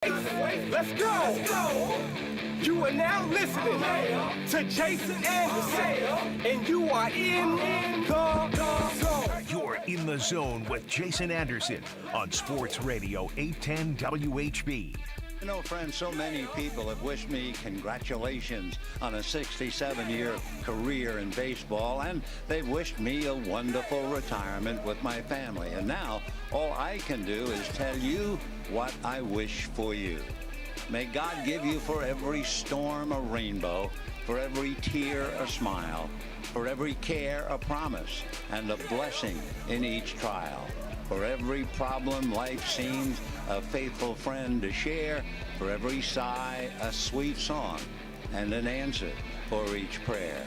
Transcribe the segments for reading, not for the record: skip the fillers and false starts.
Let's go. You are now listening to Jason Anderson, and you are in the zone. You're in the zone with Jason Anderson on Sports Radio 810 WHB. You know, friends, so many people have wished me congratulations on a 67-year career in baseball, and they've wished me a wonderful retirement with my family. And now, all I can do is tell you what I wish for you. May God give you for every storm a rainbow, for every tear a smile, for every care a promise, and a blessing in each trial. For every problem life seems a faithful friend to share, for every sigh a sweet song, and an answer for each prayer.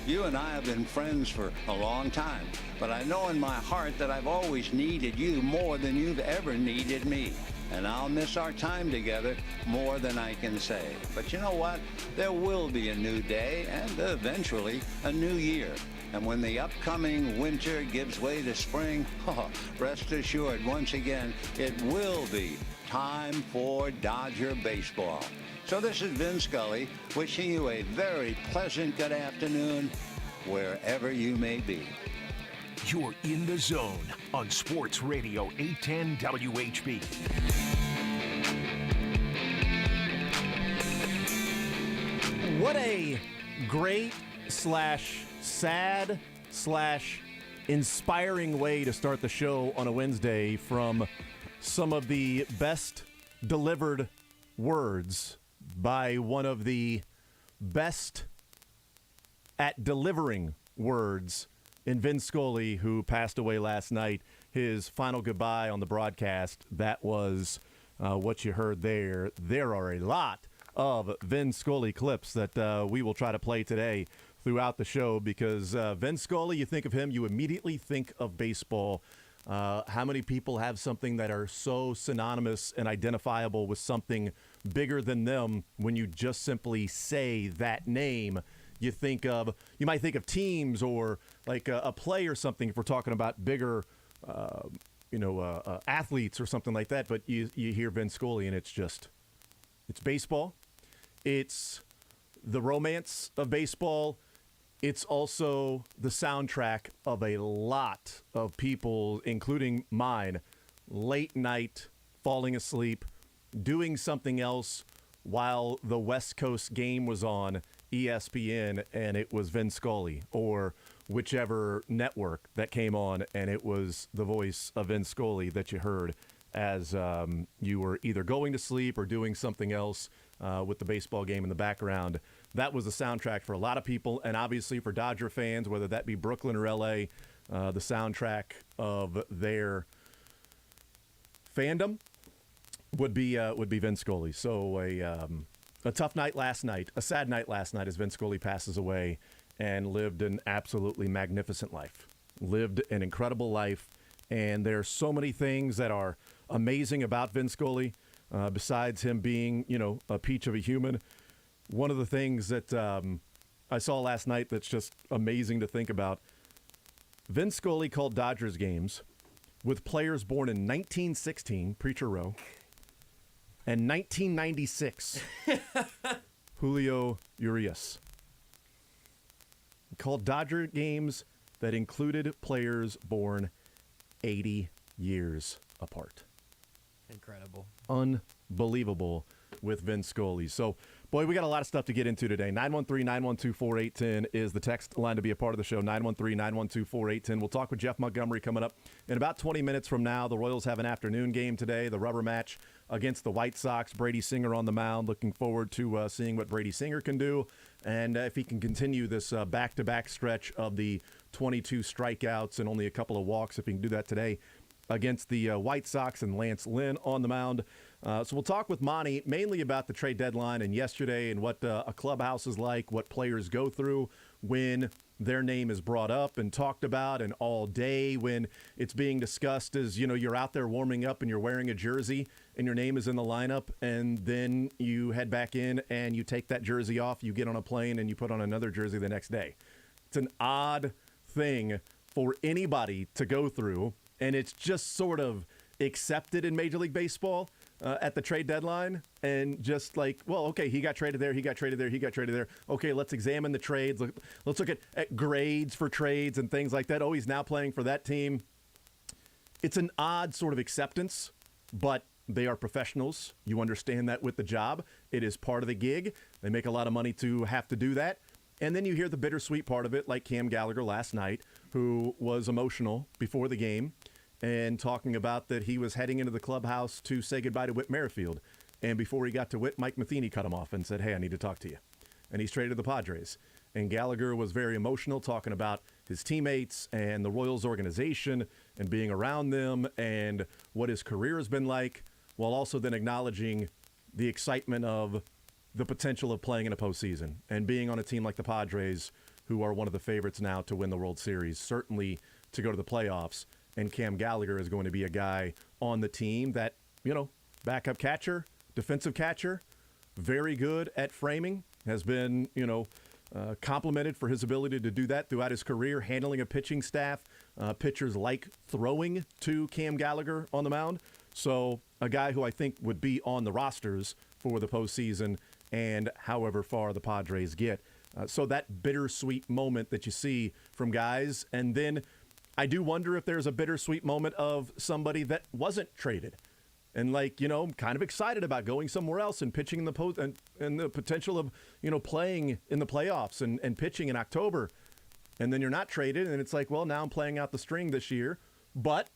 You and I have been friends for a long time, but I know in my heart that I've always needed you more than you've ever needed me. And I'll miss our time together more than I can say. But you know what? There will be a new day and eventually a new year. And when the upcoming winter gives way to spring, rest assured, once again, it will be time for Dodger baseball. So this is Vin Scully wishing you a very pleasant good afternoon wherever you may be. You're in the zone on Sports Radio 810 WHB. What a great /sad/inspiring way to start the show on a Wednesday from some of the best delivered words by one of the best at delivering words in Vin Scully, who passed away last night. His final goodbye on the broadcast, that was what you heard there. There are a lot of Vin Scully clips that we will try to play today throughout the show because Vin Scully, you think of him, you immediately think of baseball. How many people have something that are so synonymous and identifiable with something bigger than them when you just simply say that name? You might think of teams or like a play or something if we're talking about bigger, athletes or something like that. But you hear Vin Scully and it's baseball. It's the romance of baseball. It's also the soundtrack of a lot of people, including mine, late night, falling asleep, doing something else while the West Coast game was on ESPN and it was Vin Scully, or whichever network that came on and it was the voice of Vin Scully that you heard as you were either going to sleep or doing something else with the baseball game in the background. That was the soundtrack for a lot of people, and obviously for Dodger fans, whether that be Brooklyn or LA, the soundtrack of their fandom would be Vin Scully. So a tough night last night, a sad night last night as Vin Scully passes away and lived an absolutely magnificent life, lived an incredible life. And there are so many things that are amazing about Vin Scully, besides him being, a peach of a human. One of the things that I saw last night that's just amazing to think about, Vin Scully called Dodgers games with players born in 1916, Preacher Row, and 1996, Julio Urias. He called Dodger games that included players born 80 years apart. Incredible. Unbelievable with Vin Scully. So, boy, we got a lot of stuff to get into today. 913-912-4810 is the text line to be a part of the show. 913-912-4810. We'll talk with Jeff Montgomery coming up in about 20 minutes from now. The Royals have an afternoon game today, the rubber match against the White Sox. Brady Singer on the mound. Looking forward to seeing what Brady Singer can do and if he can continue this back-to-back stretch of the 22 strikeouts and only a couple of walks, if he can do that today against the White Sox and Lance Lynn on the mound. So we'll talk with Monty mainly about the trade deadline and yesterday and what a clubhouse is like, what players go through when their name is brought up and talked about, and all day when it's being discussed as, you're out there warming up and you're wearing a jersey and your name is in the lineup, and then you head back in and you take that jersey off, you get on a plane and you put on another jersey the next day. It's an odd thing for anybody to go through, and it's just sort of accepted in Major League Baseball. at the trade deadline and just like, well, okay, he got traded there, he got traded there, he got traded there. Okay, let's examine the trades. Let's look at grades for trades and things like that. Oh, he's now playing for that team. It's an odd sort of acceptance, but they are professionals. You understand that with the job. It is part of the gig. They make a lot of money to have to do that. And then you hear the bittersweet part of it, like Cam Gallagher last night, who was emotional before the game and talking about that he was heading into the clubhouse to say goodbye to Whit Merrifield. And before he got to Whit, Mike Matheny cut him off and said, hey, I need to talk to you. And he's traded to the Padres. And Gallagher was very emotional, talking about his teammates and the Royals organization and being around them and what his career has been like, while also then acknowledging the excitement of the potential of playing in a postseason and being on a team like the Padres, who are one of the favorites now to win the World Series, certainly to go to the playoffs. And Cam Gallagher is going to be a guy on the team that, backup catcher, defensive catcher, very good at framing, has been, complimented for his ability to do that throughout his career, handling a pitching staff. Pitchers like throwing to Cam Gallagher on the mound. So a guy who I think would be on the rosters for the postseason and however far the Padres get. So that bittersweet moment that you see from guys. And then I do wonder if there's a bittersweet moment of somebody that wasn't traded. And kind of excited about going somewhere else and pitching in the and the potential of, playing in the playoffs and pitching in October. And then you're not traded. And it's like, well, now I'm playing out the string this year. But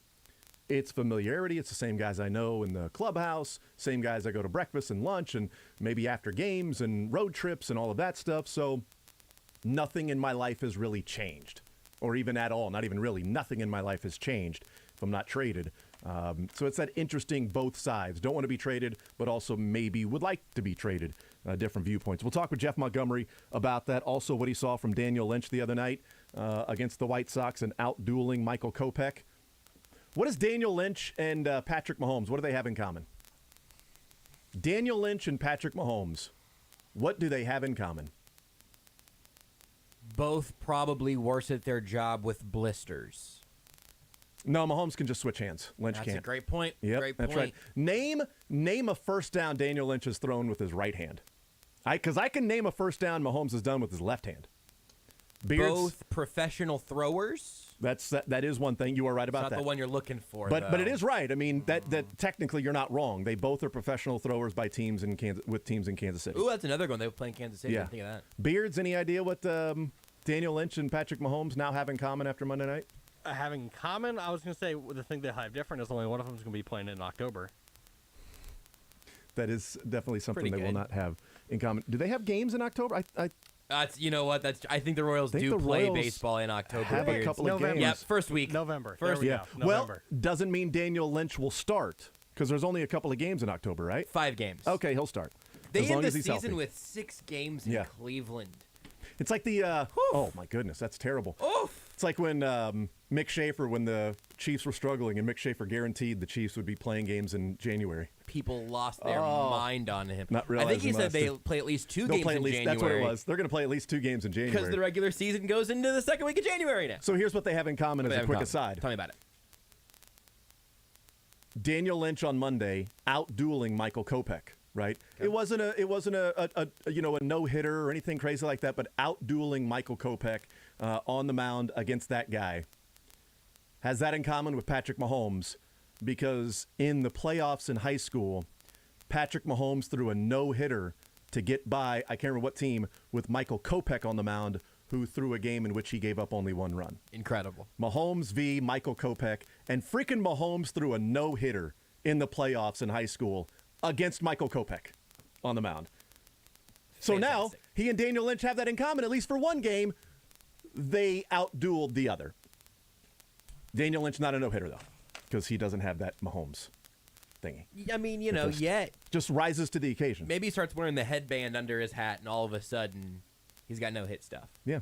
it's familiarity. It's the same guys I know in the clubhouse, same guys I go to breakfast and lunch and maybe after games and road trips and all of that stuff. So nothing in my life has really changed, or even at all. Not even really. Nothing in my life has changed if I'm not traded. So it's that interesting both sides. Don't want to be traded, but also maybe would like to be traded. Different viewpoints. We'll talk with Jeff Montgomery about that. Also what he saw from Daniel Lynch the other night against the White Sox and out-dueling Michael Kopech. What is Daniel Lynch and Patrick Mahomes? What do they have in common? Daniel Lynch and Patrick Mahomes. What do they have in common? Both probably worse at their job with blisters. No, Mahomes can just switch hands. Lynch can't. That's a great point. Yep, great that's point. right. Name a first down Daniel Lynch has thrown with his right hand. Because I can name a first down Mahomes has done with his left hand. Beards, both professional throwers. That is one thing. You are right about It's not that. the one you're looking for, but it is right. I mean, that technically you're not wrong. They both are professional throwers by teams in Kansas City. Ooh, that's another one. They were playing Kansas City. Yeah. I didn't think of that. Beards, any idea what Daniel Lynch and Patrick Mahomes now have in common after Monday night? Having in common, I was going to say the thing they have different is only one of them is going to be playing in October. That is definitely something Pretty they will good. not have in common. Do they have games in October? You know what? I think the Royals think do the play Royals baseball in October. have a couple of November. games. Yeah, first week. November. First, There we Yeah. go. Well, November. doesn't mean Daniel Lynch will start because there's only a couple of games in October, right? 5 games. Okay, he'll start. They as long end the as he's season healthy. with 6 games in Yeah. Cleveland. It's like the oh my goodness, that's terrible. Oof. It's like when Mick Shaffer, when the Chiefs were struggling, and Mick Shaffer guaranteed the Chiefs would be playing games in January. People lost their mind on him. Not I think he realizing said last they year. play at least 2 They'll games play at in least. January. That's what it was. They're going to play at least 2 games in Because January. the regular season goes into the second week of January now. So here's what they have in common as a quick aside. Tell me about it. Daniel Lynch on Monday out-dueling Michael Kopech, right? Okay. It wasn't a no-hitter or anything crazy like that, but out-dueling Michael Kopech on the mound against that guy. Has that in common with Patrick Mahomes because in the playoffs in high school, Patrick Mahomes threw a no-hitter to get by, I can't remember what team, with Michael Kopech on the mound, who threw a game in which he gave up only 1 run. Incredible. Mahomes v. Michael Kopech, and freaking Mahomes threw a no-hitter in the playoffs in high school against Michael Kopech on the mound. So now, he and Daniel Lynch have that in common, at least for 1 game. They out-dueled the other. Daniel Lynch not a no-hitter, though, because he doesn't have that Mahomes thingy. I mean, Just rises to the occasion. Maybe he starts wearing the headband under his hat, and all of a sudden, he's got no-hit stuff. Yeah.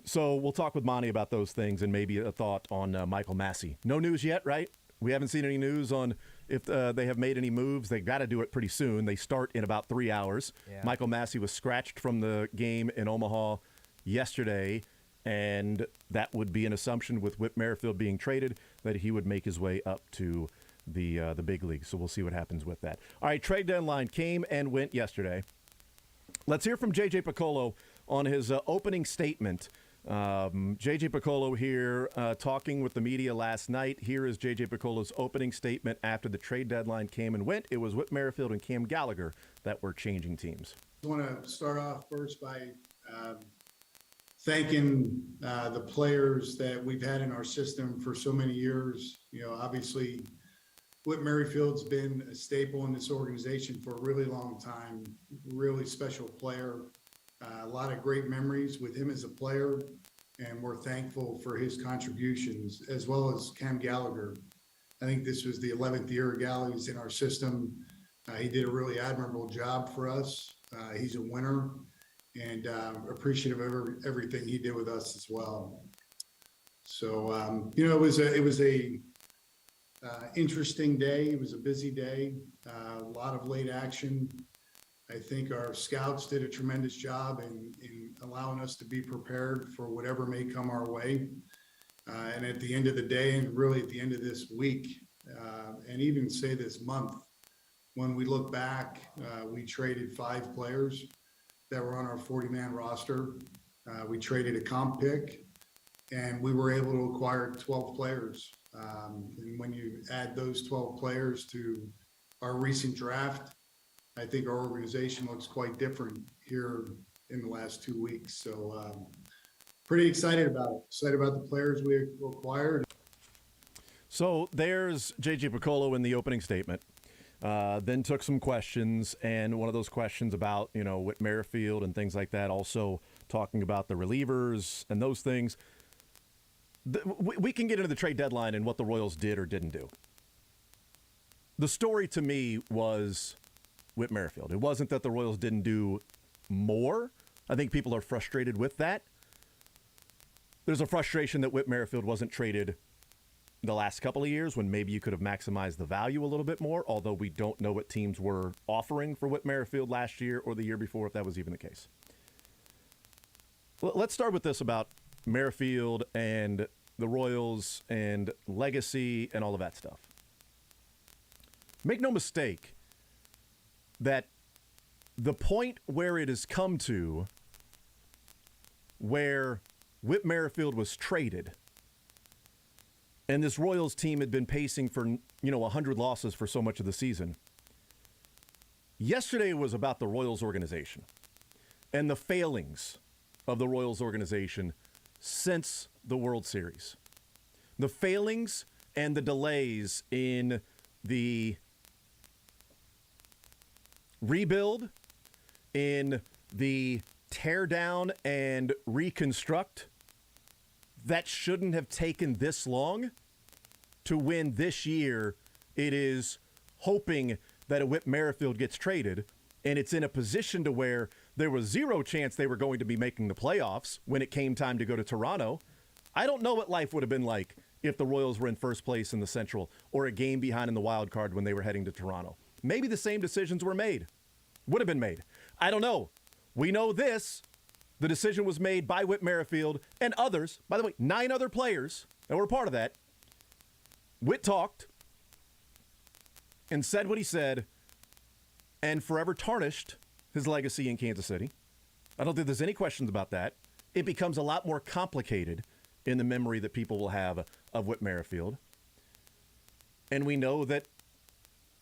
So we'll talk with Monty about those things and maybe a thought on Michael Massey. No news yet, right? We haven't seen any news on if they have made any moves. They got to do it pretty soon. They start in about 3 hours. Yeah. Michael Massey was scratched from the game in Omaha yesterday, and that would be an assumption with Whit Merrifield being traded that he would make his way up to the big league. So we'll see what happens with that. All right, trade deadline came and went yesterday. Let's hear from J.J. Picollo on his opening statement. J.J. Picollo here talking with the media last night. Here is J.J. Picollo's opening statement after the trade deadline came and went. It was Whit Merrifield and Cam Gallagher that were changing teams. I want to start off first by thanking the players that we've had in our system for so many years. You know, obviously, Whit Merrifield's been a staple in this organization for a really long time, really special player. A lot of great memories with him as a player, and we're thankful for his contributions, as well as Cam Gallagher. I think this was the 11th year Gallagher's in our system. He did a really admirable job for us. He's a winner, and appreciative of everything he did with us as well. So, you know, it was a interesting day. It was a busy day, a lot of late action. I think our scouts did a tremendous job in allowing us to be prepared for whatever may come our way. And at the end of the day, and really at the end of this week, and even say this month, when we look back, we traded 5 players that were on our 40-man roster. We traded a comp pick, and we were able to acquire 12 players. And when you add those 12 players to our recent draft, I think our organization looks quite different here in the last 2 weeks. So pretty excited about it. Excited about the players we acquired. So there's J.J. Picollo in the opening statement. Then took some questions, and one of those questions about, you know, Whit Merrifield and things like that, also talking about the relievers and those things. We can get into the trade deadline and what the Royals did or didn't do. The story to me was Whit Merrifield. It wasn't that the Royals didn't do more. I think people are frustrated with that. There's a frustration that Whit Merrifield wasn't traded the last couple of years when maybe you could have maximized the value a little bit more, although we don't know what teams were offering for Whit Merrifield last year or the year before, if that was even the case. Let's start with this about Merrifield and the Royals and legacy and all of that stuff. Make no mistake that the point where it has come to where Whit Merrifield was traded and this Royals team had been pacing for, 100 losses for so much of the season. Yesterday was about the Royals organization and the failings of the Royals organization since the World Series. The failings and the delays in the rebuild, in the tear down and reconstruct, that shouldn't have taken this long to win this year. It is hoping that a Whit Merrifield gets traded, and it's in a position to where there was zero chance they were going to be making the playoffs when it came time to go to Toronto. I don't know what life would have been like if the Royals were in first place in the Central or a game behind in the wild card when they were heading to Toronto. Maybe the same decisions were made. Would have been made. I don't know. We know this. The decision was made by Whit Merrifield and others. By the way, 9 other players that were part of that. Whit talked and said what he said and forever tarnished his legacy in Kansas City. I don't think there's any questions about that. It becomes a lot more complicated in the memory that people will have of Whit Merrifield. And we know that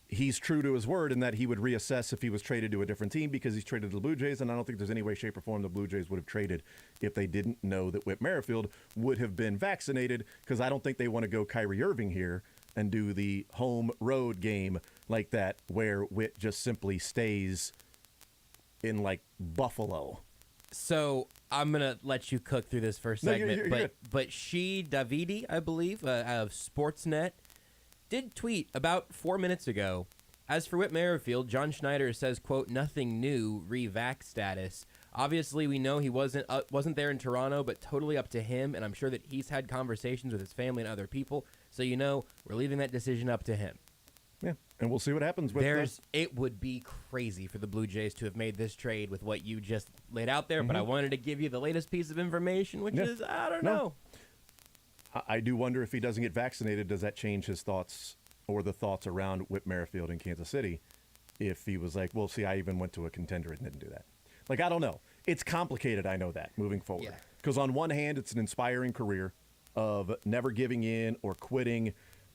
he's true to his word in that he would reassess if he was traded to a different team because he's traded to the Blue Jays, and I don't think there's any way, shape, or form the Blue Jays would have traded if they didn't know that Whit Merrifield would have been vaccinated, because I don't think they want to go Kyrie Irving here and do the home road game like that where Whit just simply stays in, like, Buffalo. So I'm going to let you cook through this first segment, you're good. but she, Davidi, I believe, of Sportsnet, did tweet about 4 minutes ago. As for Whit Merrifield, John Schneider says, quote, nothing new, re-vax status. Obviously, we know he wasn't there in Toronto, but totally up to him, and I'm sure that he's had conversations with his family and other people. So, we're leaving that decision up to him. Yeah, and we'll see what happens with this. It would be crazy for the Blue Jays to have made this trade with what you just laid out there, but I wanted to give you the latest piece of information, which is, I don't know. I do wonder if he doesn't get vaccinated, does that change his thoughts or the thoughts around Whit Merrifield in Kansas City if he was like, well, see, I even went to a contender and didn't do that. Like, I don't know. It's complicated, I know that, moving forward. Because on one hand, it's an inspiring career of never giving in or quitting.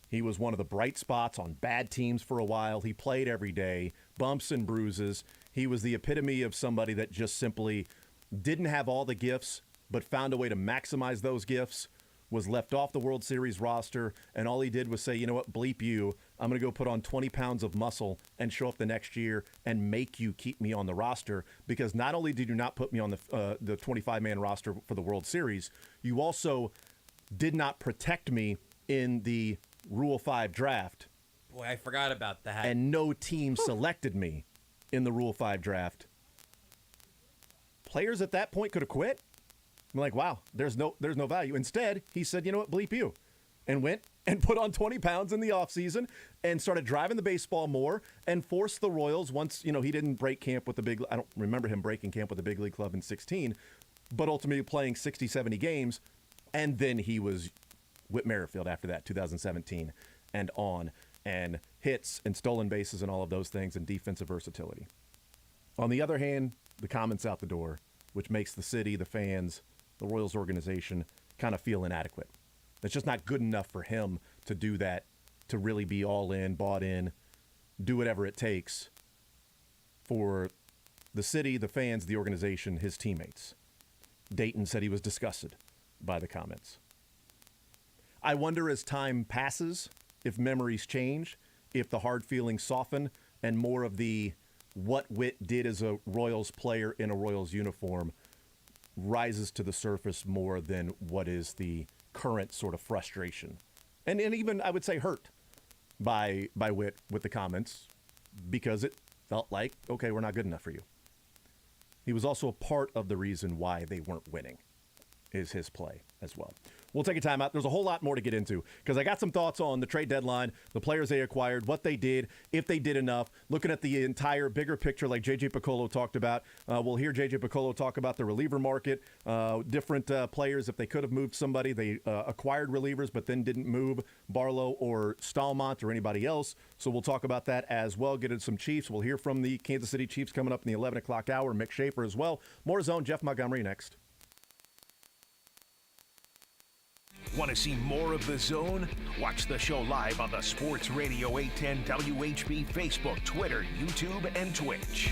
He was one of the bright spots on bad teams for a while. He played every day, bumps and bruises. He was the epitome of somebody that just simply didn't have all the gifts, but found a way to maximize those gifts, was left off the World Series roster, and all he did was say, you know what, bleep you. I'm going to go put on 20 pounds of muscle and show up the next year and make you keep me on the roster, because not only did you not put me on the 25-man roster for the World Series, you also did not protect me in the Rule 5 draft. Boy, I forgot about that. And no team selected me in the Rule 5 draft. Players at that point could have quit. I'm like, wow, there's no value. Instead, he said, you know what, bleep you, and went and put on 20 pounds in the offseason and started driving the baseball more and forced the Royals once, he didn't break camp with the big, I don't remember him breaking camp with the big league club in 16, but ultimately playing 60, 70 games. And then he was Whit Merrifield after that, 2017 and on, and hits and stolen bases and all of those things and defensive versatility. On the other hand, the comments out the door, which makes the city, the fans, the Royals organization kind of feel inadequate. It's just not good enough for him to do that, to really be all in, bought in, do whatever it takes for the city, the fans, the organization, his teammates. Dayton said he was disgusted by the comments. I wonder, as time passes, if memories change, if the hard feelings soften, and more of the what Whit did as a Royals player in a Royals uniform rises to the surface more than what is the current sort of frustration. And even, I would say, hurt by Whit with the comments, because it felt like, okay, we're not good enough for you. He was also a part of the reason why they weren't winning, is his play as well. We'll take a time out. There's a whole lot more to get into, because I got some thoughts on the trade deadline, the players they acquired, what they did, if they did enough, looking at the entire bigger picture like J.J. Piccolo talked about. We'll hear J.J. Piccolo talk about the reliever market, different players, if they could have moved somebody. They acquired relievers but then didn't move Barlow or Stallmont or anybody else. So we'll talk about that as well. Get into some Chiefs. We'll hear from the Kansas City Chiefs coming up in the 11 o'clock hour. Mick Shaffer as well. More Zone, Jeff Montgomery next. Want to see more of The Zone? Watch the show live on the Sports Radio 810 WHB Facebook, Twitter, YouTube, and Twitch.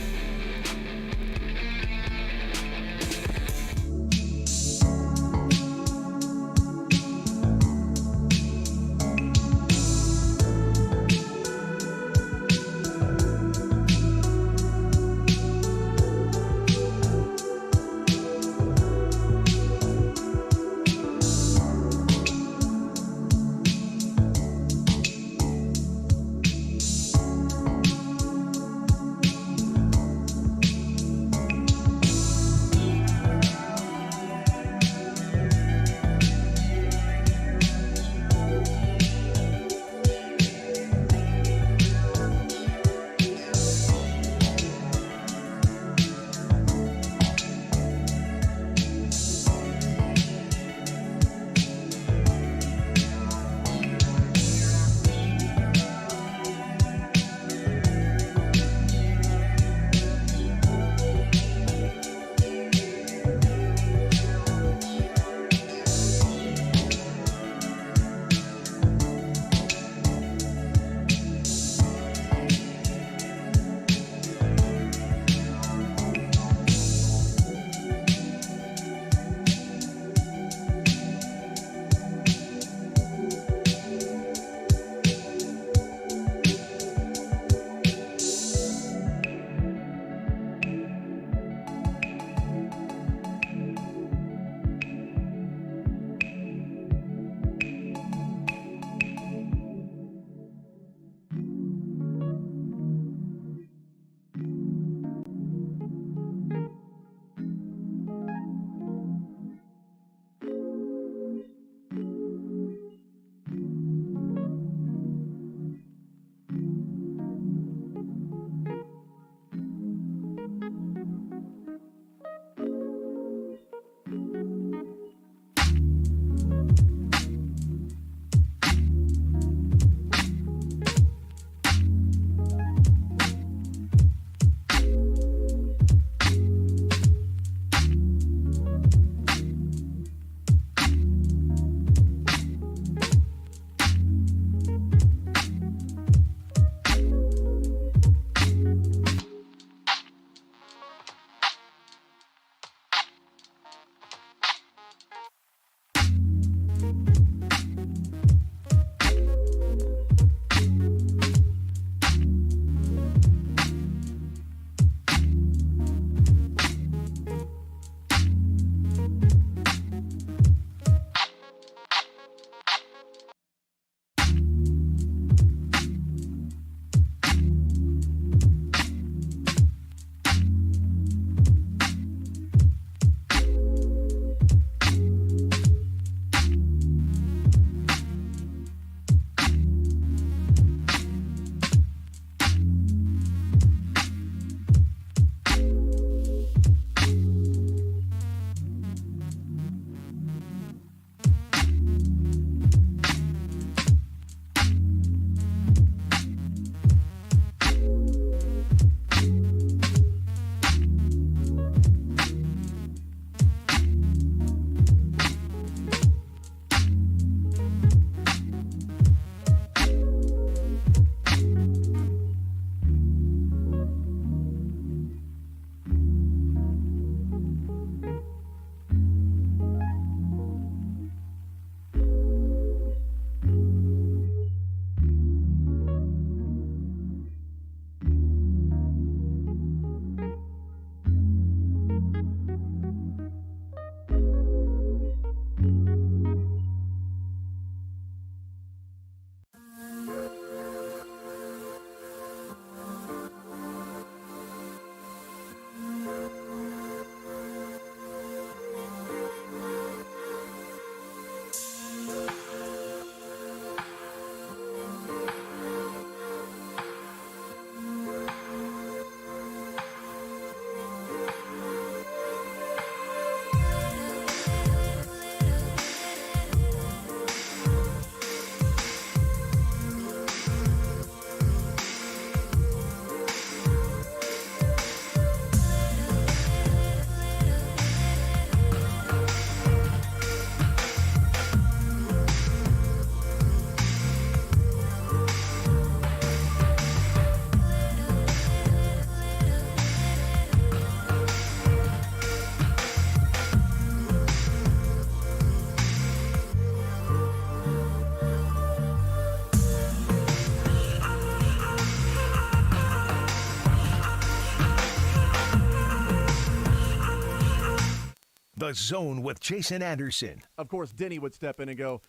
The Zone with Jason Anderson. Of course, Denny would step in and go,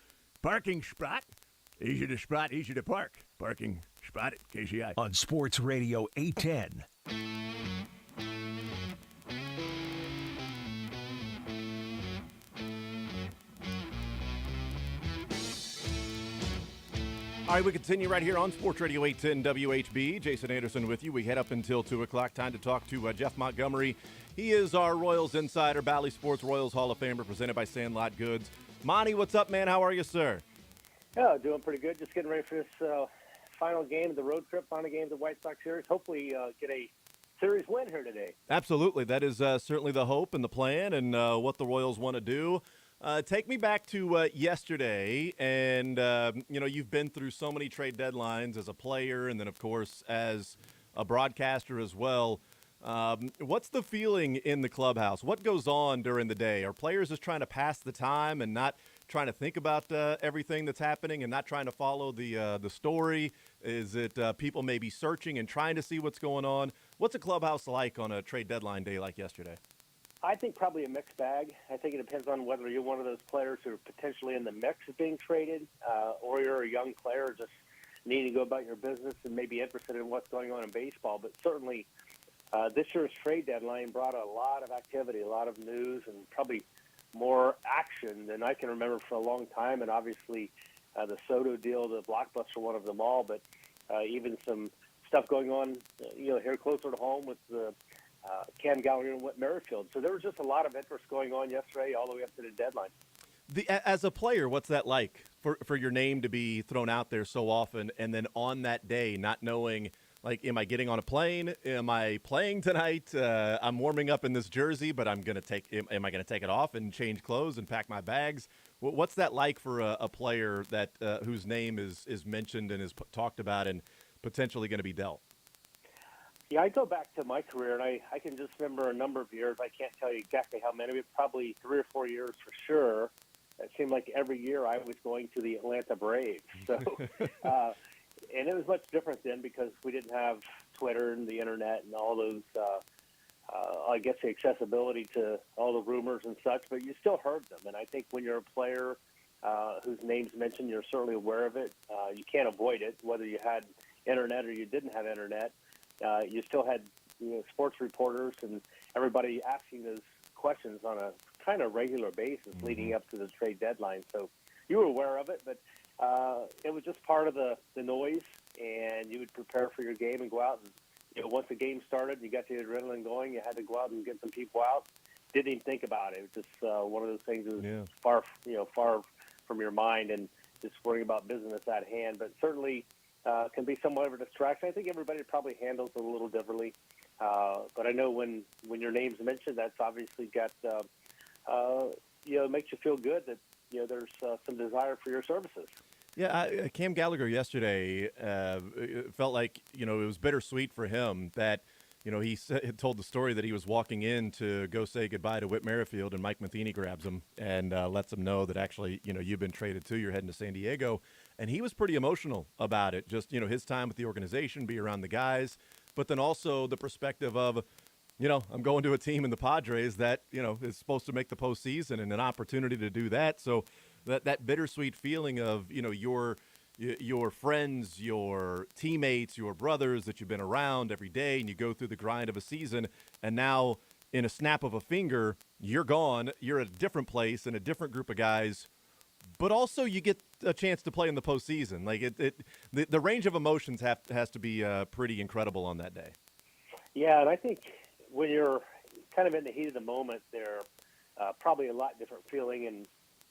parking spot, easy to park. Parking spot at KCI. On Sports Radio 810. All right, we continue right here on Sports Radio 810 WHB. Jason Anderson with you. We head up until 2 o'clock. Time to talk to Jeff Montgomery. He is our Royals insider, Bally Sports Royals Hall of Famer, presented by Sandlot Goods. Monty, what's up, man? How are you, sir? Yeah, doing pretty good. Just getting ready for this final game of the road trip, final game of the White Sox series. Hopefully get a series win here today. Absolutely. That is certainly the hope and the plan and what the Royals want to do. Take me back to yesterday, and, you've been through so many trade deadlines as a player and then, of course, as a broadcaster as well. What's the feeling in the clubhouse? What goes on during the day? Are players just trying to pass the time and not trying to think about everything that's happening and not trying to follow the story? Is it people maybe searching and trying to see what's going on? What's a clubhouse like on a trade deadline day like yesterday? I think probably a mixed bag. I think it depends on whether you're one of those players who are potentially in the mix of being traded, or you're a young player just needing to go about your business and maybe interested in what's going on in baseball. But certainly this year's trade deadline brought a lot of activity, a lot of news, and probably more action than I can remember for a long time. And obviously the Soto deal, the blockbuster one of them all, but even some stuff going on, here closer to home with the Cam Gallagher and Whit Merrifield. So there was just a lot of interest going on yesterday all the way up to the deadline. As a player, what's that like for your name to be thrown out there so often and then on that day not knowing, like, am I getting on a plane? Am I playing tonight? I'm warming up in this jersey, but am I going to take it off and change clothes and pack my bags? What's that like for a player that whose name is mentioned and is talked about and potentially going to be dealt? Yeah, I go back to my career, and I can just remember a number of years. I can't tell you exactly how many, but probably 3 or 4 years for sure. It seemed like every year I was going to the Atlanta Braves. So, and it was much different then because we didn't have Twitter and the internet and all those, I guess, the accessibility to all the rumors and such, but you still heard them. And I think when you're a player whose name's mentioned, you're certainly aware of it. You can't avoid it, whether you had internet or you didn't have internet. You still had sports reporters and everybody asking those questions on a kind of regular basis leading up to the trade deadline. So you were aware of it, but it was just part of the noise, and you would prepare for your game and go out. And once the game started, you got the adrenaline going. You had to go out and get some people out. Didn't even think about it. It was just one of those things that was far from your mind and just worrying about business at hand. But certainly can be somewhat of a distraction. I think everybody probably handles it a little differently. But I know when your name's mentioned, that's obviously got, makes you feel good that, there's some desire for your services. Yeah, Cam Gallagher yesterday it felt like, it was bittersweet for him that, he had told the story that he was walking in to go say goodbye to Whit Merrifield, and Mike Matheny grabs him and lets him know that actually, you've been traded too. You're heading to San Diego. And he was pretty emotional about it. Just, his time with the organization, be around the guys, but then also the perspective of, I'm going to a team in the Padres that, is supposed to make the postseason and an opportunity to do that. So that bittersweet feeling of, your friends, your teammates, your brothers that you've been around every day, and you go through the grind of a season, and now in a snap of a finger, you're gone. You're at a different place and a different group of guys, but also you get a chance to play in the postseason. Like the range of emotions has to be pretty incredible on that day. Yeah, and I think when you're kind of in the heat of the moment, there probably a lot different feeling. And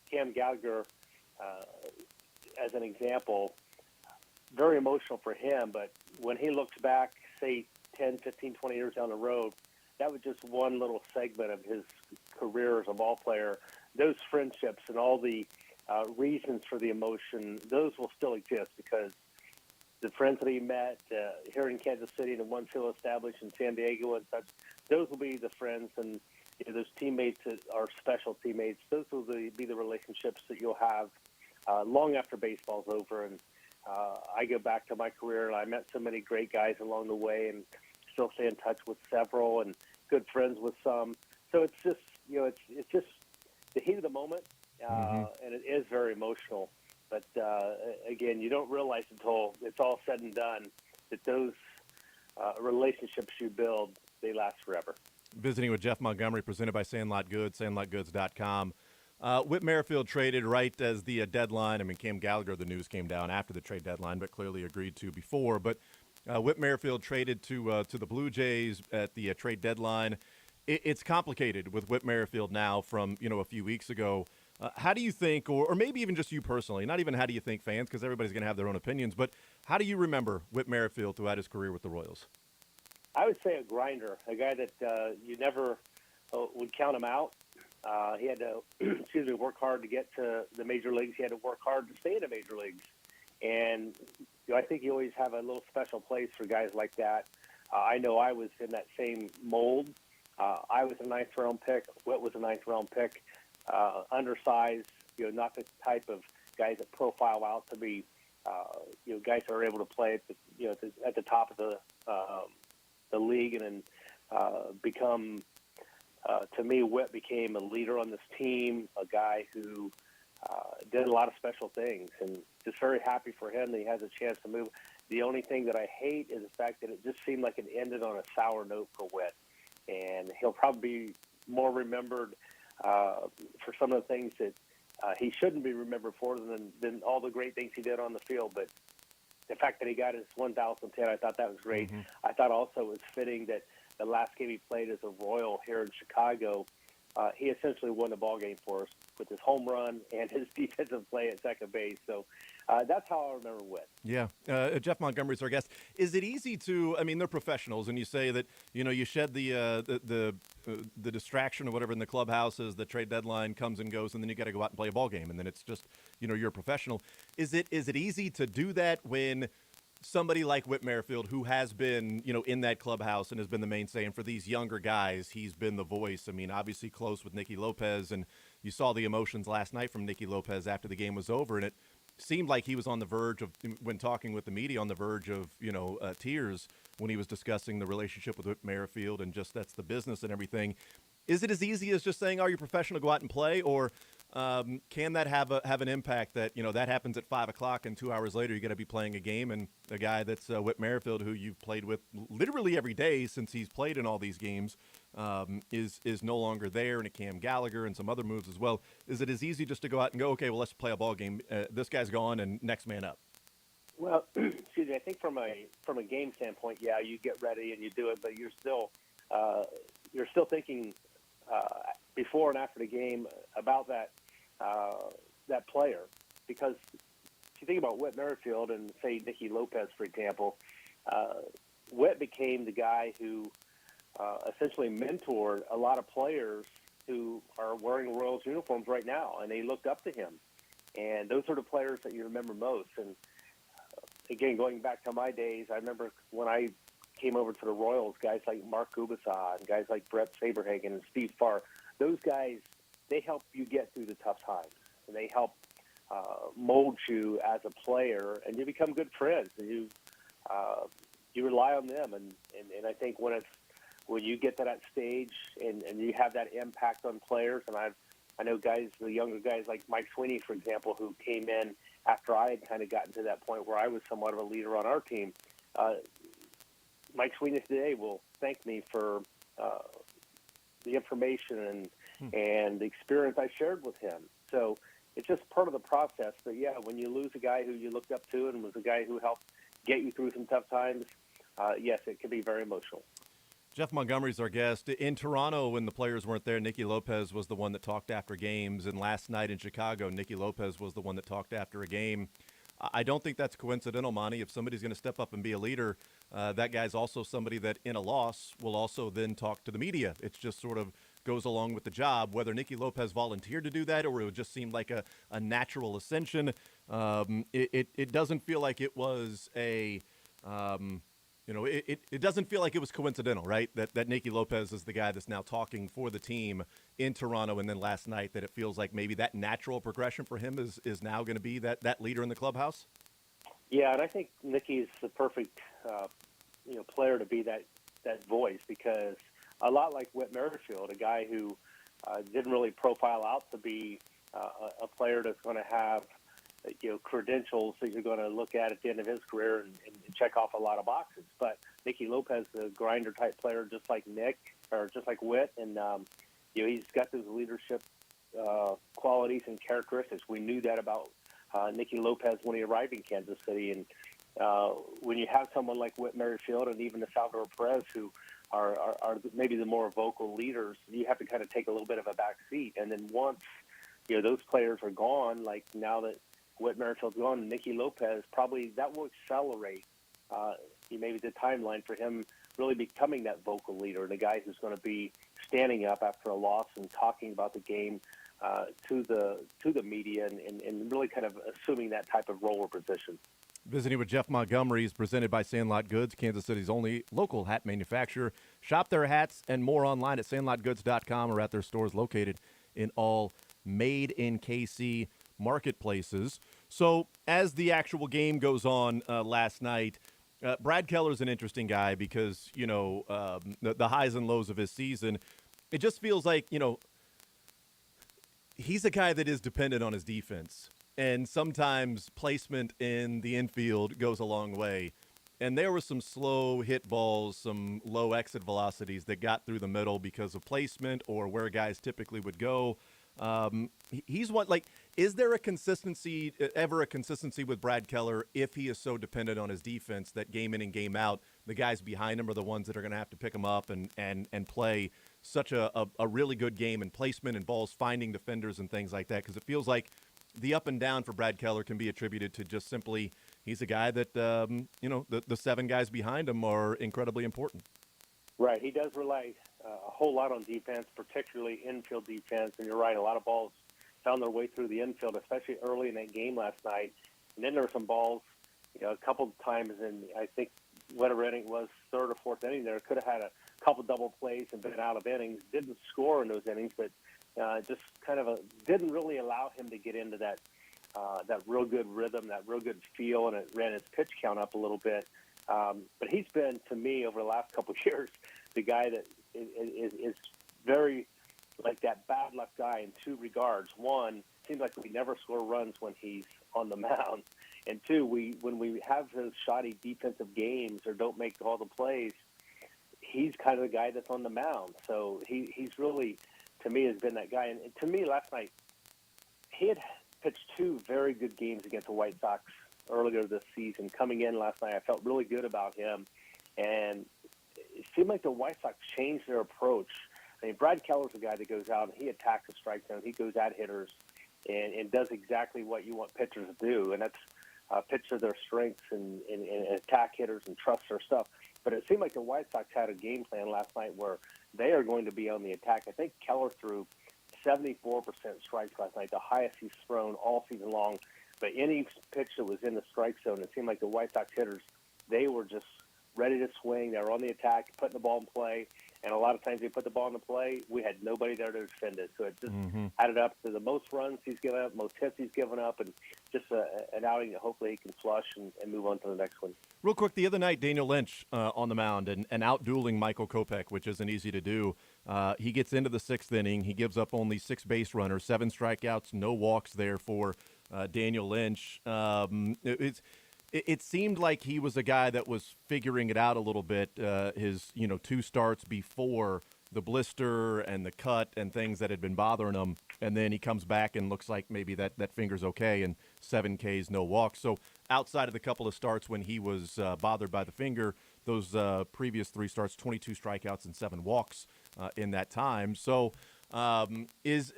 Cam Gallagher, as an example, very emotional for him. But when he looks back, say 10, 15, 20 years down the road, that was just one little segment of his career as a ball player. Those friendships and all the reasons for the emotion, those will still exist because the friends that he met here in Kansas City and the ones he'll establish in San Diego and such, those will be the friends and those teammates that are special teammates. Those will be the relationships that you'll have long after baseball's over. And I go back to my career, and I met so many great guys along the way and still stay in touch with several and good friends with some. So it's just, it's just the heat of the moment, and it is very emotional. But again, you don't realize until it's all said and done that those relationships you build, they last forever. Visiting with Jeff Montgomery, presented by Sandlot Goods, sandlotgoods.com. Whit Merrifield traded right as the deadline. I mean, Cam Gallagher, the news came down after the trade deadline, but clearly agreed to before. But Whit Merrifield traded to the Blue Jays at the trade deadline. It's complicated with Whit Merrifield now from, a few weeks ago. How do you think, or maybe even just you personally, not even how do you think fans, because everybody's going to have their own opinions, but how do you remember Whit Merrifield throughout his career with the Royals? I would say a grinder, a guy that you never would count him out. He had to, work hard to get to the major leagues. He had to work hard to stay in the major leagues. And I think you always have a little special place for guys like that. I know I was in that same mold. I was a ninth-round pick. Whit was a ninth-round pick. Undersized, not the type of guys that profile out to be, guys that are able to play at the top of the league and then become. To me, Whit became a leader on this team, a guy who did a lot of special things, and just very happy for him that he has a chance to move. The only thing that I hate is the fact that it just seemed like it ended on a sour note for Whit, and he'll probably be more remembered for some of the things that he shouldn't be remembered for than all the great things he did on the field. But the fact that he got his 1,010, I thought that was great. Mm-hmm. I thought also it was fitting that the last game he played as a Royal here in Chicago, he essentially won the ball game for us with his home run and his defensive play at second base. So that's how I remember Whit. Yeah. Jeff Montgomery's our guest. Is it easy to, they're professionals, and you say that, you shed the distraction or whatever in the clubhouse as the trade deadline comes and goes, and then you got to go out and play a ball game, and then it's just, you're a professional. Is it easy to do that when somebody like Whit Merrifield, who has been, in that clubhouse and has been the mainstay, and for these younger guys, he's been the voice. Obviously close with Nicky Lopez, and you saw the emotions last night from Nicky Lopez after the game was over, and it seemed like he was on the verge of, when talking with the media, on the verge of, tears when he was discussing the relationship with Whit Merrifield and just that's the business and everything. Is it as easy as just saying, "Are you professional? Go out and play," or can that have an impact that, that happens at 5 o'clock and 2 hours later you got to be playing a game, and a guy that's Whit Merrifield, who you've played with literally every day since he's played in all these games, is no longer there, and a Cam Gallagher and some other moves as well. Is it as easy just to go out and go, okay, well, let's play a ball game. This guy's gone and next man up? Well, excuse me, I think from a game standpoint, yeah, you get ready and you do it, but you're still thinking before and after the game about that player, because if you think about Whit Merrifield and say Nicky Lopez, for example, Whit became the guy who essentially mentored a lot of players who are wearing Royals uniforms right now, and they looked up to him, and those are the players that you remember most. And again, going back to my days, I remember when I came over to the Royals, guys like Mark Gubicza and guys like Brett Saberhagen and Steve Farr, those guys, they help you get through the tough times, and they help mold you as a player, and you become good friends, and you rely on them. And I think when you get to that stage and you have that impact on players, and I know guys, the younger guys like Mike Sweeney, for example, who came in after I had kind of gotten to that point where I was somewhat of a leader on our team. Mike Sweeney today will thank me for the information and the experience I shared with him. So it's just part of the process. But, yeah, when you lose a guy who you looked up to and was a guy who helped get you through some tough times, yes, it can be very emotional. Jeff Montgomery's our guest. In Toronto, when the players weren't there, Nicky Lopez was the one that talked after games. And last night in Chicago, Nicky Lopez was the one that talked after a game. I don't think that's coincidental, Monty. If somebody's going to step up and be a leader, that guy's also somebody that in a loss will also then talk to the media. It just sort of goes along with the job. Whether Nicky Lopez volunteered to do that or it just seemed like a natural ascension, it doesn't feel like it was a it doesn't feel like it was coincidental, right? That Nicky Lopez is the guy that's now talking for the team in Toronto, and then last night that it feels like maybe that natural progression for him is now going to be that leader in the clubhouse. Yeah, and I think Nicky's the perfect player to be that voice, because a lot like Whit Merrifield, a guy who didn't really profile out to be a player that's going to have credentials that you're going to look at the end of his career and check off a lot of boxes. But Nicky Lopez is a grinder type player, just like Nick or just like Whit, and he's got those leadership qualities and characteristics. We knew that about Nicky Lopez when he arrived in Kansas City, and when you have someone like Whit Merrifield and even the Salvador Perez, who are maybe the more vocal leaders, you have to kind of take a little bit of a back seat. And then once those players are gone, like now that Whit Merrifield's gone, Nicky Lopez, probably that will accelerate maybe the timeline for him really becoming that vocal leader, the guy who's going to be standing up after a loss and talking about the game to the media and really kind of assuming that type of role or position. Visiting with Jeff Montgomery is presented by Sandlot Goods, Kansas City's only local hat manufacturer. Shop their hats and more online at sandlotgoods.com or at their stores located in all made-in-KC marketplaces. So as the actual game goes on last night, Brad Keller's an interesting guy because, the highs and lows of his season, it just feels like, he's a guy that is dependent on his defense. And sometimes placement in the infield goes a long way. And there were some slow hit balls, some low exit velocities that got through the middle because of placement or where guys typically would go. He's one, is there ever a consistency with Brad Keller if he is so dependent on his defense that game in and game out, the guys behind him are the ones that are going to have to pick him up and play such a really good game in placement and balls finding defenders and things like that? Because it feels like the up and down for Brad Keller can be attributed to just simply he's a guy that, the seven guys behind him are incredibly important. Right. He does rely a whole lot on defense, particularly infield defense. And you're right, a lot of balls found their way through the infield, especially early in that game last night. And then there were some balls, a couple of times in, I think, whatever inning it was, third or fourth inning there, could have had a couple double plays and been out of innings. Didn't score in those innings, but just kind of didn't really allow him to get into that real good rhythm, that real good feel, and it ran his pitch count up a little bit. But he's been, to me, over the last couple of years, the guy that is very like that bad luck guy in two regards. One, it seems like we never score runs when he's on the mound. And two, when we have those shoddy defensive games or don't make all the plays, he's kind of the guy that's on the mound. So he's really, to me, has been that guy. And to me, last night, he had pitched two very good games against the White Sox earlier this season. Coming in last night, I felt really good about him. And it seemed like the White Sox changed their approach. I mean, Brad Keller's a guy that goes out and he attacks the strike zone. He goes at hitters and does exactly what you want pitchers to do, and that's pitch to their strengths and attack hitters and trust their stuff. But it seemed like the White Sox had a game plan last night where they are going to be on the attack. I think Keller threw 74% strikes last night, the highest he's thrown all season long. But any pitch that was in the strike zone, it seemed like the White Sox hitters, they were just ready to swing. They were on the attack, putting the ball in play. And a lot of times they put the ball in the play, we had nobody there to defend it. So it just added up to the most runs he's given up, most hits he's given up, and just an outing that hopefully he can flush and move on to the next one. Real quick, the other night, Daniel Lynch on the mound and out-dueling Michael Kopech, which isn't easy to do. He gets into the sixth inning. He gives up only 6 base runners, 7 strikeouts, no walks there for Daniel Lynch. It seemed like he was a guy that was figuring it out a little bit, his 2 starts before the blister and the cut and things that had been bothering him, and then he comes back and looks like maybe that finger's okay, and 7 Ks, no walks. So outside of the couple of starts when he was bothered by the finger, those previous 3 starts, 22 strikeouts and 7 walks in that time. So is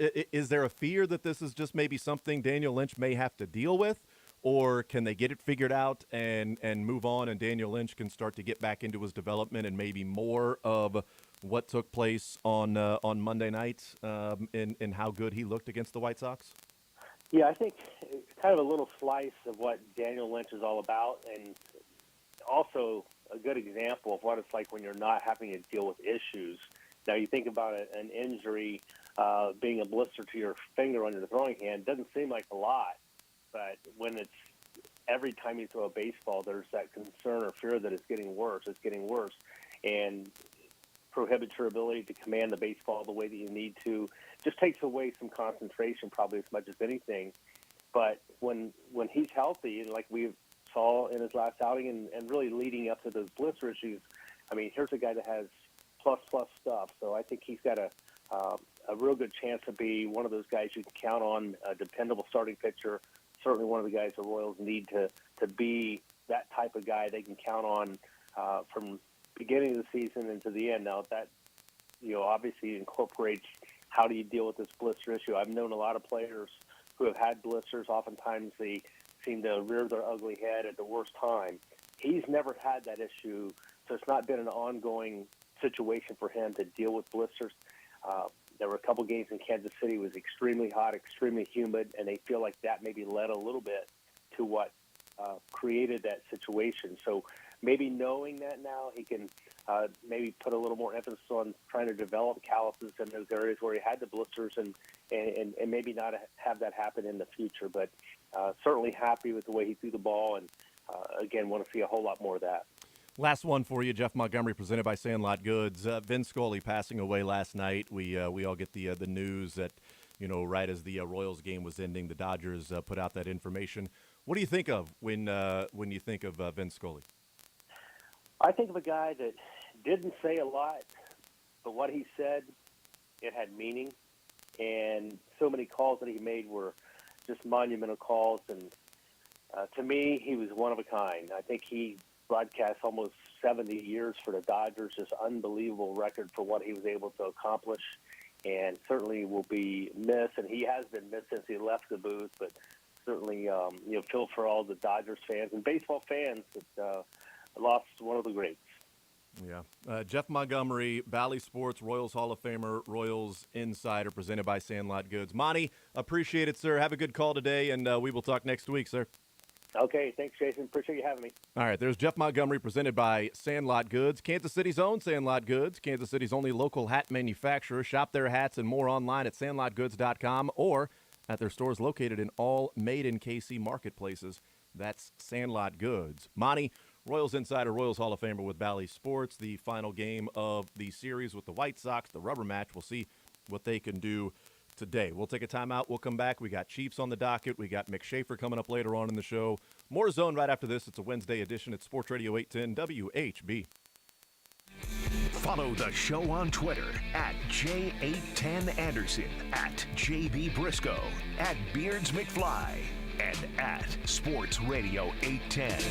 there a fear that this is just maybe something Daniel Lynch may have to deal with? Or can they get it figured out and move on, and Daniel Lynch can start to get back into his development and maybe more of what took place on Monday night and how good he looked against the White Sox? Yeah, I think kind of a little slice of what Daniel Lynch is all about, and also a good example of what it's like when you're not having to deal with issues. Now, you think about an injury being a blister to your finger on your throwing hand, doesn't seem like a lot. But when it's every time you throw a baseball, there's that concern or fear that it's getting worse. And prohibits your ability to command the baseball the way that you need to. Just takes away some concentration, probably as much as anything. But when he's healthy, and like we saw in his last outing, and really leading up to those blister issues, I mean, here's a guy that has plus stuff. So I think he's got a real good chance to be one of those guys you can count on, a dependable starting pitcher. Certainly one of the guys the Royals need to be that type of guy they can count on from beginning of the season into the end. Now that, obviously incorporates how do you deal with this blister issue. I've known a lot of players who have had blisters. Oftentimes they seem to rear their ugly head at the worst time. He's never had that issue, so it's not been an ongoing situation for him to deal with blisters. There were a couple games in Kansas City. It was extremely hot, extremely humid, and they feel like that maybe led a little bit to what created that situation. So maybe knowing that now, he can maybe put a little more emphasis on trying to develop calluses in those areas where he had the blisters and maybe not have that happen in the future. But certainly happy with the way he threw the ball, and again, want to see a whole lot more of that. Last one for you, Jeff Montgomery, presented by Sandlot Goods. Vin Scully passing away last night. We all get the news that, right as the Royals game was ending, the Dodgers put out that information. What do you think of when you think of Vin Scully? I think of a guy that didn't say a lot, but what he said, it had meaning. And so many calls that he made were just monumental calls. And to me, he was one of a kind. I think he broadcast almost 70 years for the Dodgers, just unbelievable record for what he was able to accomplish, and certainly will be missed. And he has been missed since he left the booth, but certainly, feel for all the Dodgers fans and baseball fans that lost one of the greats. Yeah. Jeff Montgomery, Bally Sports, Royals Hall of Famer, Royals Insider, presented by Sandlot Goods. Monty, appreciate it, sir. Have a good call today, and we will talk next week, sir. Okay, thanks, Jason. Appreciate you having me. All right, there's Jeff Montgomery, presented by Sandlot Goods. Kansas City's own Sandlot Goods, Kansas City's only local hat manufacturer. Shop their hats and more online at sandlotgoods.com or at their stores located in all made-in-KC marketplaces. That's Sandlot Goods. Monty, Royals Insider, Royals Hall of Famer with Bally Sports. The final game of the series with the White Sox, the rubber match. We'll see what they can do today. We'll take a timeout. We'll come back. We got Chiefs on the docket. We got Mick Shaffer coming up later on in the show. More Zone right after this. It's a Wednesday edition at Sports Radio 810 WHB. Follow the show on Twitter at J810Anderson, at JB Brisco, at Beards McFly, and at Sports Radio 810.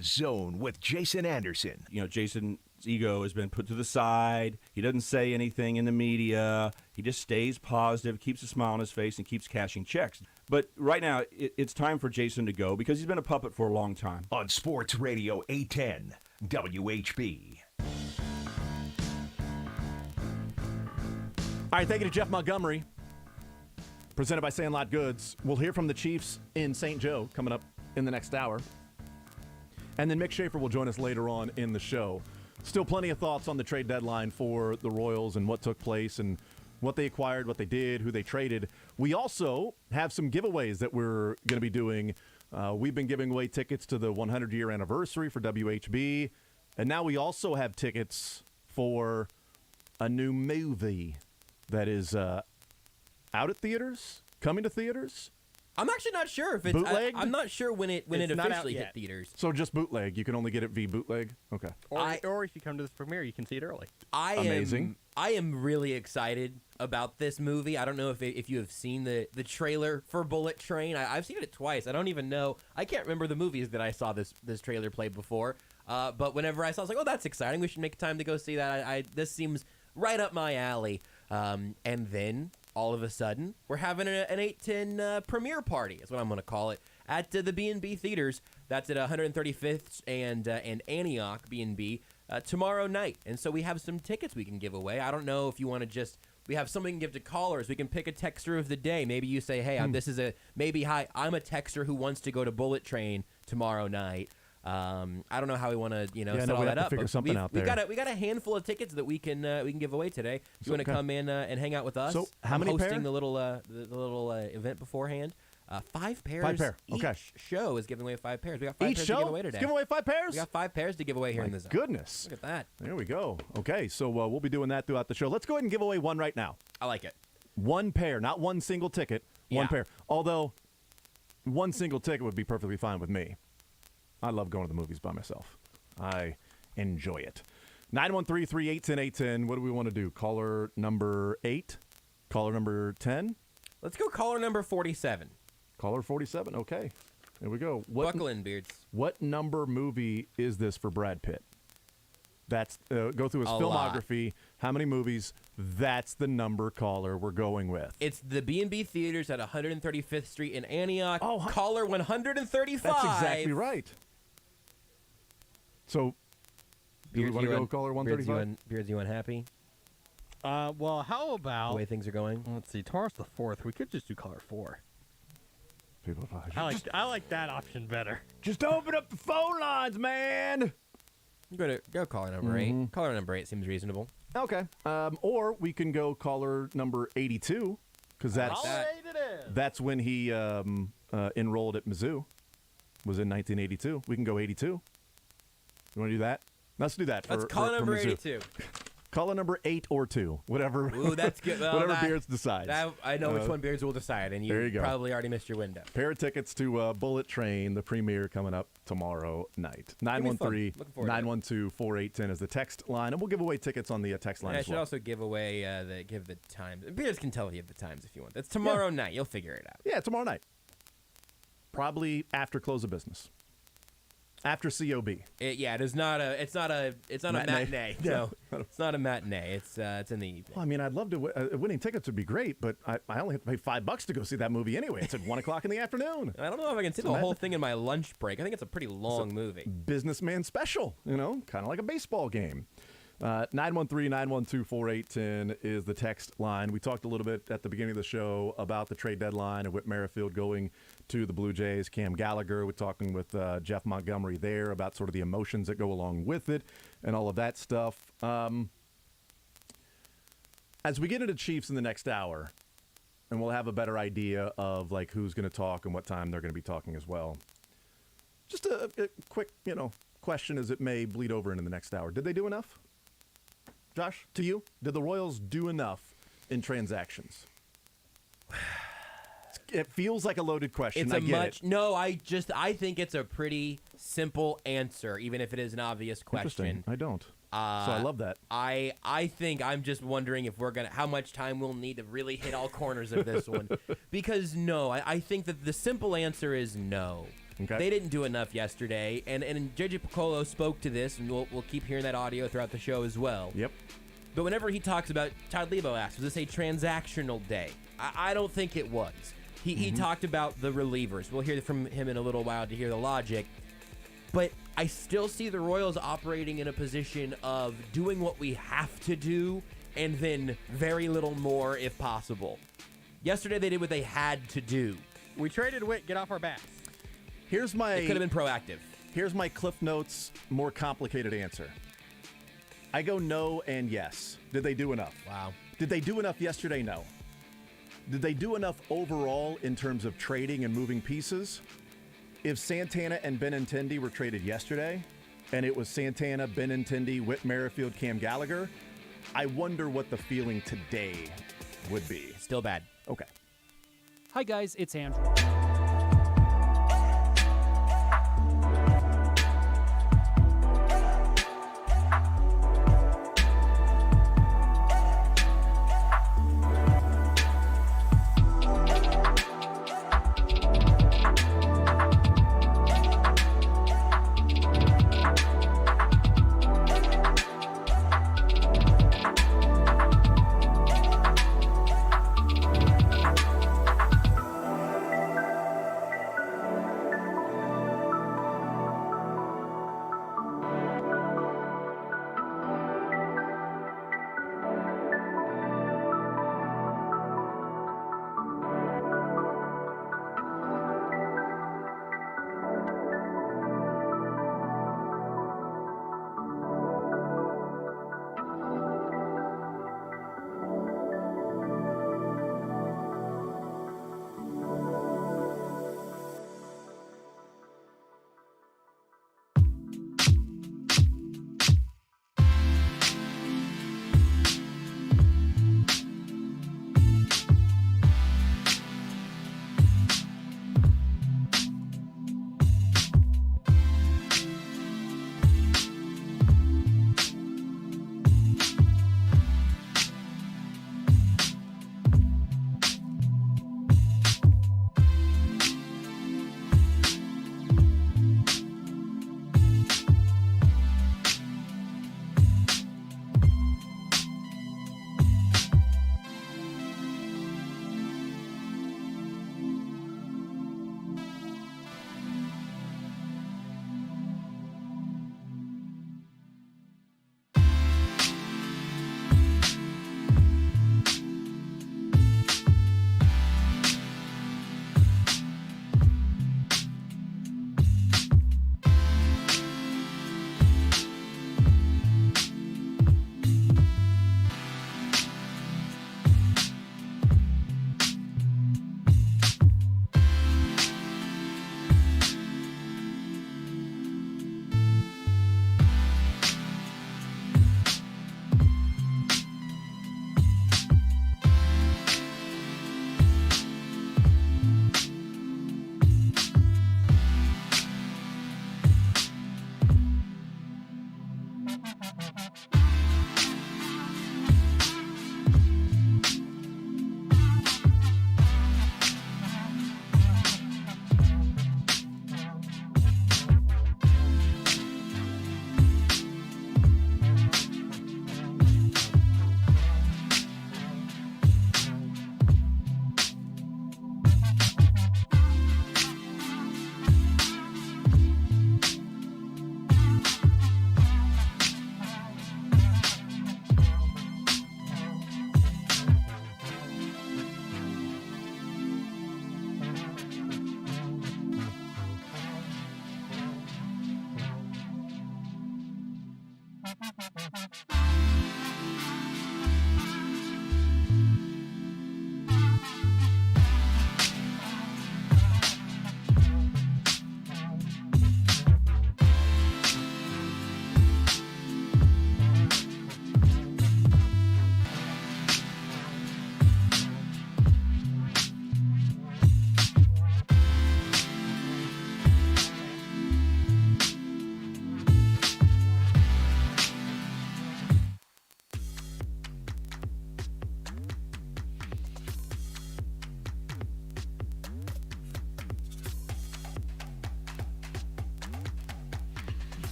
The Zone with Jason Anderson. You know, Jason's ego has been put to the side. He doesn't say anything in the media. He just stays positive, keeps a smile on his face, and keeps cashing checks. But right now, it's time for Jason to go because he's been a puppet for a long time. On Sports Radio 810, WHB. All right, thank you to Jeff Montgomery, presented by Sandlot Goods. We'll hear from the Chiefs in St. Joe coming up in the next hour. And then Mick Shaffer will join us later on in the show. Still plenty of thoughts on the trade deadline for the Royals and what took place and what they acquired, what they did, who they traded. We also have some giveaways that we're going to be doing. We've been giving away tickets to the 100-year anniversary for WHB. And now we also have tickets for a new movie that is out at theaters, coming to theaters. I'm actually not sure if it's bootlegged. I'm not sure when it It's not out officially hit yet. theaters. So just bootleg. You can only get it via bootleg. Okay. Or if you come to this premiere, you can see it early. Amazing. I am really excited about this movie. I don't know if you have seen the trailer for Bullet Train. I've seen it twice. I don't even know. I can't remember the movies that I saw this trailer play before. But whenever I saw it, I was like, oh, that's exciting. We should make time to go see that. This seems right up my alley. And then all of a sudden, we're having an 810 premiere party, is what I'm going to call it, at the B&B Theaters. That's at 135th and Antioch B&B tomorrow night. And so we have some tickets we can give away. I don't know if you want to just... We have something to give to callers. We can pick a texter of the day. Maybe you say, hey, I'm a texter who wants to go to Bullet Train tomorrow night. I don't know how we want to, set all that up. Figure something out there. We got a handful of tickets that we can give away today. If you want to come in and hang out with us, so how many hosting pair? the little event beforehand. 5 pairs. 5 pair. Okay. Each show is giving away 5 pairs. We got 5 Each pairs show? to give away today. Give away 5 pairs? We got 5 pairs to give away here in the Zone. Goodness. Look at that. There we go. Okay, so we'll be doing that throughout the show. Let's go ahead and give away one right now. I like it. One pair, not one single ticket. One pair. Although, one single ticket would be perfectly fine with me. I love going to the movies by myself. I enjoy it. 913-381-810. What do we want to do? Caller number 8? Caller number 10? Let's go caller number 47. Caller 47. Okay. There we go. Buckle in, Beards. What number movie is this for Brad Pitt? That's go through his filmography. Lot. How many movies? That's the number, caller, we're going with. It's the B&B Theaters at 135th Street in Antioch. Oh, caller 135. That's exactly right. So, do we want to go caller 135? Beards, you unhappy? Well, how about... The way things are going? Let's see. Tomorrow's the 4th. We could just do caller 4. People, I like that option better. Just open up the phone lines, man. Go caller number 8. Caller number 8 seems reasonable. Okay. Or we can go caller number 82, because that's when he enrolled at Mizzou. Was in 1982. We can go 82. You want to do that? Let's do that. Let's call number 82. Caller number 8 or 2, whatever. Ooh, that's good. Well, whatever Beards decides. I know which one Beards will decide, and you probably already missed your window. Pair of tickets to Bullet Train, the premiere coming up tomorrow night. 913-912-4810 is the text line, and we'll give away tickets on the text line I as should well. also give away the times. Beards can tell you the times if you want. It's tomorrow night. You'll figure it out. Yeah, tomorrow night. Probably after close of business. After COB. It is not a. It's not a matinee. No, it's not a matinee. It's in the evening. Well, I mean, I'd love to. Winning tickets would be great, but I only have to pay $5 to go see that movie anyway. It's at 1:00 in the afternoon. I don't know if I can see the whole thing in my lunch break. I think it's a pretty long movie. Businessman special, kind of like a baseball game. 913-912-4810 is the text line. We talked a little bit at the beginning of the show about the trade deadline and Whit Merrifield going to the Blue Jays. Cam Gallagher, we're talking with Jeff Montgomery there about sort of the emotions that go along with it and all of that stuff. As we get into Chiefs in the next hour, and we'll have a better idea of like who's going to talk and what time they're going to be talking as well. Just a quick, question as it may bleed over into the next hour. Did they do enough? Josh, to you, did the Royals do enough in transactions? It feels like a loaded question. No, I think it's a pretty simple answer, even if it is an obvious question. I don't. So I love that. I think I'm just wondering if how much time we'll need to really hit all corners of this one. Because no, I think that the simple answer is no. Okay. They didn't do enough yesterday, and JJ Piccolo spoke to this, and we'll keep hearing that audio throughout the show as well. Yep. But whenever he talks about, Todd Lebo asked, was this a transactional day? I don't think it was. He talked about the relievers. We'll hear from him in a little while to hear the logic. But I still see the Royals operating in a position of doing what we have to do and then very little more if possible. Yesterday they did what they had to do. We traded Witt, get off our backs. Here's my. It could have been proactive. Here's my Cliff Notes, more complicated answer. I go no and yes. Did they do enough? Wow. Did they do enough yesterday? No. Did they do enough overall in terms of trading and moving pieces? If Santana and Benintendi were traded yesterday, and it was Santana, Benintendi, Whit Merrifield, Cam Gallagher, I wonder what the feeling today would be. Still bad. Okay. Hi, guys. It's Andrew.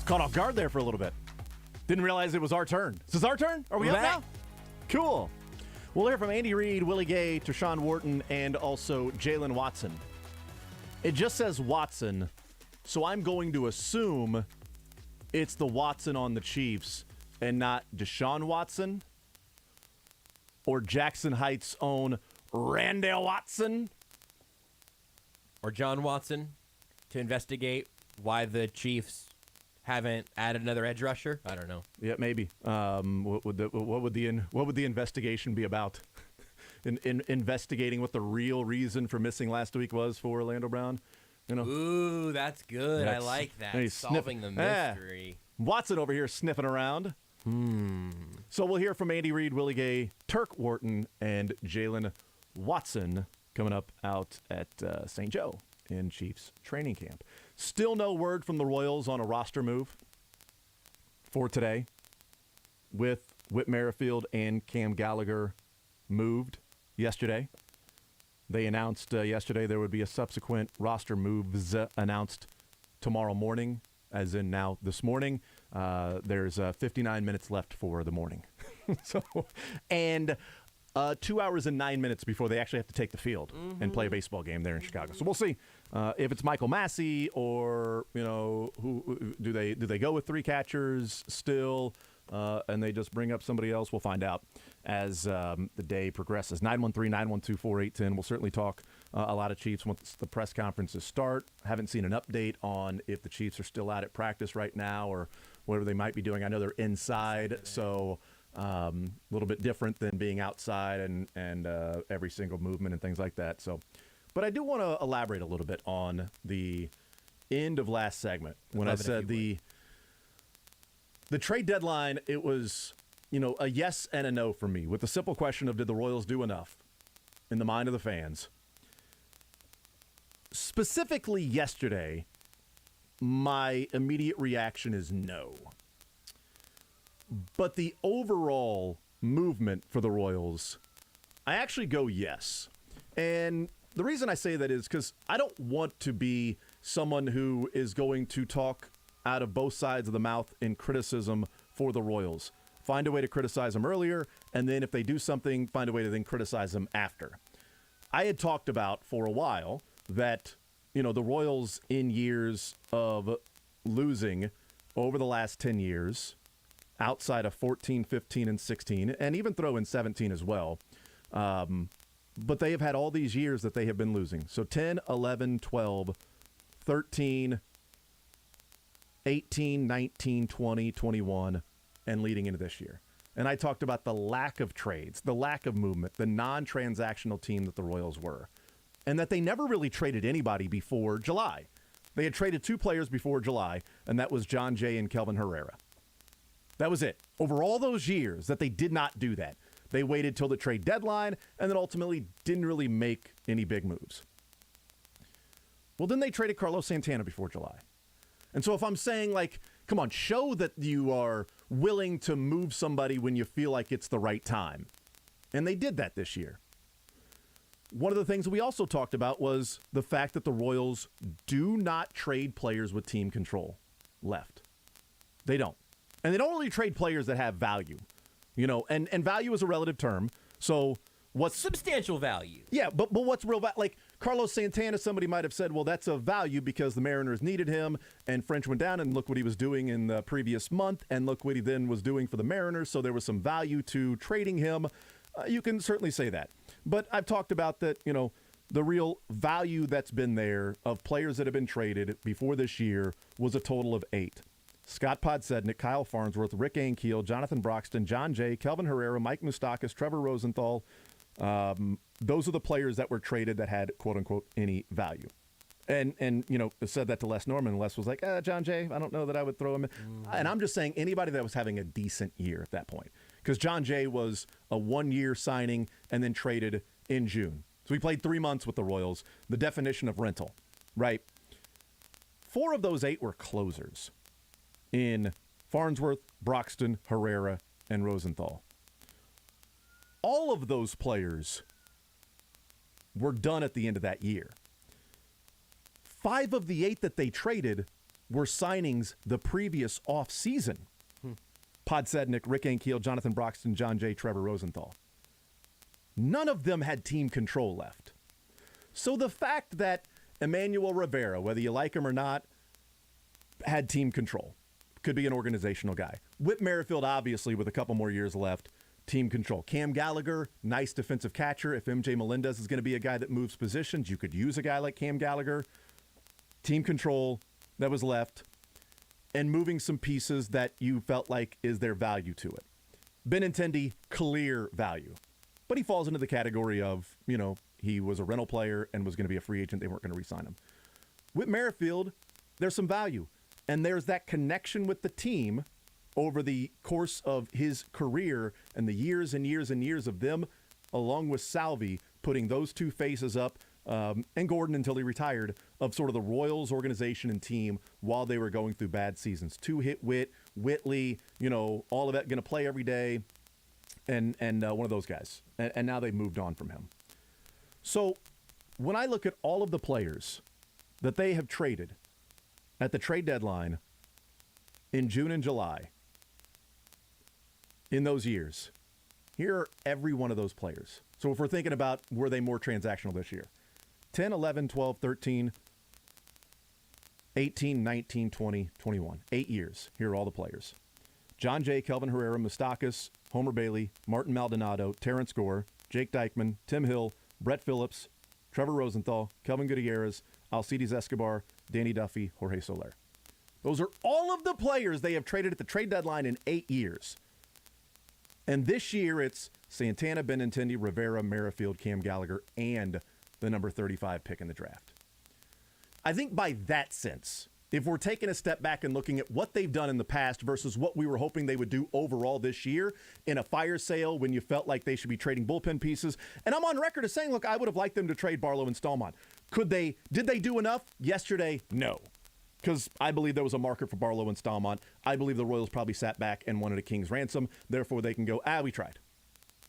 Caught off guard there for a little bit. Didn't realize it was our turn. Is this our turn? Are we We're up back. now? Cool. We'll hear from Andy Reid, Willie Gay, Tershawn Wharton, and also Jalen Watson. It just says Watson, so I'm going to assume it's the Watson on the Chiefs and not Deshaun Watson or Jackson Heights' own Randall Watson. Or John Watson to investigate why the Chiefs haven't added another edge rusher. I don't know. Yeah, maybe. What would the investigation be about? in investigating what the real reason for missing last week was for Orlando Brown. You know. Ooh, that's good. I like that. He's Solving the mystery. Watson over here sniffing around. So we'll hear from Andy Reid, Willie Gay, Turk Wharton, and Jalen Watson coming up out at St. Joe in Chiefs training camp. Still no word from the Royals on a roster move for today, with Whit Merrifield and Cam Gallagher moved yesterday. They announced yesterday there would be a subsequent roster moves announced tomorrow morning, as in now this morning. There's 59 minutes left for the morning. And 2 hours and 9 minutes before they actually have to take the field and play a baseball game there in Chicago. So we'll see if it's Michael Massey or, who do they go with three catchers still and they just bring up somebody else. We'll find out as the day progresses. 913-912-4810. We'll certainly talk a lot of Chiefs once the press conferences start. Haven't seen an update on if the Chiefs are still out at practice right now or whatever they might be doing. I know they're inside, so a little bit different than being outside and every single movement and things like that. So, but I do want to elaborate a little bit on the end of last segment when I said the trade deadline. It was a yes and a no for me, with the simple question of did the Royals do enough in the mind of the fans. Specifically yesterday, my immediate reaction is no. But the overall movement for the Royals, I actually go yes. And the reason I say that is because I don't want to be someone who is going to talk out of both sides of the mouth in criticism for the Royals. Find a way to criticize them earlier, and then if they do something, find a way to then criticize them after. I had talked about for a while that, the Royals in years of losing over the last 10 years, outside of 14, 15, and 16, and even throw in 17 as well. But they have had all these years that they have been losing. So 10, 11, 12, 13, 18, 19, 20, 21, and leading into this year. And I talked about the lack of trades, the lack of movement, the non-transactional team that the Royals were, and that they never really traded anybody before July. They had traded two players before July, and that was John Jay and Kelvin Herrera. That was it. Over all those years that they did not do that. They waited till the trade deadline and then ultimately didn't really make any big moves. Well, then they traded Carlos Santana before July. And so if I'm saying, come on, show that you are willing to move somebody when you feel like it's the right time. And they did that this year. One of the things that we also talked about was the fact that the Royals do not trade players with team control left. They don't. And they don't really trade players that have value, and value is a relative term. So what's substantial value? Yeah, but what's real value? Like Carlos Santana, somebody might have said, well, that's a value because the Mariners needed him, and French went down, and look what he was doing in the previous month, and look what he then was doing for the Mariners. So there was some value to trading him. You can certainly say that. But I've talked about that, the real value that's been there of players that have been traded before this year was a total of 8. Scott Podsednik, Kyle Farnsworth, Rick Ankiel, Jonathan Broxton, John Jay, Kelvin Herrera, Mike Moustakas, Trevor Rosenthal. Those are the players that were traded that had, quote-unquote, any value. And said that to Les Norman. Les was like, John Jay, I don't know that I would throw him in. And I'm just saying anybody that was having a decent year at that point. Because John Jay was a one-year signing and then traded in June. So he played 3 months with the Royals, the definition of rental, right? 4 of those 8 were closers in Farnsworth, Broxton, Herrera, and Rosenthal. All of those players were done at the end of that year. 5 of the 8 that they traded were signings the previous offseason. Podsednik, Rick Ankiel, Jonathan Broxton, John Jay, Trevor Rosenthal. None of them had team control left. So the fact that Emmanuel Rivera, whether you like him or not, had team control, could be an organizational guy. Whit Merrifield, obviously, with a couple more years left, team control. Cam Gallagher, nice defensive catcher. If MJ Melendez is going to be a guy that moves positions, you could use a guy like Cam Gallagher. Team control that was left, and moving some pieces that you felt like is there value to it. Benintendi, clear value. But he falls into the category of, he was a rental player and was going to be a free agent. They weren't going to re-sign him. With Merrifield, there's some value. And there's that connection with the team over the course of his career and the years and years and years of them, along with Salvi, putting those two faces up, and Gordon until he retired, of sort of the Royals organization and team while they were going through bad seasons. Two-hit Whitley, all of that, going to play every day, and one of those guys. And now they've moved on from him. So when I look at all of the players that they have traded at the trade deadline in June and July, in those years, here are every one of those players. So if we're thinking about, were they more transactional this year? 10, 11, 12, 13, 18, 19, 20, 21. 8 years. Here are all the players. John Jay, Kelvin Herrera, Moustakas, Homer Bailey, Martin Maldonado, Terrence Gore, Jake Dykman, Tim Hill, Brett Phillips, Trevor Rosenthal, Kelvin Gutierrez, Alcides Escobar, Danny Duffy, Jorge Soler. Those are all of the players they have traded at the trade deadline in 8 years. And this year it's Santana, Benintendi, Rivera, Merrifield, Cam Gallagher, and the number 35 pick in the draft. I think by that sense, if we're taking a step back and looking at what they've done in the past versus what we were hoping they would do overall this year in a fire sale when you felt like they should be trading bullpen pieces, and I'm on record as saying, look, I would have liked them to trade Barlow and Stallman. Did they do enough? Yesterday, no. Because I believe there was a market for Barlow and Stallman. I believe the Royals probably sat back and wanted a king's ransom. Therefore, they can go, we tried.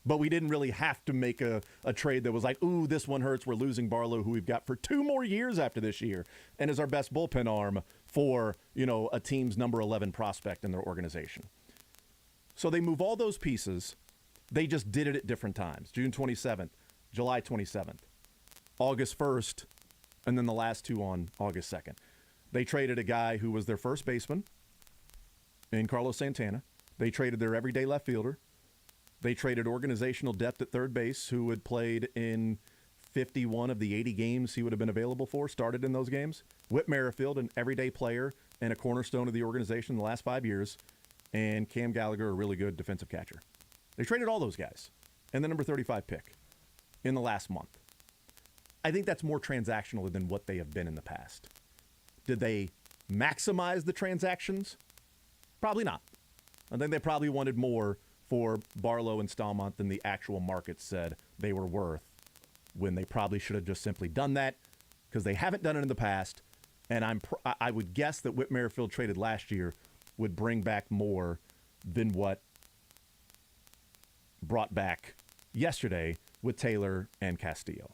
But we didn't really have to make a trade that was like, ooh, this one hurts. We're losing Barlow, who we've got for 2 more years after this year, and is our best bullpen arm for, a team's number 11 prospect in their organization. So they move all those pieces. They just did it at different times. June 27th, July 27th, August 1st, and then the last 2 on August 2nd. They traded a guy who was their first baseman in Carlos Santana. They traded their everyday left fielder. They traded organizational depth at third base, who had played in 51 of the 80 games he would have been available for, started in those games. Whit Merrifield, an everyday player and a cornerstone of the organization in the last 5 years. And Cam Gallagher, a really good defensive catcher. They traded all those guys. And the number 35 pick in the last month. I think that's more transactional than what they have been in the past. Did they maximize the transactions? Probably not. I think they probably wanted more for Barlow and Stallman than the actual market said they were worth, when they probably should have just simply done that, because they haven't done it in the past. And I would guess that Whit Merrifield traded last year would bring back more than what brought back yesterday with Taylor and Castillo.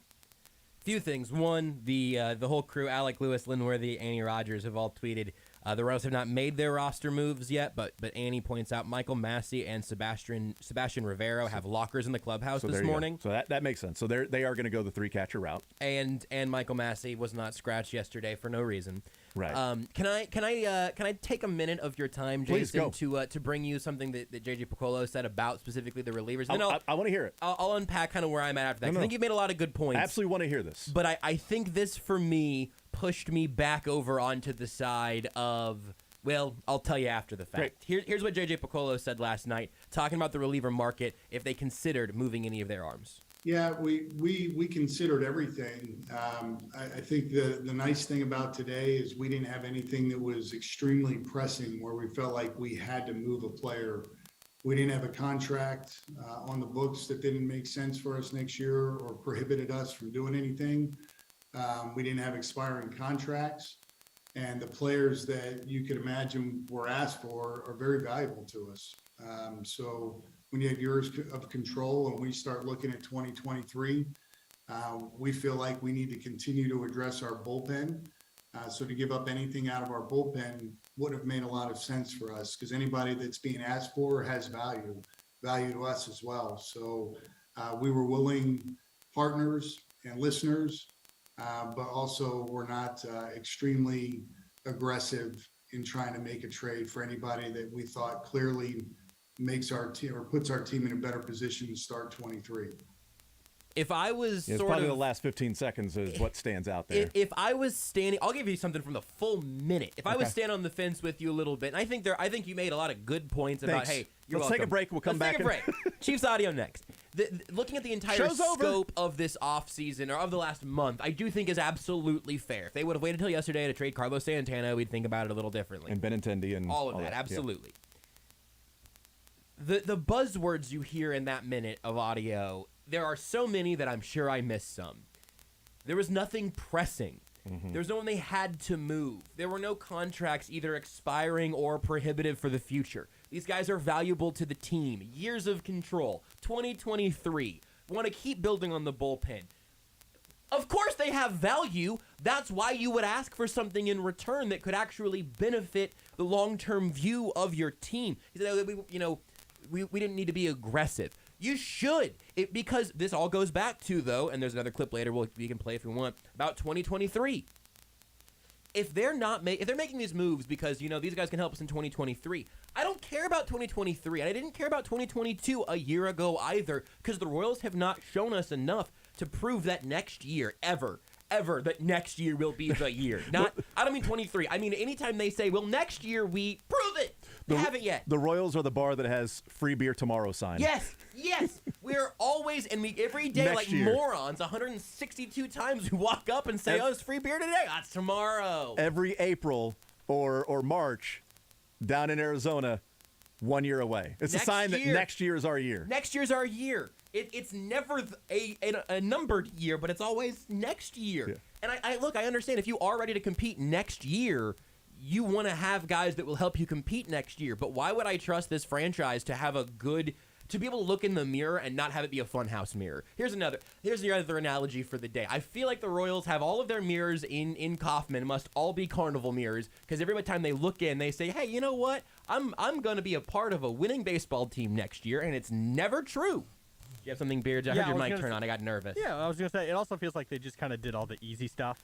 Few things. One, the whole crew, Alec Lewis, Linworthy, Annie Rogers, have all tweeted. The Royals have not made their roster moves yet, but Annie points out Michael Massey and Sebastian Rivero have lockers in the clubhouse this morning. So that makes sense. So they are going to go the 3-catcher route. And Michael Massey was not scratched yesterday for no reason. Right. Can I take a minute of your time, Jason, to bring you something that JJ Piccolo said about specifically the relievers? Then I want to hear it. I'll unpack kind of where I'm at after that. I think you've made a lot of good points. I absolutely want to hear this. But I think this, for me, pushed me back over onto the side of, well, I'll tell you after the fact. Here's what JJ Piccolo said last night, talking about the reliever market, if they considered moving any of their arms. Yeah, we considered everything. I think the nice thing about today is we didn't have anything that was extremely pressing where we felt like we had to move a player. We didn't have a contract on the books that didn't make sense for us next year or prohibited us from doing anything. We didn't have expiring contracts, and the players that you could imagine were asked for are very valuable to us. So when you have years of control and we start looking at 2023, we feel like we need to continue to address our bullpen. So to give up anything out of our bullpen would have made a lot of sense for us, because anybody that's being asked for has value to us as well. So we were willing partners and listeners, but also we're not extremely aggressive in trying to make a trade for anybody that we thought clearly makes our team or puts our team in a better position to start 23. If I was it's probably the last 15 seconds is what stands out there. If I was standing, I'll give you something from the full minute. If I was standing on the fence with you a little bit, and I think you made a lot of good points about, hey, you're Let's welcome. take a break. We'll come back. Let's take a break. Chiefs audio next. Looking at the entire scope of this offseason, or of the last month, I do think is absolutely fair. If they would have waited until yesterday to trade Carlos Santana, we'd think about it a little differently. And Benintendi and all of that, absolutely. Yeah. The buzzwords you hear in that minute of audio, there are so many that I'm sure I missed some. There was nothing pressing. There was no one they had to move. There were no contracts either expiring or prohibitive for the future. These guys are valuable to the team. Years of control. 2023. Want to keep building on the bullpen. Of course they have value. That's why you would ask for something in return that could actually benefit the long-term view of your team. We didn't need to be aggressive. You should, because this all goes back to, though, and there's another clip later we can play if we want, about 2023. If they're making these moves because, these guys can help us in 2023, I don't care about 2023, and I didn't care about 2022 a year ago either, because the Royals have not shown us enough to prove that next year, ever, that next year will be the year. I don't mean 23. I mean, anytime they say, well, next year we prove it. They haven't yet. The Royals are the bar that has free beer tomorrow sign. Yes. We're always, every day next like year. Morons, 162 times we walk up and say, it's free beer today. That's tomorrow. Every April or March down in Arizona, 1 year away. It's a sign that next year is our year. Next year's our year. It's never a numbered year, but it's always next year. Yeah. And I understand if you are ready to compete next year, you want to have guys that will help you compete next year. But why would I trust this franchise to have to be able to look in the mirror and not have it be a funhouse mirror? Here's the other analogy for the day. I feel like the Royals have all of their mirrors in Kauffman must all be carnival mirrors, because every time they look in, they say, hey, you know what? I'm going to be a part of a winning baseball team next year, and it's never true. Do you have something, Beards? I heard your mic turn on. I got nervous. Yeah, I was going to say, it also feels like they just kind of did all the easy stuff,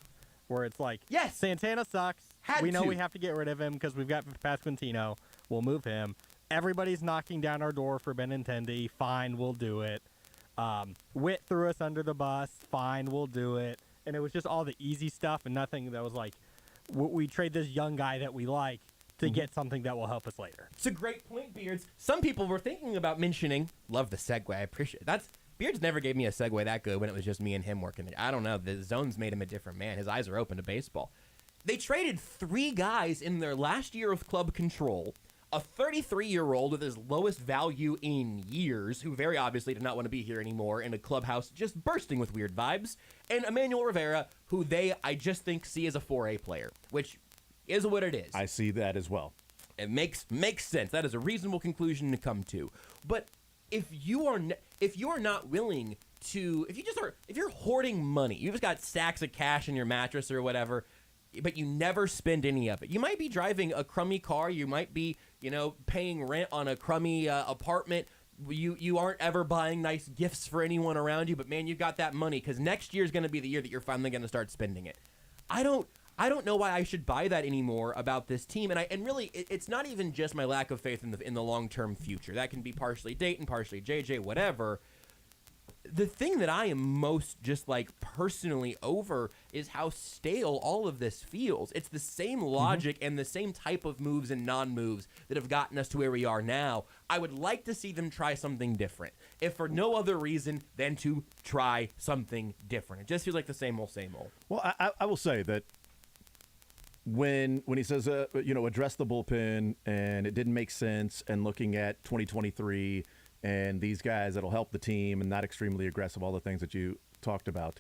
where it's like, yes, Santana sucks. We know we have to get rid of him because we've got Pasquantino. We'll move him. Everybody's knocking down our door for Benintendi. Fine, we'll do it. Witt threw us under the bus. Fine, we'll do it. And it was just all the easy stuff and nothing that was like, we trade this young guy that we like to get something that will help us later. It's a great point, Beards. Some people were thinking about mentioning, love the segue, I appreciate it. Beards never gave me a segue that good when it was just me and him working. I don't know. The zones made him a different man. His eyes are open to baseball. They traded 3 guys in their last year of club control, a 33-year-old with his lowest value in years, who very obviously did not want to be here anymore, in a clubhouse just bursting with weird vibes, and Emmanuel Rivera, who I just think see as a 4A player, which is what it is. I see that as well. It makes sense. That is a reasonable conclusion to come to. But if you are not willing to, if you're hoarding money, you've just got stacks of cash in your mattress or whatever, but you never spend any of it. You might be driving a crummy car. You might be, paying rent on a crummy apartment. You aren't ever buying nice gifts for anyone around you, but man, you've got that money because next year is going to be the year that you're finally going to start spending it. I don't know why I should buy that anymore about this team, and really, it's not even just my lack of faith in the long-term future. That can be partially Dayton, partially JJ, whatever. The thing that I am most just personally over is how stale all of this feels. It's the same logic and the same type of moves and non-moves that have gotten us to where we are now. I would like to see them try something different, if for no other reason than to try something different. It just feels like the same old, same old. Well, I will say that when he says, address the bullpen and it didn't make sense, and looking at 2023 and these guys that'll help the team and not extremely aggressive, all the things that you talked about.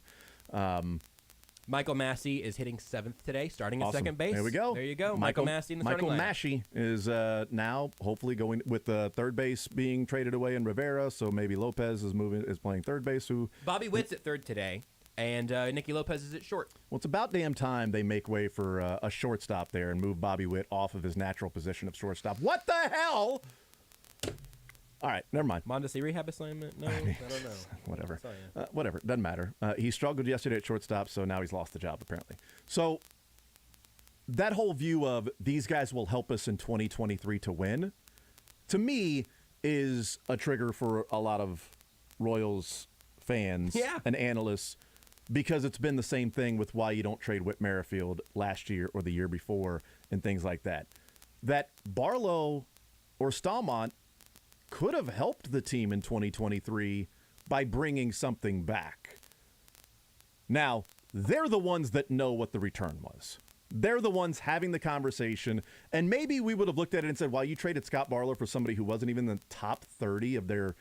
Michael Massey is hitting 7th today, starting at Awesome. second base. There we go. There you go. Michael Massey in the starting lineup. Michael Massey is now hopefully going with third base being traded away in Rivera, so maybe Lopez is playing third base. Bobby Witt's at third today. And Nicky Lopez is at short. Well, it's about damn time they make way for a shortstop there and move Bobby Witt off of his natural position of shortstop. What the hell? All right, never mind. Mondesi rehab assignment? No, I don't know. Whatever. Whatever. Doesn't matter. He struggled yesterday at shortstop, so now he's lost the job, apparently. So that whole view of these guys will help us in 2023 to win, to me, is a trigger for a lot of Royals fans and analysts, because it's been the same thing with why you don't trade Whit Merrifield last year or the year before and things like that. That Barlow or Stallmont could have helped the team in 2023 by bringing something back. Now, they're the ones that know what the return was. They're the ones having the conversation, and maybe we would have looked at it and said, well, you traded Scott Barlow for somebody who wasn't even in the top 30 of their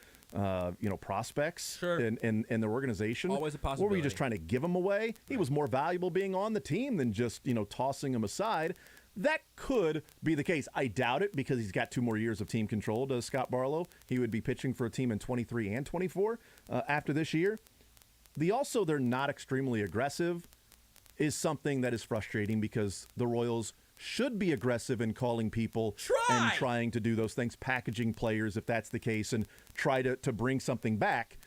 prospects in their organization. Always a possibility. Or were you just trying to give him away? He was more valuable being on the team than just, tossing him aside. That could be the case. I doubt it, because he's got 2 more years of team control, does Scott Barlow. He would be pitching for a team in 23 and 24 after this year. They're not extremely aggressive is something that is frustrating, because the Royals should be aggressive in calling people and trying to do those things, packaging players if that's the case, and try to bring something back.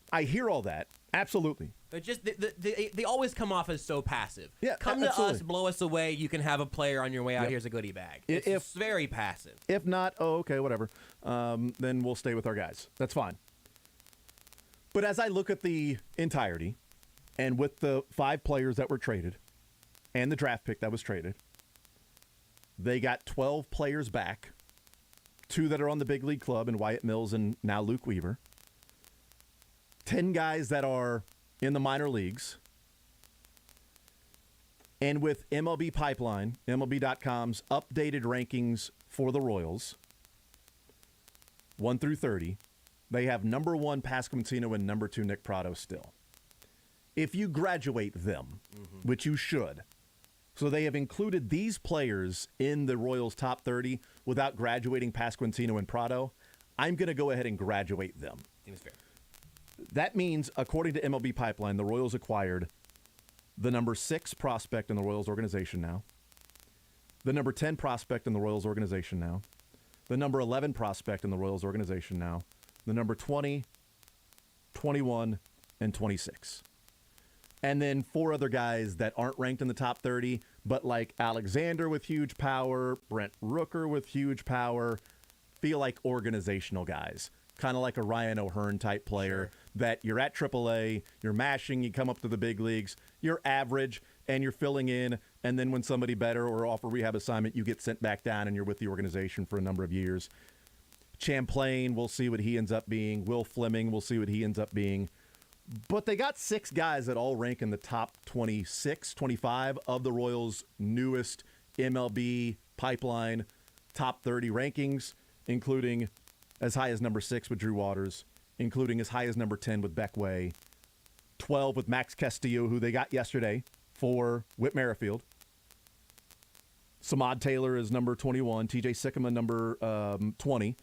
I hear all that. Absolutely. But just they always come off as so passive. Yeah, come absolutely. to us, blow us away. You can have a player on your way out. Here's a goodie bag. It's very passive. If not, okay, whatever. Then we'll stay with our guys. That's fine. But as I look at the entirety, and with the 5 players that were traded, and the draft pick that was traded, they got 12 players back, 2 that are on the big league club, and Wyatt Mills and now Luke Weaver. 10 guys that are in the minor leagues. And with MLB Pipeline, MLB.com's updated rankings for the Royals, 1 through 30, they have number 1 Pasquantino and number 2 Nick Pratto still. If you graduate them, which you should, so they have included these players in the Royals' top 30 without graduating Pasquantino and Pratto, I'm going to go ahead and graduate them. Seems fair. That means, according to MLB Pipeline, the Royals acquired the number 6 prospect in the Royals organization now, the number 10 prospect in the Royals organization now, the number 11 prospect in the Royals organization now, the number 20, 21, and 26. And then 4 other guys that aren't ranked in the top 30, but like Alexander with huge power, Brent Rooker with huge power, feel like organizational guys. Kind of like a Ryan O'Hearn type player that you're at AAA, you're mashing, you come up to the big leagues, you're average, and you're filling in, and then when somebody better or off a rehab assignment, you get sent back down and you're with the organization for a number of years. Champlain, we'll see what he ends up being. Will Fleming, we'll see what he ends up being. But they got 6 guys that all rank in the top 26, 25 of the Royals' newest MLB Pipeline top 30 rankings, including as high as number 6 with Drew Waters, including as high as number 10 with Beck Way, 12 with Max Castillo, who they got yesterday for Whit Merrifield. Samad Taylor is number 21, TJ Sycamore number 20,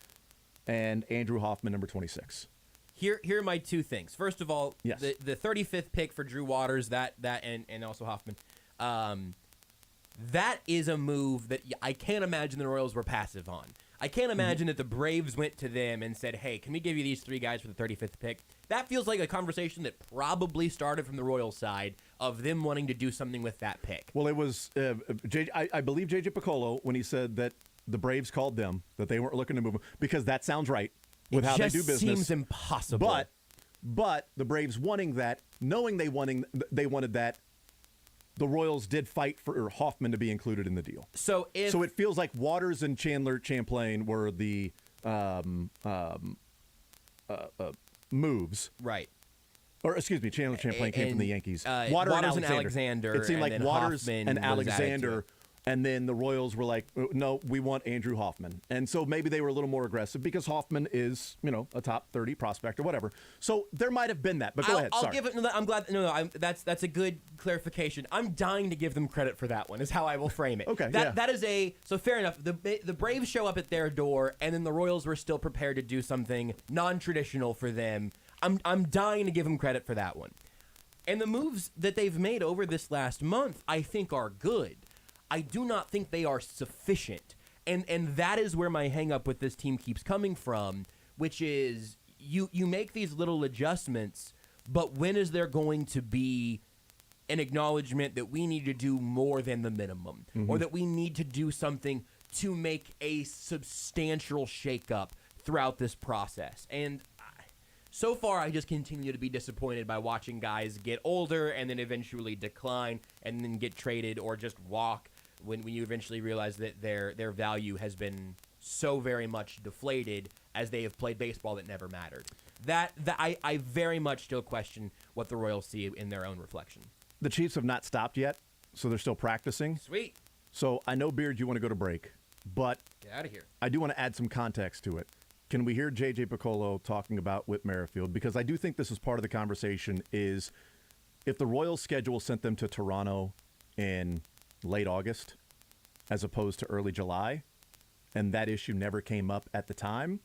and Andrew Hoffman number 26. Here are my 2 things. First of all, the 35th pick for Drew Waters, that and also Hoffman, that is a move that I can't imagine the Royals were passive on. I can't imagine that the Braves went to them and said, hey, can we give you these 3 guys for the 35th pick? That feels like a conversation that probably started from the Royals side of them wanting to do something with that pick. Well, it was, I believe J.J. Piccolo when he said that the Braves called them, that they weren't looking to move them, because that sounds right with how they do business. It seems impossible. But the Braves wanting that, knowing they wanted that, the Royals did fight for Hoffman to be included in the deal. So it feels like Waters and Chandler Champlain were the moves. Right. Or, excuse me, Chandler Champlain came from the Yankees. Waters and Alexander. It seemed like Waters Hoffman and Alexander, and then the Royals were like, no, we want Andrew Hoffman. And so maybe they were a little more aggressive because Hoffman is, a top 30 prospect or whatever. So there might have been that, but go ahead. I'll give it. I'm glad. That's a good clarification. I'm dying to give them credit for that one. Is how I will frame it. Okay. That is so fair enough. The Braves show up at their door, and then the Royals were still prepared to do something non-traditional for them. I'm dying to give him credit for that one. And the moves that they've made over this last month, I think, are good. I do not think they are sufficient. And that is where my hang-up with this team keeps coming from, which is you make these little adjustments, but when is there going to be an acknowledgement that we need to do more than the minimum, or that we need to do something to make a substantial shakeup throughout this process? And so far, I just continue to be disappointed by watching guys get older and then eventually decline and then get traded or just walk when you eventually realize that their value has been so very much deflated as they have played baseball that never mattered. That I very much still question what the Royals see in their own reflection. The Chiefs have not stopped yet, so they're still practicing. Sweet. So I know, Beard, you want to go to break, but Get out of here. I do want to add some context to it. Can we hear J.J. Piccolo talking about Whit Merrifield? Because I do think this is part of the conversation is if the Royals' schedule sent them to Toronto in late August as opposed to early July, and that issue never came up at the time,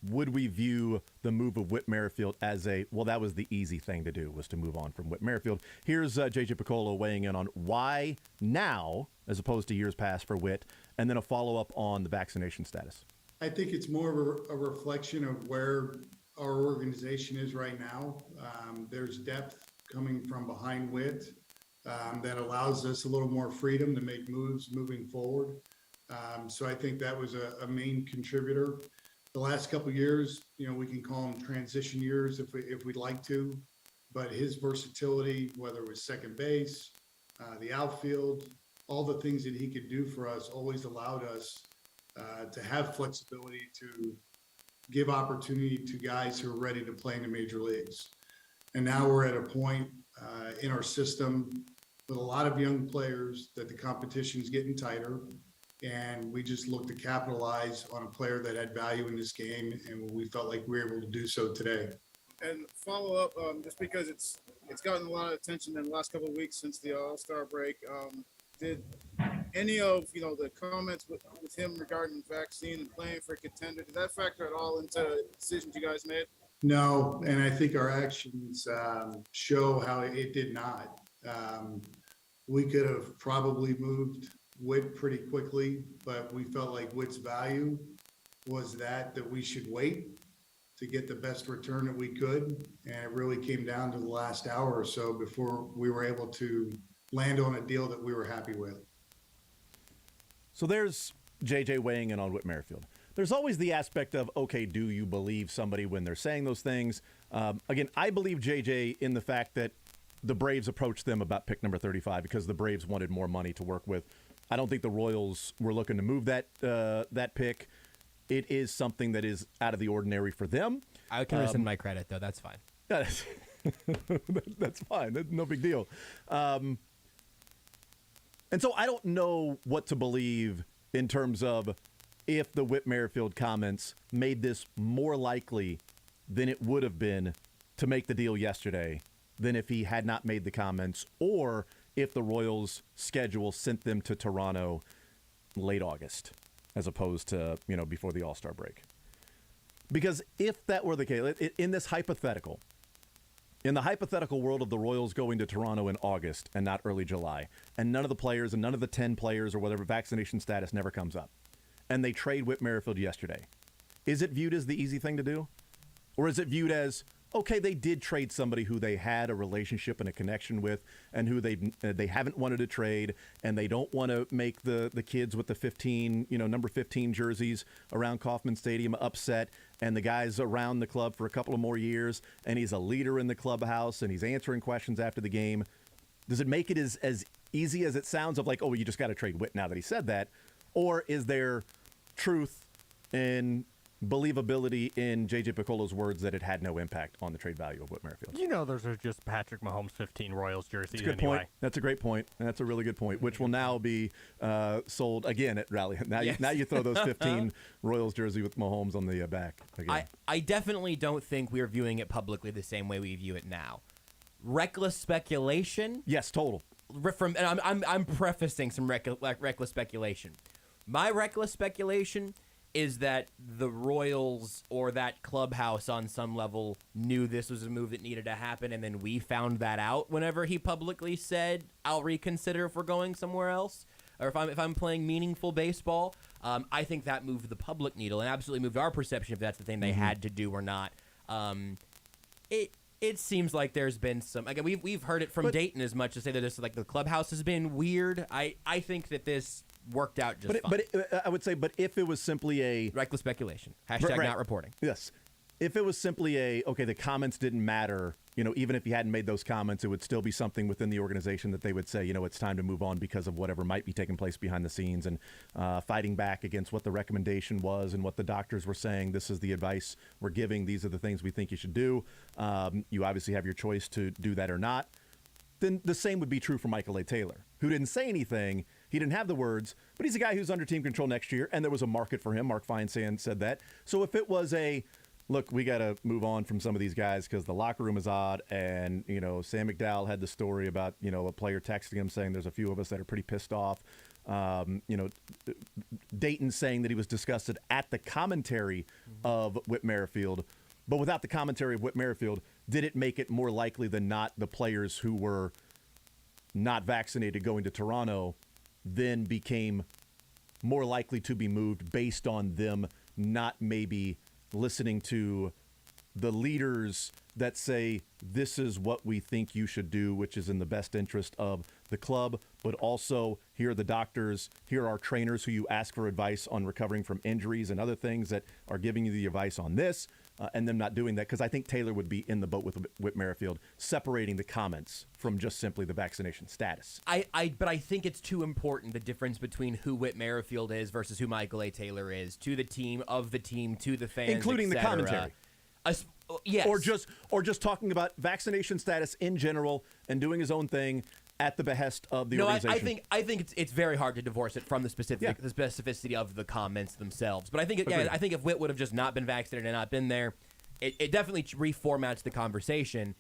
would we view the move of Whit Merrifield as that was the easy thing to do, was to move on from Whit Merrifield? Here's J.J. Piccolo weighing in on why now, as opposed to years past for Whit, and then a follow-up on the vaccination status. I think it's more of a reflection of where our organization is right now. There's depth coming from behind Whit that allows us a little more freedom to make moves moving forward. So I think that was a main contributor. The last couple of years, we can call them transition years if we'd like to, but his versatility, whether it was second base, the outfield, all the things that he could do for us always allowed us to have flexibility to give opportunity to guys who are ready to play in the major leagues. And now we're at a point in our system with a lot of young players that the competition is getting tighter. And we just looked to capitalize on a player that had value in this game, and we felt like we were able to do so today. And follow up, just because it's gotten a lot of attention in the last couple of weeks since the All-Star break. Did any of the comments with him regarding vaccine and playing for a contender, did that factor at all into the decisions you guys made? No, and I think our actions show how it did not. We could have probably moved Whit pretty quickly, but we felt like Whit's value was that we should wait to get the best return that we could. And it really came down to the last hour or so before we were able to land on a deal that we were happy with. So there's JJ weighing in on Whit Merrifield. There's always the aspect of, okay, do you believe somebody when they're saying those things? Again, I believe JJ in the fact that the Braves approached them about pick number 35 because the Braves wanted more money to work with. I don't think the Royals were looking to move that pick. It is something that is out of the ordinary for them. I can rescind my credit, though. That's fine. That's fine. That's no big deal. And so I don't know what to believe in terms of if the Whit Merrifield comments made this more likely than it would have been to make the deal yesterday than if he had not made the comments, or if the Royals' schedule sent them to Toronto late August as opposed to, before the All-Star break. Because if that were the case, in this hypothetical, in the hypothetical world of the Royals going to Toronto in August and not early July, and none of the players and none of the 10 players or whatever vaccination status never comes up, and they trade Whit Merrifield yesterday, is it viewed as the easy thing to do? Or is it viewed as, okay, they did trade somebody who they had a relationship and a connection with and who they haven't wanted to trade, and they don't want to make the kids with the 15, number 15 jerseys around Kauffman Stadium upset, and the guy's around the club for a couple of more years, and he's a leader in the clubhouse, and he's answering questions after the game. Does it make it as easy as it sounds of like, oh, you just got to trade Whit now that he said that? Or is there truth and believability in J.J. Piccolo's words that it had no impact on the trade value of Whit Merrifield? Those are just Patrick Mahomes 15 Royals jerseys. That's a good anyway. point. That's a great point. And that's a really good point, which will now be sold again at Rally. Now, yes. now you throw those 15 Royals jersey with Mahomes on the back again. I definitely don't think we're viewing it publicly the same way we view it now. Reckless speculation? Yes, total. I'm prefacing some reckless speculation. My reckless speculation is that the Royals or that clubhouse on some level knew this was a move that needed to happen, and then we found that out whenever he publicly said, I'll reconsider if we're going somewhere else, or if I'm playing meaningful baseball. I think that moved the public needle and absolutely moved our perception if that's the thing they had to do or not. It seems like there's been some. Again, we've heard it from Dayton as much to say that this like the clubhouse has been weird. I think that this worked out just fine. But I would say, but if it was simply a reckless speculation, hashtag not reporting. Yes, if it was simply the comments didn't matter. Even if he hadn't made those comments, it would still be something within the organization that they would say, it's time to move on because of whatever might be taking place behind the scenes and fighting back against what the recommendation was and what the doctors were saying. This is the advice we're giving. These are the things we think you should do. You obviously have your choice to do that or not. Then the same would be true for Michael A. Taylor, who didn't say anything. He didn't have the words, but he's a guy who's under team control next year, and there was a market for him. Mark Feinsand said that. So if it was look, we got to move on from some of these guys because the locker room is odd. And, Sam McDowell had the story about, a player texting him saying there's a few of us that are pretty pissed off. Dayton saying that he was disgusted at the commentary of Whit Merrifield. But without the commentary of Whit Merrifield, did it make it more likely than not the players who were not vaccinated going to Toronto then became more likely to be moved based on them not maybe listening to the leaders that say this is what we think you should do, which is in the best interest of the club, but also here are the doctors, here are trainers who you ask for advice on recovering from injuries and other things that are giving you the advice on this, and them not doing that, because I think Taylor would be in the boat with Whit Merrifield, separating the comments from just simply the vaccination status. But I think it's too important, the difference between who Whit Merrifield is versus who Michael A. Taylor is, to the team, of the team, to the fans, including the commentary. Yes. Or just talking about vaccination status in general and doing his own thing at the behest of the organization. I think it's very hard to divorce it from the specificity of the comments themselves. But I think I think if Whit would have just not been vaccinated and not been there, it definitely reformats the conversation.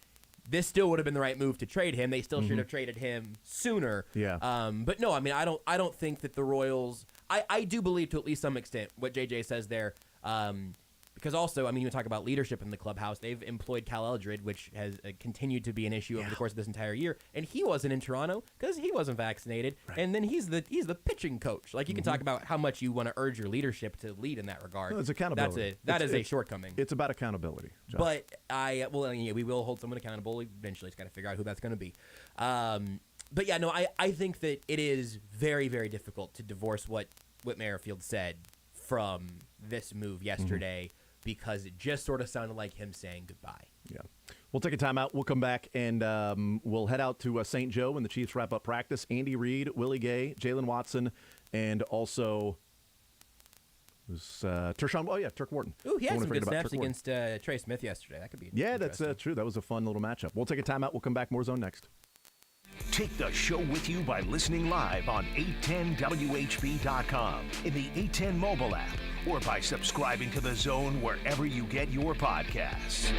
This still would have been the right move to trade him. They still should have traded him sooner. Yeah. But no, I mean, I don't think that the Royals. I do believe to at least some extent what JJ says there. Because also, I mean, you talk about leadership in the clubhouse. They've employed Cal Eldred, which has continued to be an issue over the course of this entire year. And he wasn't in Toronto because he wasn't vaccinated. Right. And then he's the pitching coach. Like, you can talk about how much you want to urge your leadership to lead in that regard. No, it's accountability. That is a shortcoming. It's about accountability, Josh. But we will hold someone accountable. Eventually, it's got to figure out who that's going to be. But yeah, no, I think that it is very, very difficult to divorce what Whit Merrifield said from this move yesterday. Because it just sort of sounded like him saying goodbye. Yeah. We'll take a timeout. We'll come back, and we'll head out to St. Joe when the Chiefs wrap up practice. Andy Reid, Willie Gay, Jalen Watson, and also Tershawn. Oh, yeah, Turk Wharton. Ooh, he had some good snaps against Trey Smith yesterday. That could be that's true. That was a fun little matchup. We'll take a timeout. We'll come back. More Zone next. Take the show with you by listening live on 810WHB.com, in the 810 mobile app, or by subscribing to The Zone wherever you get your podcasts.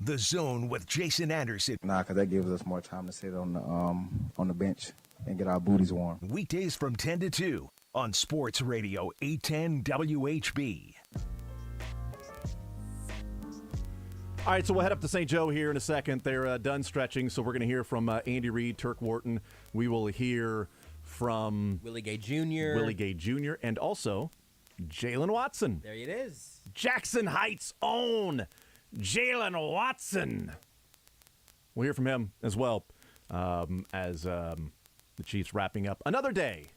The Zone with Jason Anderson. Because that gives us more time to sit on the bench and get our booties warm. Weekdays from 10 to 2 on Sports Radio 810 WHB. All right, so we'll head up to St. Joe here in a second. They're done stretching, so we're going to hear from Andy Reid, Turk Wharton. We will hear from Willie Gay Jr. And also Jalen Watson. There it is. Jackson Heights' own Jalen Watson. We'll hear from him as well as the Chiefs wrapping up another day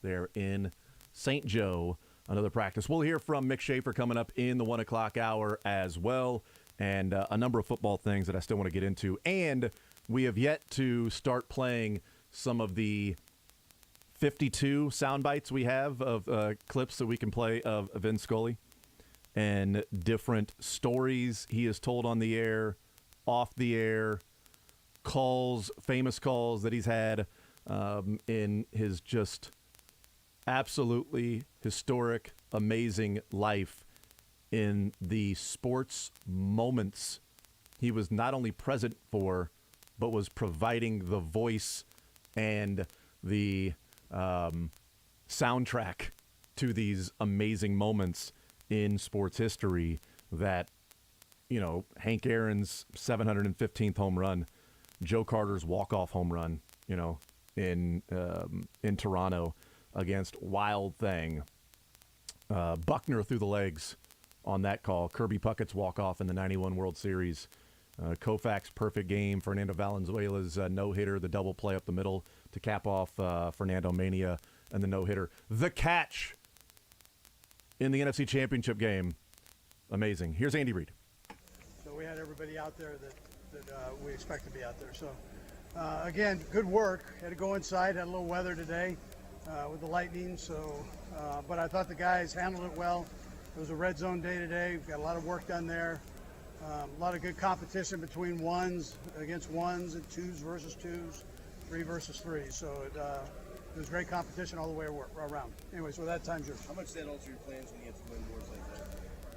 there in St. Joe, another practice. We'll hear from Mick Shaffer coming up in the 1 o'clock hour as well, and a number of football things that I still want to get into. And we have yet to start playing some of the 52 sound bites we have of clips that we can play of Vin Scully and different stories he has told on the air, off the air, calls, famous calls that he's had in his just absolutely historic, amazing life, in the sports moments he was not only present for, but was providing the voice and the soundtrack to these amazing moments in sports history that, you know, Hank Aaron's 715th home run, Joe Carter's walk-off home run, you know, in Toronto against Wild Thing, Buckner through the legs on that call, Kirby Puckett's walk-off in the 91 World Series, Koufax's perfect game, Fernando Valenzuela's no-hitter, the double play up the middle to cap off Fernando Mania, and the no-hitter. The catch in the NFC Championship game. Amazing. Here's Andy Reid. So we had everybody out there that we expect to be out there. So, again, good work. Had to go inside, had a little weather today with the lightning. So, but I thought the guys handled it well. It was a red zone day today. We've got a lot of work done there. A lot of good competition between ones against ones and twos versus twos, 3 versus 3. So it was great competition all the way around. Anyway, so that time's yours. How much did that alter your plans when you had to win wars like that?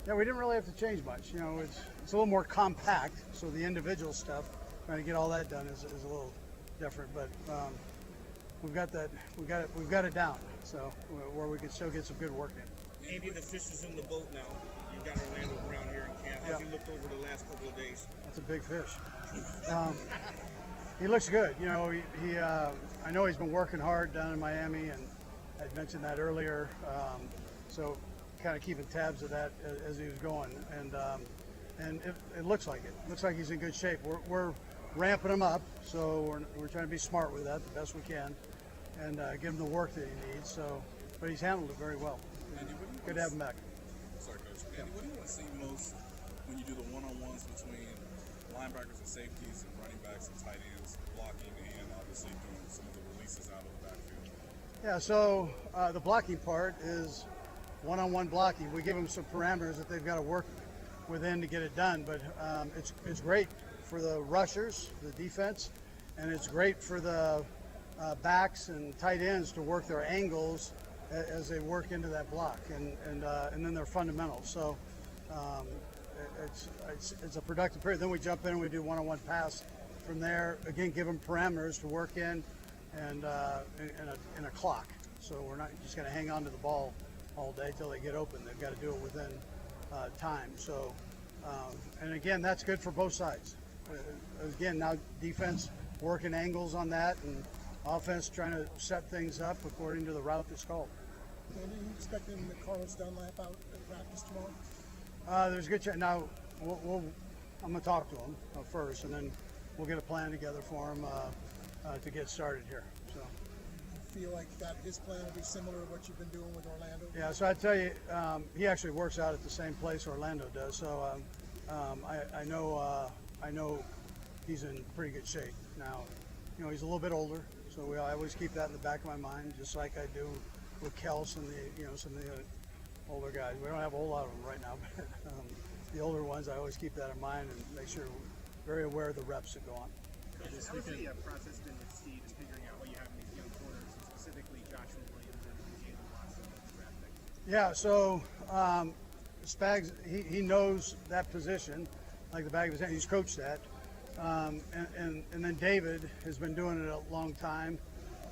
Yeah, we didn't really have to change much. You know, it's a little more compact. So the individual stuff, trying to get all that done is a little different. But we've got it down. So where we can still get some good work in. Andy, the fish is in the boat now. You got Orlando Brown here in camp. How's he looked over the last couple of days? That's a big fish. He looks good. You know, he I know he's been working hard down in Miami, and I mentioned that earlier. So kind of keeping tabs of that as he was going, and it looks like it. Looks like he's in good shape. We're ramping him up, so we're trying to be smart with that the best we can, and give him the work that he needs. So, but he's handled it very well. Good to have him back. Sorry, Coach. Andy, what do you want to see most when you do the one-on-ones between linebackers and safeties and running backs and tight ends, blocking and obviously doing some of the releases out of the backfield? Yeah, so the blocking part is one-on-one blocking. We give them some parameters that they've got to work within to get it done, but it's great for the rushers, the defense, and it's great for the backs and tight ends to work their angles as they work into that block, and then their fundamentals. So it's a productive period. Then we jump in and we do one-on-one pass from there. Again, give them parameters to work in, and in a clock. So we're not just going to hang on to the ball all day till they get open. They've got to do it within time. So and again, that's good for both sides. Again, now defense working angles on that, and offense trying to set things up according to the route that's called. And are you expecting the Carlos Dunlap out at practice tomorrow? There's a good chance. Now, I'm going to talk to him first, and then we'll get a plan together for him to get started here. So, I feel like that his plan will be similar to what you've been doing with Orlando? Yeah, so I tell you, he actually works out at the same place Orlando does. So I know he's in pretty good shape. Now, you know, he's a little bit older, so I always keep that in the back of my mind, just like I do with Kels and some of the older guys. We don't have a whole lot of them right now, but the older ones, I always keep that in mind and make sure we're very aware of the reps that go on. How's the process been with Steve in figuring out what you have in these young corners, and specifically Joshua Williams and Jalen Watson in the draft pick? Yeah, so Spags, he knows that position. like the back of his hand. He's coached that. And then David has been doing it a long time.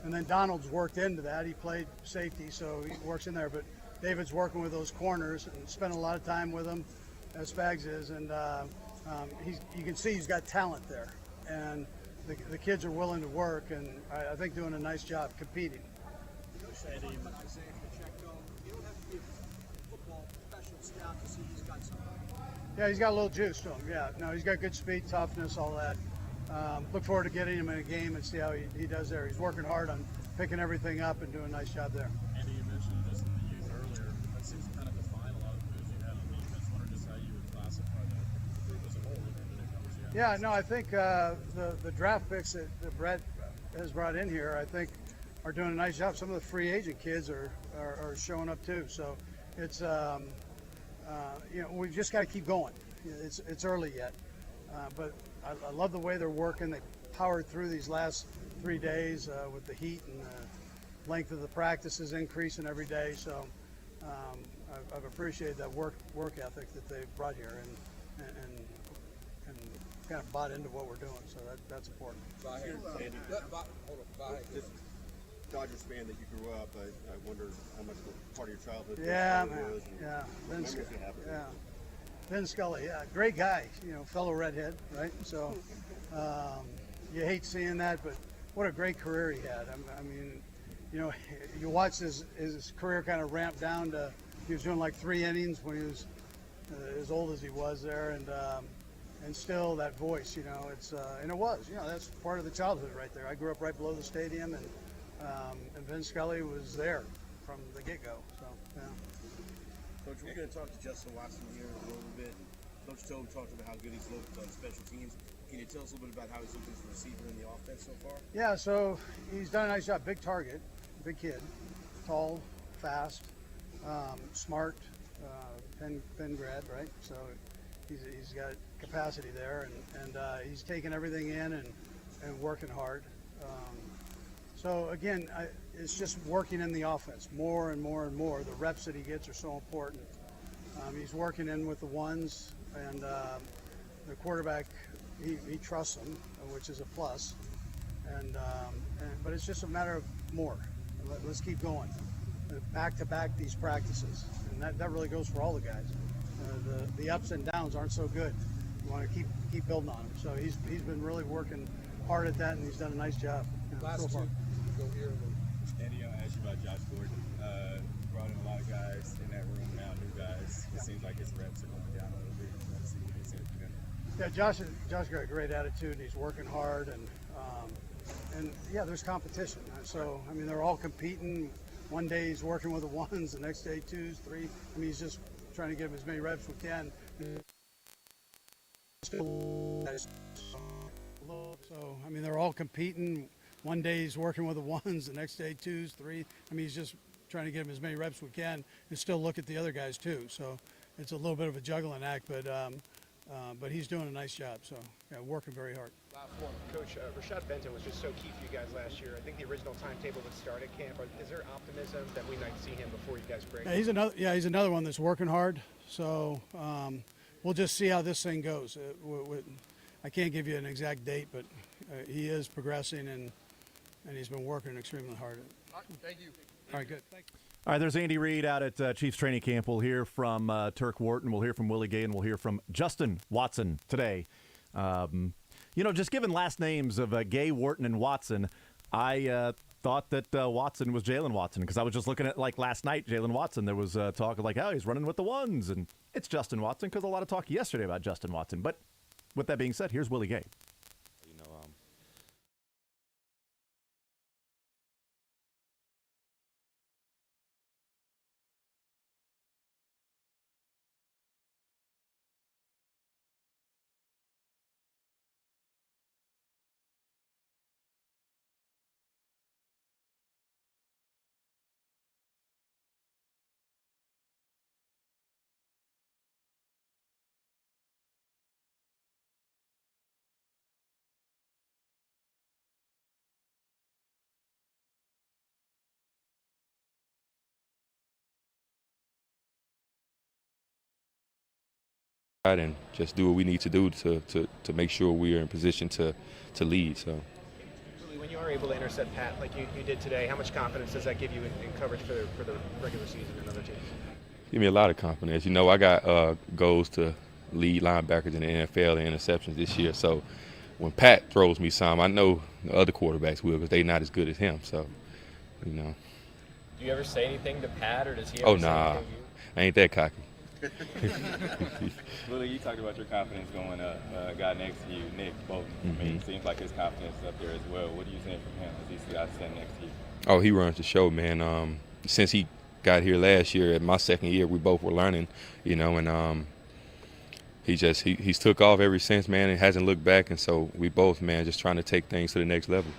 And then Donald's worked into that. He played safety, so he works in there. But David's working with those corners and spending a lot of time with them, as Spags is. And you can see he's got talent there. And the kids are willing to work, and I think doing a nice job competing. Yeah, he's got a little juice to him. Yeah, no, he's got good speed, toughness, all that. Look forward to getting him in a game and see how he does there. He's working hard on picking everything up and doing a nice job there. Andy, you mentioned just in the youth earlier. That seems to kind of define a lot of the moves you had on defense. I wonder just how you would classify the group as a whole. Yeah, no, I think the draft picks that Brett has brought in here, I think, are doing a nice job. Some of the free agent kids are showing up too. So it's we've just got to keep going. It's early yet, but I love the way they're working. They powered through these last 3 days with the heat, and the length of the practices increasing every day. So I've appreciated that work ethic that they've brought here, and kind of bought into what we're doing. So that's important. Andy, just Dodgers fan that you grew up, I wonder how much part of your childhood yeah, Vince man. was. Yeah, Vin Scully, yeah, great guy, fellow redhead, right? So you hate seeing that, but what a great career he had. I mean, you watch his career kind of ramp down to, he was doing like 3 innings when he was as old as he was there, and still that voice, it's and it was, that's part of the childhood right there. I grew up right below the stadium, and Vin Scully was there from the get-go. So, yeah. Coach, we're going to talk to Justin Watson here in a little bit. Coach Tobe talked about how good he's looked on special teams. Can you tell us a little bit about how he's looked as a receiver in the offense so far? Yeah, so he's done a nice job. Big target, big kid, tall, fast, smart, Penn grad, right? So he's got capacity there, and he's taking everything in and working hard. So again, it's just working in the offense more and more and more. The reps that he gets are so important. He's working in with the ones, and the quarterback, he trusts them, which is a plus. But it's just a matter of more. Let's keep going. Back to back these practices, and that really goes for all the guys. The ups and downs aren't so good. You want to keep building on them. So he's been really working hard at that, and he's done a nice job. So far. Andy, I'll ask you about Josh Gordon. You brought in a lot of guys in that room now, new guys. It seems like his reps are going down a little bit. Let's see what he said. Yeah, Josh got a great attitude. He's working hard, and yeah, there's competition. So I mean, they're all competing. One day he's working with the ones, the next day 2s, 3. I mean, he's just trying to give him as many reps as we can. So I mean, they're all competing. One day he's working with the ones, the next day 2s, 3. I mean, he's just trying to get him as many reps as we can and still look at the other guys too. So it's a little bit of a juggling act, but he's doing a nice job. So yeah, working very hard. Last one, Coach. Rashad Benton was just so key for you guys last year. I think the original timetable would start at camp. Is there optimism that we might see him before you guys break? Yeah, he's another one that's working hard. So we'll just see how this thing goes. I can't give you an exact date, but he is progressing and he's been working extremely hard. Thank you. All right, good. Thank you. All right, there's Andy Reid out at Chiefs training camp. We'll hear from Turk Wharton. We'll hear from Willie Gay, and we'll hear from Justin Watson today. Just given last names of Gay, Wharton, and Watson, I thought that Watson was Jalen Watson because I was just looking at, like, last night, Jalen Watson. There was talk of, like, oh, he's running with the ones, and it's Justin Watson because a lot of talk yesterday about Justin Watson. But with that being said, here's Willie Gay. and just do what we need to do to make sure we are in position to lead. So. When you are able to intercept Pat like you did today, how much confidence does that give you in coverage for the regular season and other teams? Give me a lot of confidence. I got goals to lead linebackers in the NFL in interceptions this year. So when Pat throws me some, I know the other quarterbacks will because they're not as good as him. So, Do you ever say anything to Pat, or does he ever Oh, say nah. anything to you? I ain't that cocky. Willie, you talked about your confidence going up. Guy next to you, Nick, both. I mean, it seems like his confidence is up there as well. What are you saying from him as he's standing next to you? Oh, he runs the show, man. Since he got here last year, at my second year, we both were learning, and he's took off ever since, man, and hasn't looked back. And so we both, man, just trying to take things to the next level.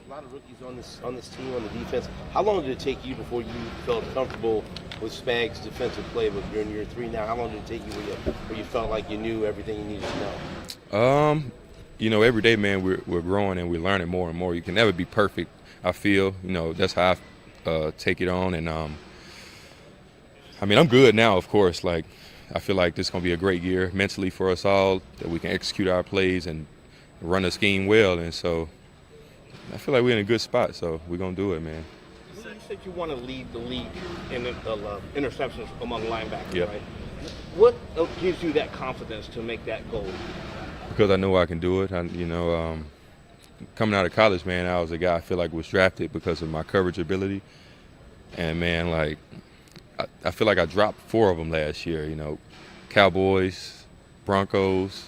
A lot of rookies on this team, on the defense. How long did it take you before you felt comfortable with Spag's defensive playbook? You're in year 3 now. How long did it take you where you felt like you knew everything you needed to know? Every day, man, we're growing and we're learning more and more. You can never be perfect, I feel. That's how I take it on. And, I'm good now, of course. Like, I feel like this is going to be a great year mentally for us all, that we can execute our plays and run the scheme well. And so I feel like we're in a good spot, so we're going to do it, man. You said you want to lead the league in interceptions among linebackers, Yep. right? What gives you that confidence to make that goal? Because I know I can do it. Coming out of college, man, I was a guy I feel like was drafted because of my coverage ability. And, man, like, I feel like I dropped 4 of them last year, Cowboys, Broncos,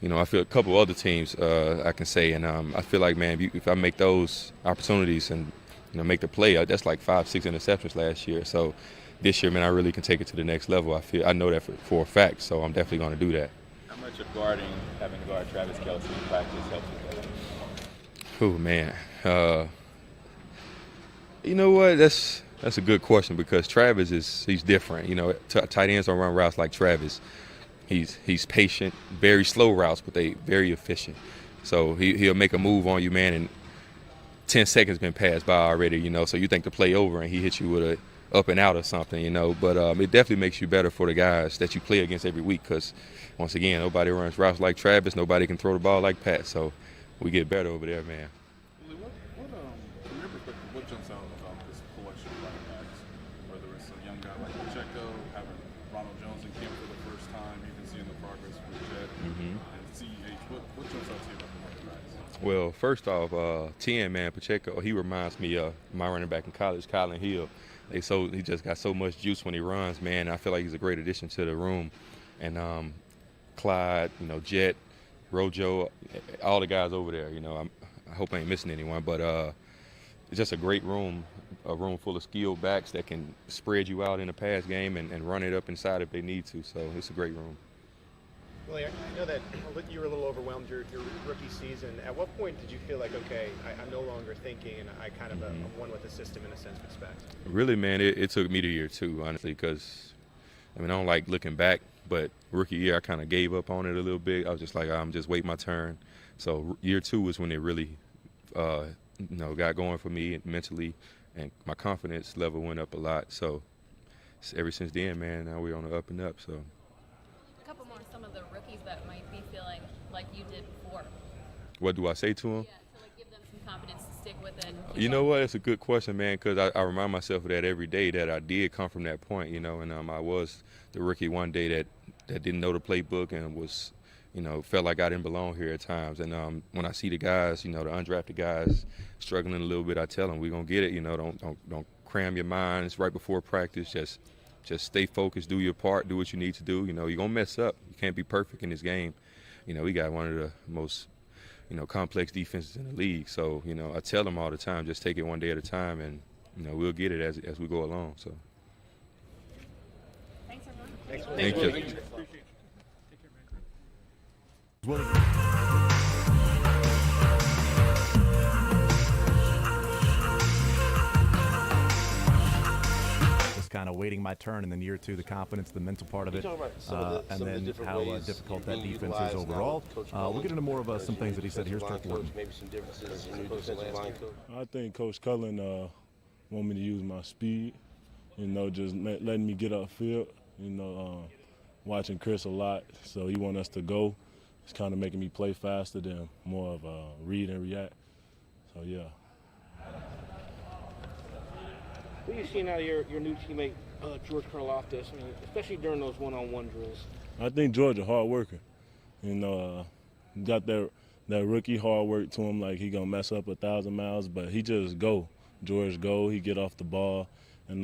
I feel a couple other teams I can say. And I feel like, man, if I make those opportunities and, make the play, that's like 5-6 interceptions last year. So this year, man, I really can take it to the next level. I know that for a fact, so I'm definitely going to do that. How much of having to guard Travis Kelce in practice helps you with that? Oh, man. You know what? That's a good question because Travis he's different. Tight ends don't run routes like Travis. He's patient, very slow routes, but they very efficient. So he'll make a move on you, man, and 10 seconds been passed by already, so you think the play over and he hits you with a up and out or something, but it definitely makes you better for the guys that you play against every week because, once again, nobody runs routes like Travis, nobody can throw the ball like Pat, so we get better over there, man. From your perspective, what jumps out about this collection of running backs? Whether it's a young guy like Pacheco, having Ronald Jones in camp for the first time, even seeing the progress with Jet and CEH, what jumps out to you about the running backs? Well, first off, 10, man, Pacheco, he reminds me of my running back in college, Colin Hill. He just got so much juice when he runs, man. I feel like he's a great addition to the room. And Clyde, Jet, Rojo, all the guys over there, I hope I ain't missing anyone. But it's just a great room, a room full of skilled backs that can spread you out in the pass game and run it up inside if they need to. So it's a great room. Willie, I know that you were a little overwhelmed your rookie season. At what point did you feel like, okay, I'm no longer thinking and I kind of am one with the system in a sense with Spags? Really, man, it took me to year 2, honestly, because, I don't like looking back, but rookie year I kind of gave up on it a little bit. I was just like, I'm just waiting my turn. So year 2 was when it really, got going for me mentally, and my confidence level went up a lot. So ever since then, man, now we're on the up and up, so. Some of the rookies that might be feeling like you did before? What do I say to them? Yeah, to give them some confidence to stick with it. You know what? It's a good question, man, because I remind myself of that every day that I did come from that point, and I was the rookie one day that didn't know the playbook and was, felt like I didn't belong here at times. And when I see the guys, the undrafted guys struggling a little bit, I tell them, we're going to get it, don't cram your mind. It's right before practice. Just stay focused, do your part, do what you need to do. You're going to mess up. You can't be perfect in this game. We got one of the most, complex defenses in the league. So, I tell them all the time, just take it one day at a time, and, we'll get it as we go along. So. Thanks, everyone. Thank you. Thank you. Kind of waiting my turn, and then year 2, the confidence, the mental part of it, and then how difficult that defense is overall. We'll get into more of some things that he said. Here's Kirk Wharton. I think Coach Cullen want me to use my speed, just letting me get upfield. watching Chris a lot, so he want us to go. It's kind of making me play faster than more of a read and react. So, yeah. What are you seeing out of your new teammate, George Karlaftis, especially during those one-on-one drills? I think George a hard worker. You know, got that rookie hard work to him, like he going to mess up 1,000 miles, but he just go. George go, he get off the ball, and,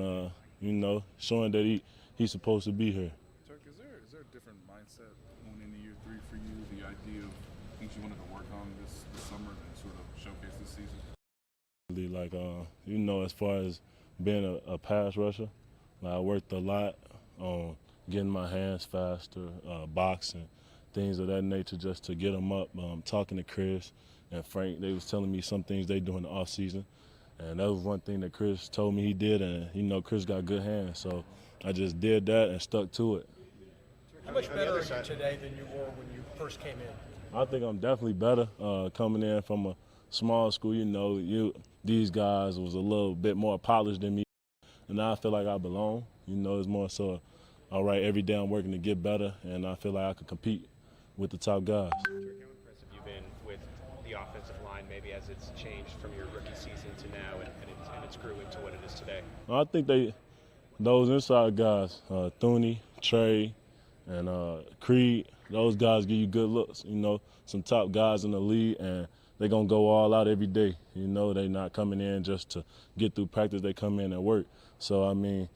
you know, showing that he's supposed to be here. Turk, is there a different mindset going into year 3 for you, the idea of things you wanted to work on this summer and sort of showcase this season? Like, you know, as far as being a pass rusher, like I worked a lot on getting my hands faster, boxing, things of that nature just to get them up. Talking to Chris and Frank, they was telling me some things they do in the off season, and that was one thing that Chris told me he did, and you know Chris got good hands, so I just did that and stuck to it. How much better are you today than you were when you first came in? I think I'm definitely better coming in from a small school. You know, these guys was a little bit more polished than me, and now I feel like I belong. You know, it's more so, all right, every day I'm working to get better, and I feel like I can compete with the top guys. How impressive have you been with the offensive line, maybe as it's changed from your rookie season to now, and it's grew into what it is today? I think those inside guys, Thuney, Trey, and Creed, those guys give you good looks. You know, some top guys in the league, and they're going to go all out every day. You know, they're not coming in just to get through practice. They come in and work. So, I mean,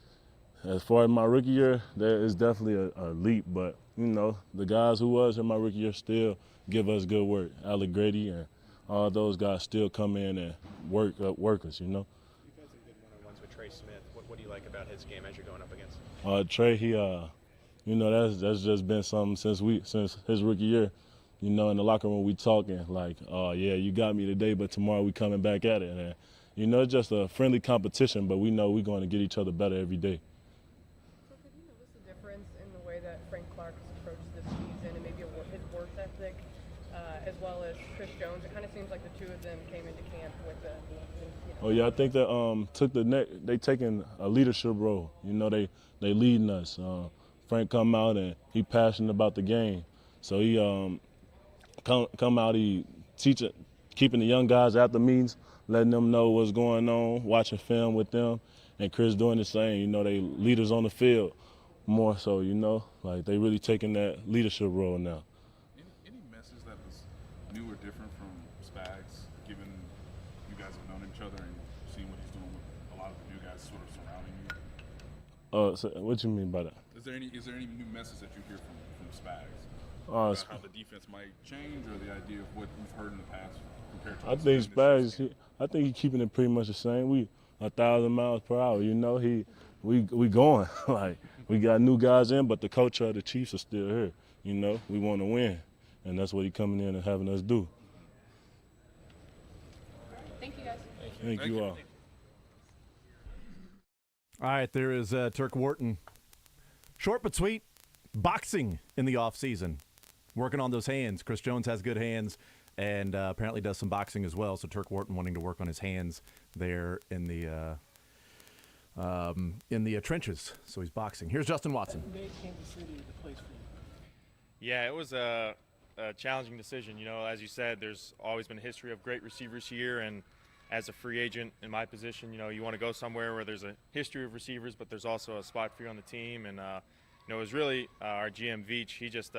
as far as my rookie year, there is definitely a leap. But, you know, the guys who was in my rookie year still give us good work. Alec Grady and all those guys still come in and work us, you know. You've had some good one-on-ones with Trey Smith. What do you like about his game as you're going up against? Trey, he, you know, that's just been something since his rookie year. You know, in the locker room we talking like, oh, yeah, you got me today, but tomorrow we coming back at it. And, you know, it's just a friendly competition, but we know we're going to get each other better every day. So have you noticed a difference in the way that Frank Clark has approached this season and maybe his work ethic, as well as Chris Jones? It kind of seems like the two of them came into camp with the Oh, yeah, I think that they taking a leadership role. You know, they leading us. Frank come out and he passionate about the game. So he come out, he keeping the young guys at the meetings, letting them know what's going on, watching film with them, and Chris doing the same. You know, they leaders on the field more so, you know, like they really taking that leadership role now. Any message that was new or different from Spags, given you guys have known each other and seeing what he's doing with a lot of the new guys sort of surrounding you? So what you mean by that? Is there any new message that you hear from Spags? About how the defense might change, or the idea of what we've heard in the past compared to? I think Spags, I think he's keeping it pretty much the same. We 1,000 miles per hour. You know, we going like we got new guys in, but the culture of the Chiefs are still here. You know, we want to win, and that's what he's coming in and having us do. Thank you, guys. Thank you all. All right, there is Turk Wharton. Short but sweet. Boxing in the offseason. Working on those hands. Chris Jones has good hands and apparently does some boxing as well. So Turk Wharton wanting to work on his hands there in the trenches. So he's boxing. Here's Justin Watson. Yeah, it was a challenging decision. You know, as you said, there's always been a history of great receivers here, and as a free agent in my position, you know, you want to go somewhere where there's a history of receivers, but there's also a spot for you on the team. And you know, it was really our GM Veach. He just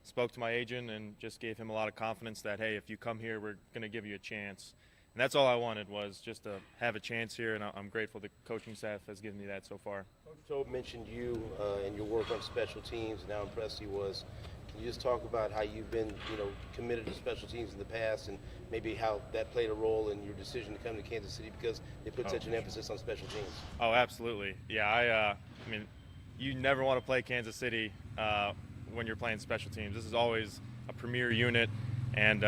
spoke to my agent and just gave him a lot of confidence that, hey, if you come here, we're going to give you a chance. And that's all I wanted, was just to have a chance here, and I'm grateful the coaching staff has given me that so far. Coach Tobe mentioned you and your work on special teams and how impressed he was. Can you just talk about how you've been, you know, committed to special teams in the past, and maybe how that played a role in your decision to come to Kansas City because they put such an emphasis on special teams? Oh, absolutely. Yeah, I mean, you never want to play Kansas City when you're playing special teams. This is always a premier unit, and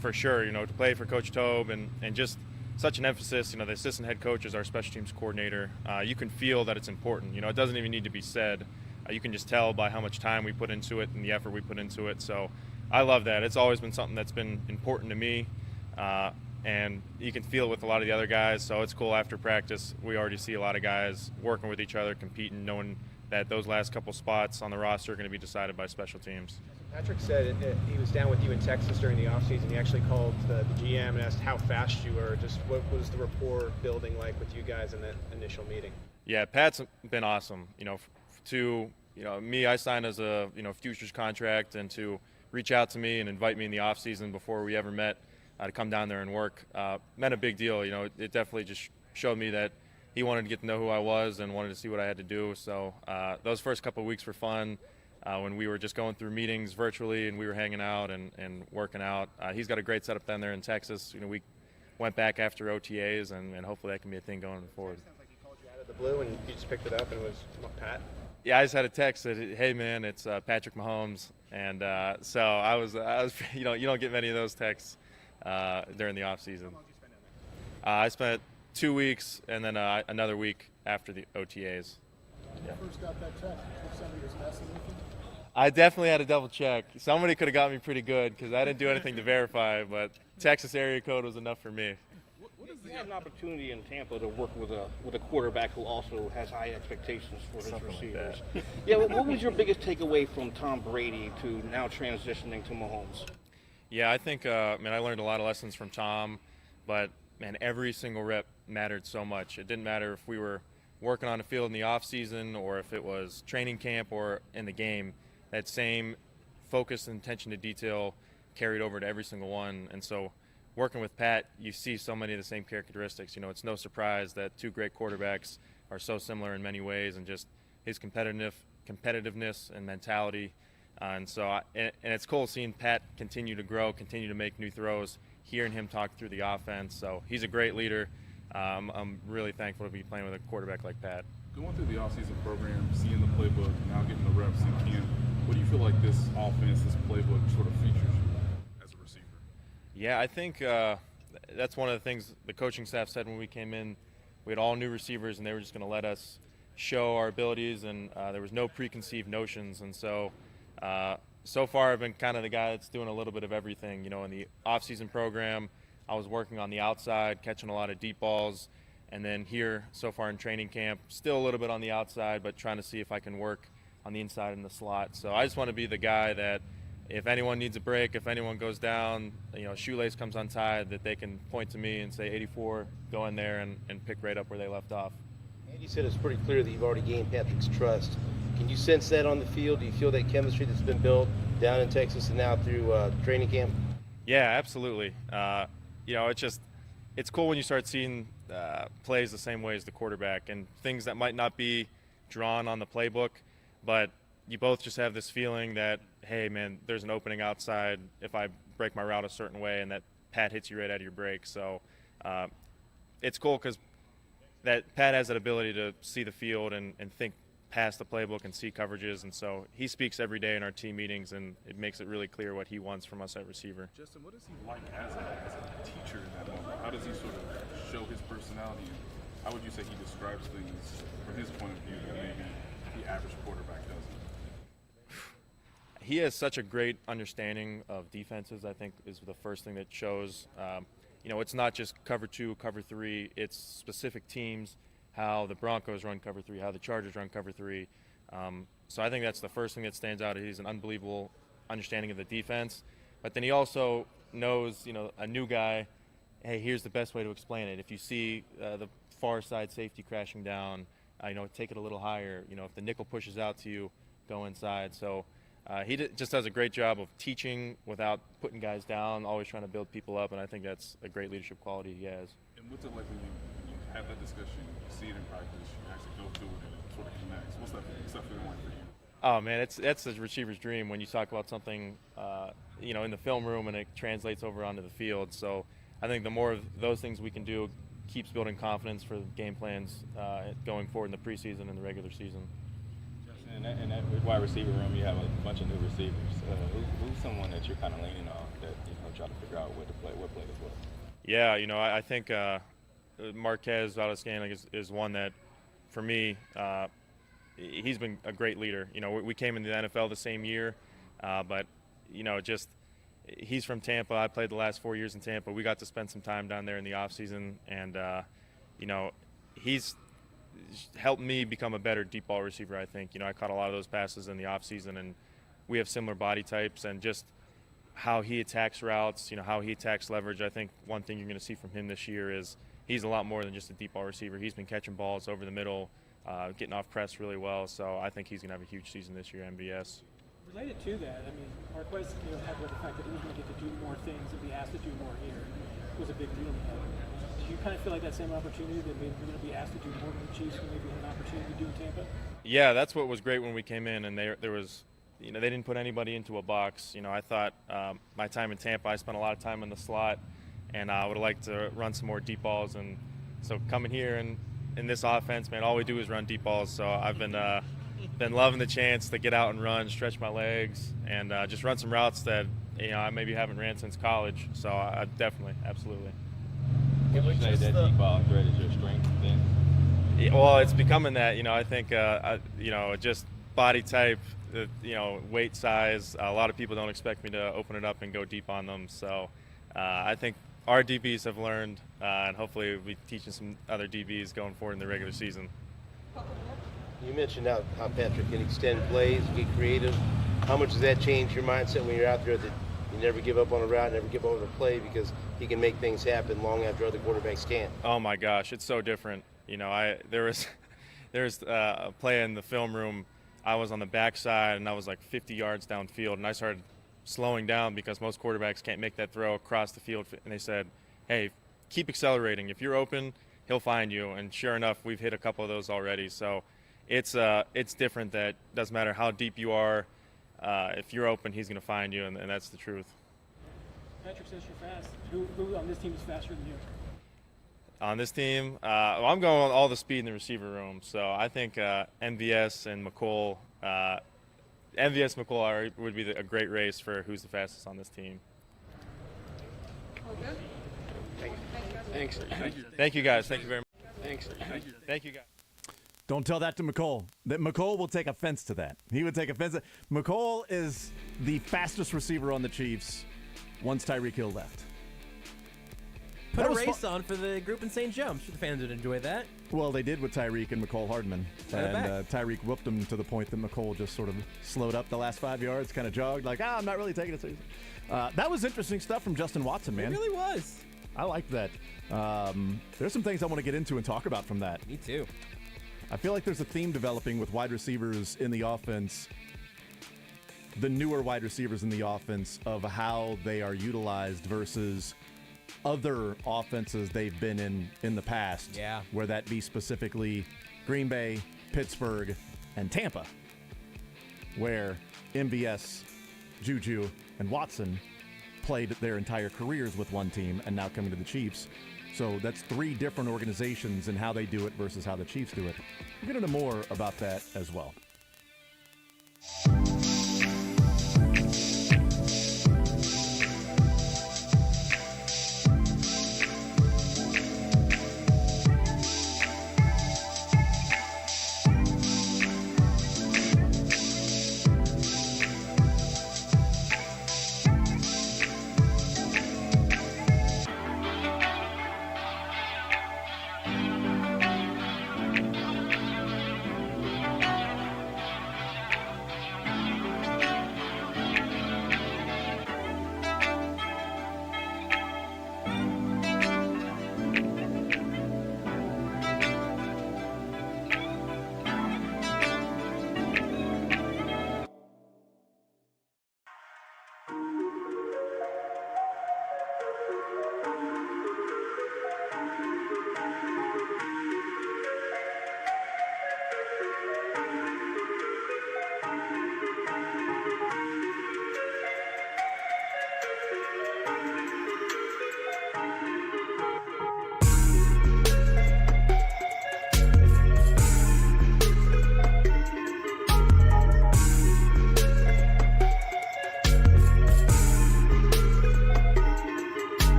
for sure, you know, to play for Coach Tobe and just such an emphasis. You know, the assistant head coach is our special teams coordinator. You can feel that it's important. You know, it doesn't even need to be said. You can just tell by how much time we put into it and the effort we put into it. So I love that. It's always been something that's been important to me, and you can feel it with a lot of the other guys. So it's cool after practice. We already see a lot of guys working with each other, competing, knowing that those last couple spots on the roster are going to be decided by special teams. Patrick said he was down with you in Texas during the offseason. He actually called the GM and asked how fast you were. Just what was the rapport building like with you guys in that initial meeting? Yeah, Pat's been awesome. Me, I signed as a futures contract, and to reach out to me and invite me in the off season before we ever met to come down there and work meant a big deal. It definitely just showed me that he wanted to get to know who I was and wanted to see what I had to do. So those first couple of weeks were fun when we were just going through meetings virtually and we were hanging out and working out. He's got a great setup down there in Texas. We went back after OTAs, and hopefully that can be a thing going forward. Sounds like he called you out of the blue and you just picked it up and it was Pat. Yeah, I just had a text that, hey man, it's Patrick Mahomes, and so I was you don't get many of those texts during the off season. I spent 2 weeks and then another week after the OTAs. When you first got that text, you think somebody was messing with you? I definitely had to double check. Somebody could have got me pretty good because I didn't do anything to verify, but Texas area code was enough for me. You had an opportunity in Tampa to work with a quarterback who also has high expectations for his receivers. Yeah, what was your biggest takeaway from Tom Brady to now transitioning to Mahomes? Yeah, I think I learned a lot of lessons from Tom, but man, every single rep mattered so much. It didn't matter if we were working on the field in the off season or if it was training camp or in the game. That same focus and attention to detail carried over to every single one, and so working with Pat, you see so many of the same characteristics. It's no surprise that two great quarterbacks are so similar in many ways, and just his competitiveness and mentality. And it's cool seeing Pat continue to grow, continue to make new throws, hearing him talk through the offense. So he's a great leader. I'm really thankful to be playing with a quarterback like Pat. Going through the offseason program, seeing the playbook, now getting the reps in camp, what do you feel like this offense, this playbook sort of features you as a receiver? Yeah, I think that's one of the things the coaching staff said when we came in. We had all new receivers, and they were just going to let us show our abilities, and there was no preconceived notions. And so far I've been kind of the guy that's doing a little bit of everything. In the off-season program, I was working on the outside, catching a lot of deep balls. And then here, so far in training camp, still a little bit on the outside, but trying to see if I can work on the inside in the slot. So I just want to be the guy that if anyone needs a break, if anyone goes down, shoelace comes untied, that they can point to me and say, 84, go in there and pick right up where they left off. Andy said it's pretty clear that you've already gained Patrick's trust. Can you sense that on the field? Do you feel that chemistry that's been built down in Texas and now through training camp? Yeah, absolutely. It's cool when you start seeing plays the same way as the quarterback and things that might not be drawn on the playbook, but you both just have this feeling that, hey, man, there's an opening outside if I break my route a certain way, and that Pat hits you right out of your break. So it's cool because that Pat has that ability to see the field and think past the playbook and see coverages, and so he speaks every day in our team meetings, and it makes it really clear what he wants from us at receiver. Justin, what is he like as a teacher in that moment? How does he sort of show his personality? How would you say he describes things from his point of view that maybe the average quarterback doesn't? He has such a great understanding of defenses, I think, is the first thing that shows. It's not just cover 2, cover 3, it's specific teams, how the Broncos run cover 3, how the Chargers run cover 3. So I think that's the first thing that stands out. He's an unbelievable understanding of the defense. But then he also knows, a new guy, hey, here's the best way to explain it. If you see the far side safety crashing down, take it a little higher. If the nickel pushes out to you, go inside. So he just does a great job of teaching without putting guys down, always trying to build people up, and I think that's a great leadership quality he has. And what's it like when you have that discussion, you see it in practice, you actually go through it, and it sort of connects? What's that feeling like for you? Oh, man, that's the receiver's dream when you talk about something, in the film room and it translates over onto the field. So I think the more of those things we can do keeps building confidence for game plans going forward in the preseason and the regular season. In that wide receiver room, you have a bunch of new receivers. Who's someone that you're kind of leaning on that try to figure out what play as well? Yeah, I think Marquez Valdez-Scantling is one that, for me, he's been a great leader. We came into the NFL the same year, but he's from Tampa. I played the last 4 years in Tampa. We got to spend some time down there in the off season, and he's helped me become a better deep ball receiver, I think. I caught a lot of those passes in the offseason, and we have similar body types, and just how he attacks routes, how he attacks leverage. I think one thing you're going to see from him this year is he's a lot more than just a deep ball receiver. He's been catching balls over the middle, getting off press really well, so I think he's going to have a huge season this year at MVS. Related to that, I mean, Marquez had with the fact that he was going to get to do more things and be asked to do more here was a big deal to him. Do you kind of feel like that same opportunity that maybe you're going to be asked to do more with the Chiefs than maybe you had an opportunity to do in Tampa? Yeah, that's what was great when we came in, and there was, they didn't put anybody into a box. I thought my time in Tampa, I spent a lot of time in the slot, and I would have liked to run some more deep balls. And so coming here and in this offense, man, all we do is run deep balls. So I've been loving the chance to get out and run, stretch my legs, and just run some routes that I maybe haven't ran since college. So I definitely, absolutely. Would you say that deep ball threat is your strength then? Yeah, well, it's becoming that. I think just body type, weight size. A lot of people don't expect me to open it up and go deep on them. So I think our DBs have learned, and hopefully we'll be teaching some other DBs going forward in the regular season. You mentioned how Patrick can extend plays, get creative. How much does that change your mindset when you're out there that you never give up on a route, never give up on a play, because he can make things happen long after other quarterbacks can't? Oh my gosh, it's so different. There was a play in the film room. I was on the backside and I was like 50 yards downfield, and I started slowing down because most quarterbacks can't make that throw across the field. And they said, "Hey, keep accelerating. If you're open, he'll find you." And sure enough, we've hit a couple of those already. So it's different. That doesn't matter how deep you are. If you're open, he's going to find you, and that's the truth. Patrick says you're fast. Who on this team is faster than you? On this team, I'm going all the speed in the receiver room. So I think MVS and McColl, would be a great race for who's the fastest on this team. Okay. Thanks. Thank you, guys. Thank you very much. Thanks. Thank you, guys. Don't tell that to McColl. That McColl will take offense to that. He would take offense. McColl is the fastest receiver on the Chiefs once Tyreek Hill left. Put That a was race on for the group and St. Joe. I'm sure the fans would enjoy that. Well, they did with Tyreek and McColl Hardman. And Tyreek whooped him to the point that McColl just sort of slowed up the last 5 yards, kind of jogged, like, I'm not really taking it seriously. That was interesting stuff from Justin Watson, man. It really was. I liked that. There's some things I want to get into and talk about from that. Me too. I feel like there's a theme developing with wide receivers in the offense, the newer wide receivers in the offense, of how they are utilized versus other offenses they've been in the past. Yeah. Where that be specifically Green Bay, Pittsburgh, and Tampa, where MVS, Juju, and Watson played their entire careers with one team and now coming to the Chiefs. So that's three different organizations and how they do it versus how the Chiefs do it. We'll get into more about that as well.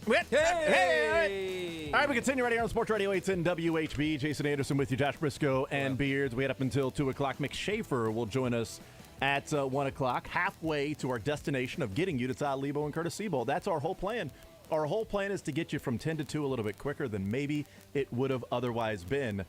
Hey! All right, we continue right here on Sports Radio 810 WHB. Jason Anderson with you, Josh Brisco, and Beards. We head up until 2 o'clock. Mick Shaffer will join us at 1 o'clock, halfway to our destination of getting you to Todd Lebo and Curtis Sebo. That's our whole plan. Our whole plan is to get you from 10 to 2 a little bit quicker than maybe it would have otherwise been.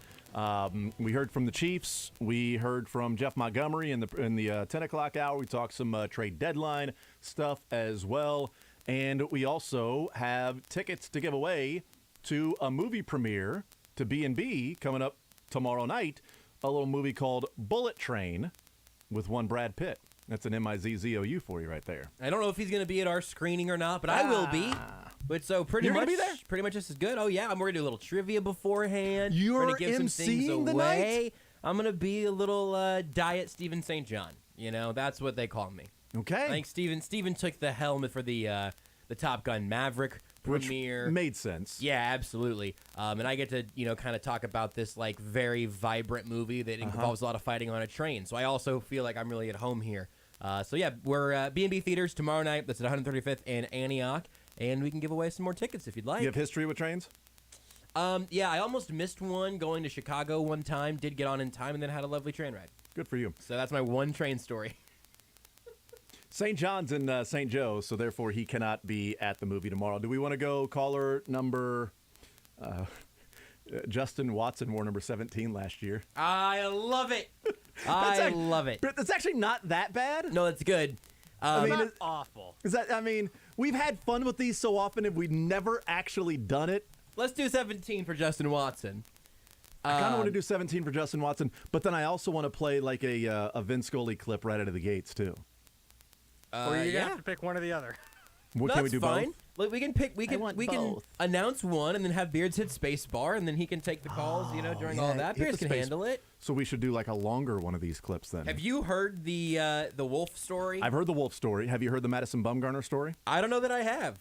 We heard from the Chiefs. We heard from Jeff Montgomery in the 10 o'clock hour. We talked some trade deadline stuff as well. And we also have tickets to give away to a movie premiere to B&B coming up tomorrow night, a little movie called Bullet Train with one Brad Pitt. That's an MIZZOU for you right there. I don't know if he's going to be at our screening or not, but I will be. But so pretty You're much, gonna be there? pretty much just as good. Oh yeah, we're going to do a little trivia beforehand. You're we're going to give some things emceeing the away. night? I'm going to be a little Diet Stephen St. John. You know, that's what they call me. Okay. I think Steven took the helmet for the Top Gun Maverick premiere. Which made sense. Yeah, absolutely. And I get to, kind of talk about this, like, very vibrant movie that involves a lot of fighting on a train. So I also feel like I'm really at home here. So, yeah, we're B&B Theaters tomorrow night. That's at 135th and Antioch. And we can give away some more tickets if you'd like. You have history with trains? Yeah, I almost missed one going to Chicago one time. Did get on in time and then had a lovely train ride. Good for you. So that's my one train story. St. John's in St. Joe, so therefore he cannot be at the movie tomorrow. Do we want to go caller number... Justin Watson wore number 17 last year. I love it. I love it. But it's actually not that bad. No, it's good. It's awful. We've had fun with these so often and we've never actually done it. Let's do 17 for Justin Watson. I kind of want to do 17 for Justin Watson, but then I also want to play like a Vin Scully clip right out of the gates too. Or you're gonna have to pick one or the other. What can we do? Fine. Both? Like, we can pick. We can both. announce one, and then have Beards hit space bar, and then he can take the calls. During all that. hit Beards the can space. handle it. So we should do like a longer one of these clips then. Have you heard the wolf story? I've heard the wolf story. Have you heard the Madison Bumgarner story? I don't know that I have.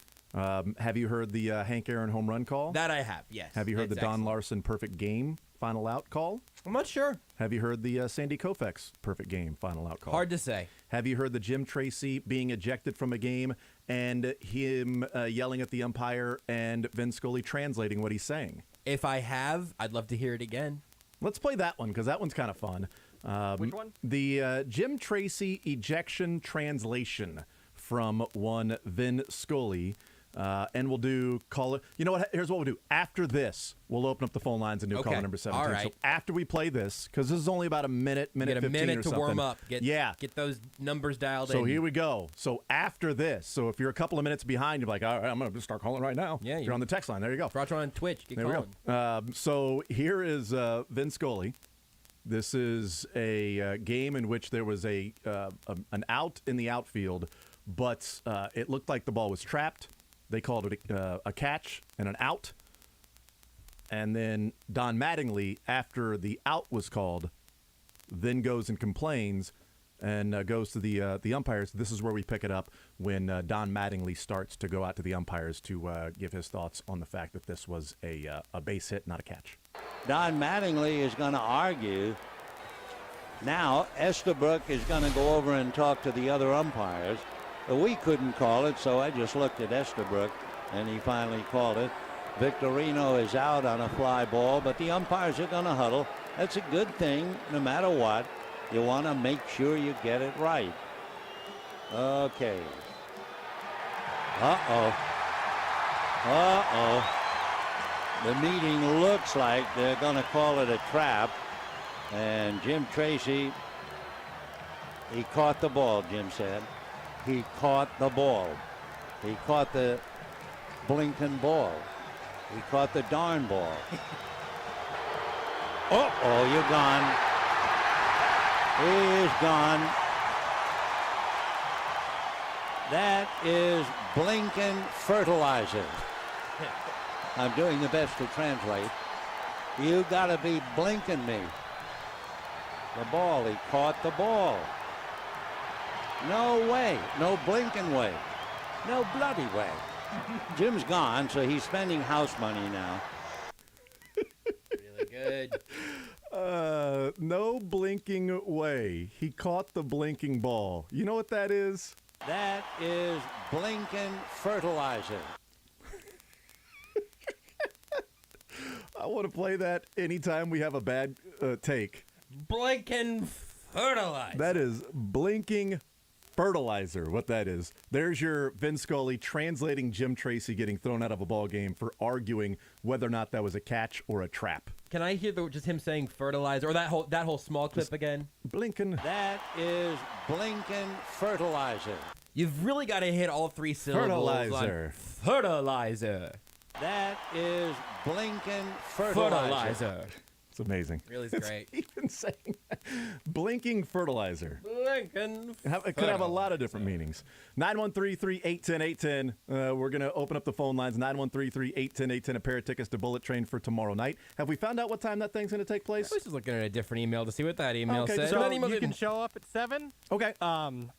Have you heard the Hank Aaron home run call? That I have. Yes. Have you heard the That's Don excellent. Larson perfect game final out call? I'm not sure. Have you heard the Sandy Koufax perfect game final out call? Hard to say. Have you heard the Jim Tracy being ejected from a game and him yelling at the umpire and Vin Scully translating what he's saying? If I have, I'd love to hear it again. Let's play that one because that one's kind of fun. Which one? The Jim Tracy ejection translation from one Vin Scully. And we'll do caller. You know what? Here's what we'll do. After this, we'll open up the phone lines and do caller number 17. All right. So after we play this, because this is only about a minute Get a 15 minute or to something. warm up. Get those numbers dialed in. So here we go. So after this, so if you're a couple of minutes behind, you're like, all right, I'm going to start calling right now. Yeah, you're on the text line. There you go. Brought you on Twitch. Get There calling. we go. So here is Vin Scully. This is a game in which there was an out in the outfield, but it looked like the ball was trapped. They called it a catch and an out. And then Don Mattingly, after the out was called, then goes and complains and goes to the umpires. This is where we pick it up when Don Mattingly starts to go out to the umpires to give his thoughts on the fact that this was a base hit, not a catch. Don Mattingly is going to argue. Now Estabrook is going to go over and talk to the other umpires. We couldn't call it, so I just looked at Estabrook, and he finally called it. Victorino is out on a fly ball, but the umpires are going to huddle. That's a good thing, no matter what. You want to make sure you get it right. Okay. Uh-oh. Uh-oh. The meeting looks like they're going to call it a trap. And Jim Tracy, he caught the ball, Jim said. He caught the ball. He caught the blinking ball. He caught the darn ball. Uh-oh, you're gone. He is gone. That is blinking fertilizer. I'm doing the best to translate. You gotta be blinking me. The ball, he caught the ball. No way, no blinking way, no bloody way. Jim's gone, so he's spending house money now. Really good. No blinking way. He caught the blinking ball. You know what that is? That is blinking fertilizer. I want to play that anytime we have a bad take. Blinking fertilizer. That is blinking fertilizer, what that is. There's your Vin Scully translating Jim Tracy getting thrown out of a ball game for arguing whether or not that was a catch or a trap. Can I hear just him saying fertilizer or that whole small clip again? Blinking. That is blinking fertilizer. You've really got to hit all three syllables. Fertilizer. Fertilizer. That is blinking fertilizer. It's amazing. Really is great. Even saying that. Blinking fertilizer. Blinking It could have a lot of different meanings. 913-381-0810. We're going to open up the phone lines. 913-381-0810. A pair of tickets to Bullet Train for tomorrow night. Have we found out what time that thing's going to take place? I was just looking at a different email to see what that email said. So That email you didn't- can show up at 7. Okay.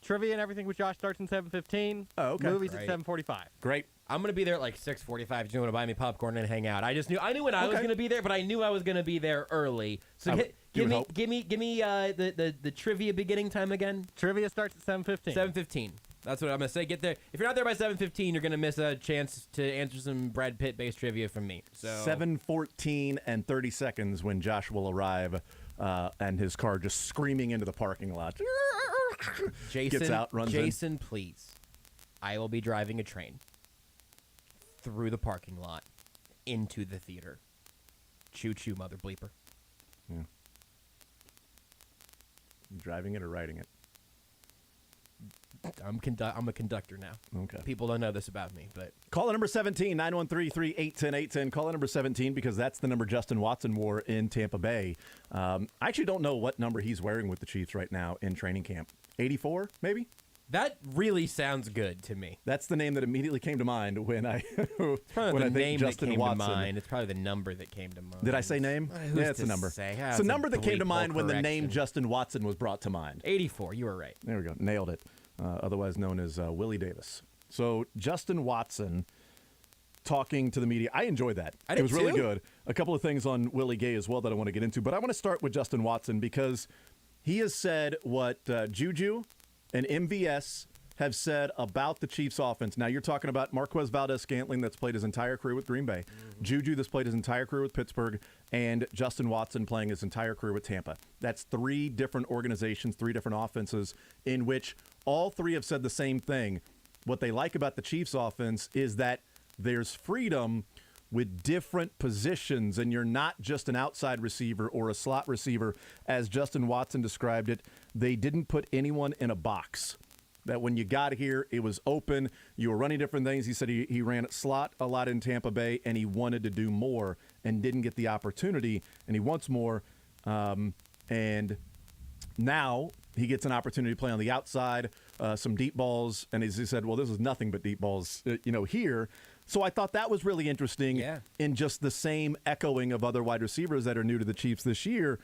Trivia and everything with Josh starts at 7:15. Oh, okay. Movies Great. at 7:45. Great. I'm gonna be there at like 6:45. You want to buy me popcorn and hang out? I knew when I was Okay. gonna be there, but I knew I was gonna be there early. So give me the trivia beginning time again. Trivia starts at 7:15. 7:15. That's what I'm gonna say. Get there. If you're not there by 7:15, you're gonna miss a chance to answer some Brad Pitt-based trivia from me. So 7:14 and 30 seconds when Josh will arrive, and his car just screaming into the parking lot. Jason, Gets out, runs in. Jason, please. I will be driving a train through the parking lot into the theater. Choo choo, mother bleeper. Yeah. Driving it or riding it? I'm a conductor now. Okay. People don't know this about me, but Caller number 17, 913-381-0810. Caller number 17 because that's the number Justin Watson wore in Tampa Bay. I actually don't know what number he's wearing with the Chiefs right now in training camp. 84, maybe? that really sounds good to me. That's the name that immediately came to mind when I It's probably when the I think name Justin that came Watson. to mind. It's probably the number that came to mind. Did I say name? Who's Yeah, it's to a number. say? It's a number that came to mind when the name correction. Justin Watson was brought to mind. 84. You were right. There we go. Nailed it. Otherwise known as Willie Davis. So Justin Watson talking to the media. I enjoyed that. I It was did really too. good. A couple of things on Willie Gay as well that I want to get into. But I want to start with Justin Watson because he has said what Juju and MVS have said about the Chiefs offense. Now you're talking about Marquez Valdez-Scantling that's played his entire career with Green Bay, Juju that's played his entire career with Pittsburgh, and Justin Watson playing his entire career with Tampa. That's three different organizations, three different offenses in which all three have said the same thing. What they like about the Chiefs offense is that there's freedom with different positions, and you're not just an outside receiver or a slot receiver. As Justin Watson described it, they didn't put anyone in a box. That when you got here, it was open. You were running different things. He said he ran at slot a lot in Tampa Bay, and he wanted to do more and didn't get the opportunity, and he wants more. And now he gets an opportunity to play on the outside, some deep balls, and as he said, well, this is nothing but deep balls, here. So I thought that was really interesting in just the same echoing of other wide receivers that are new to the Chiefs this year.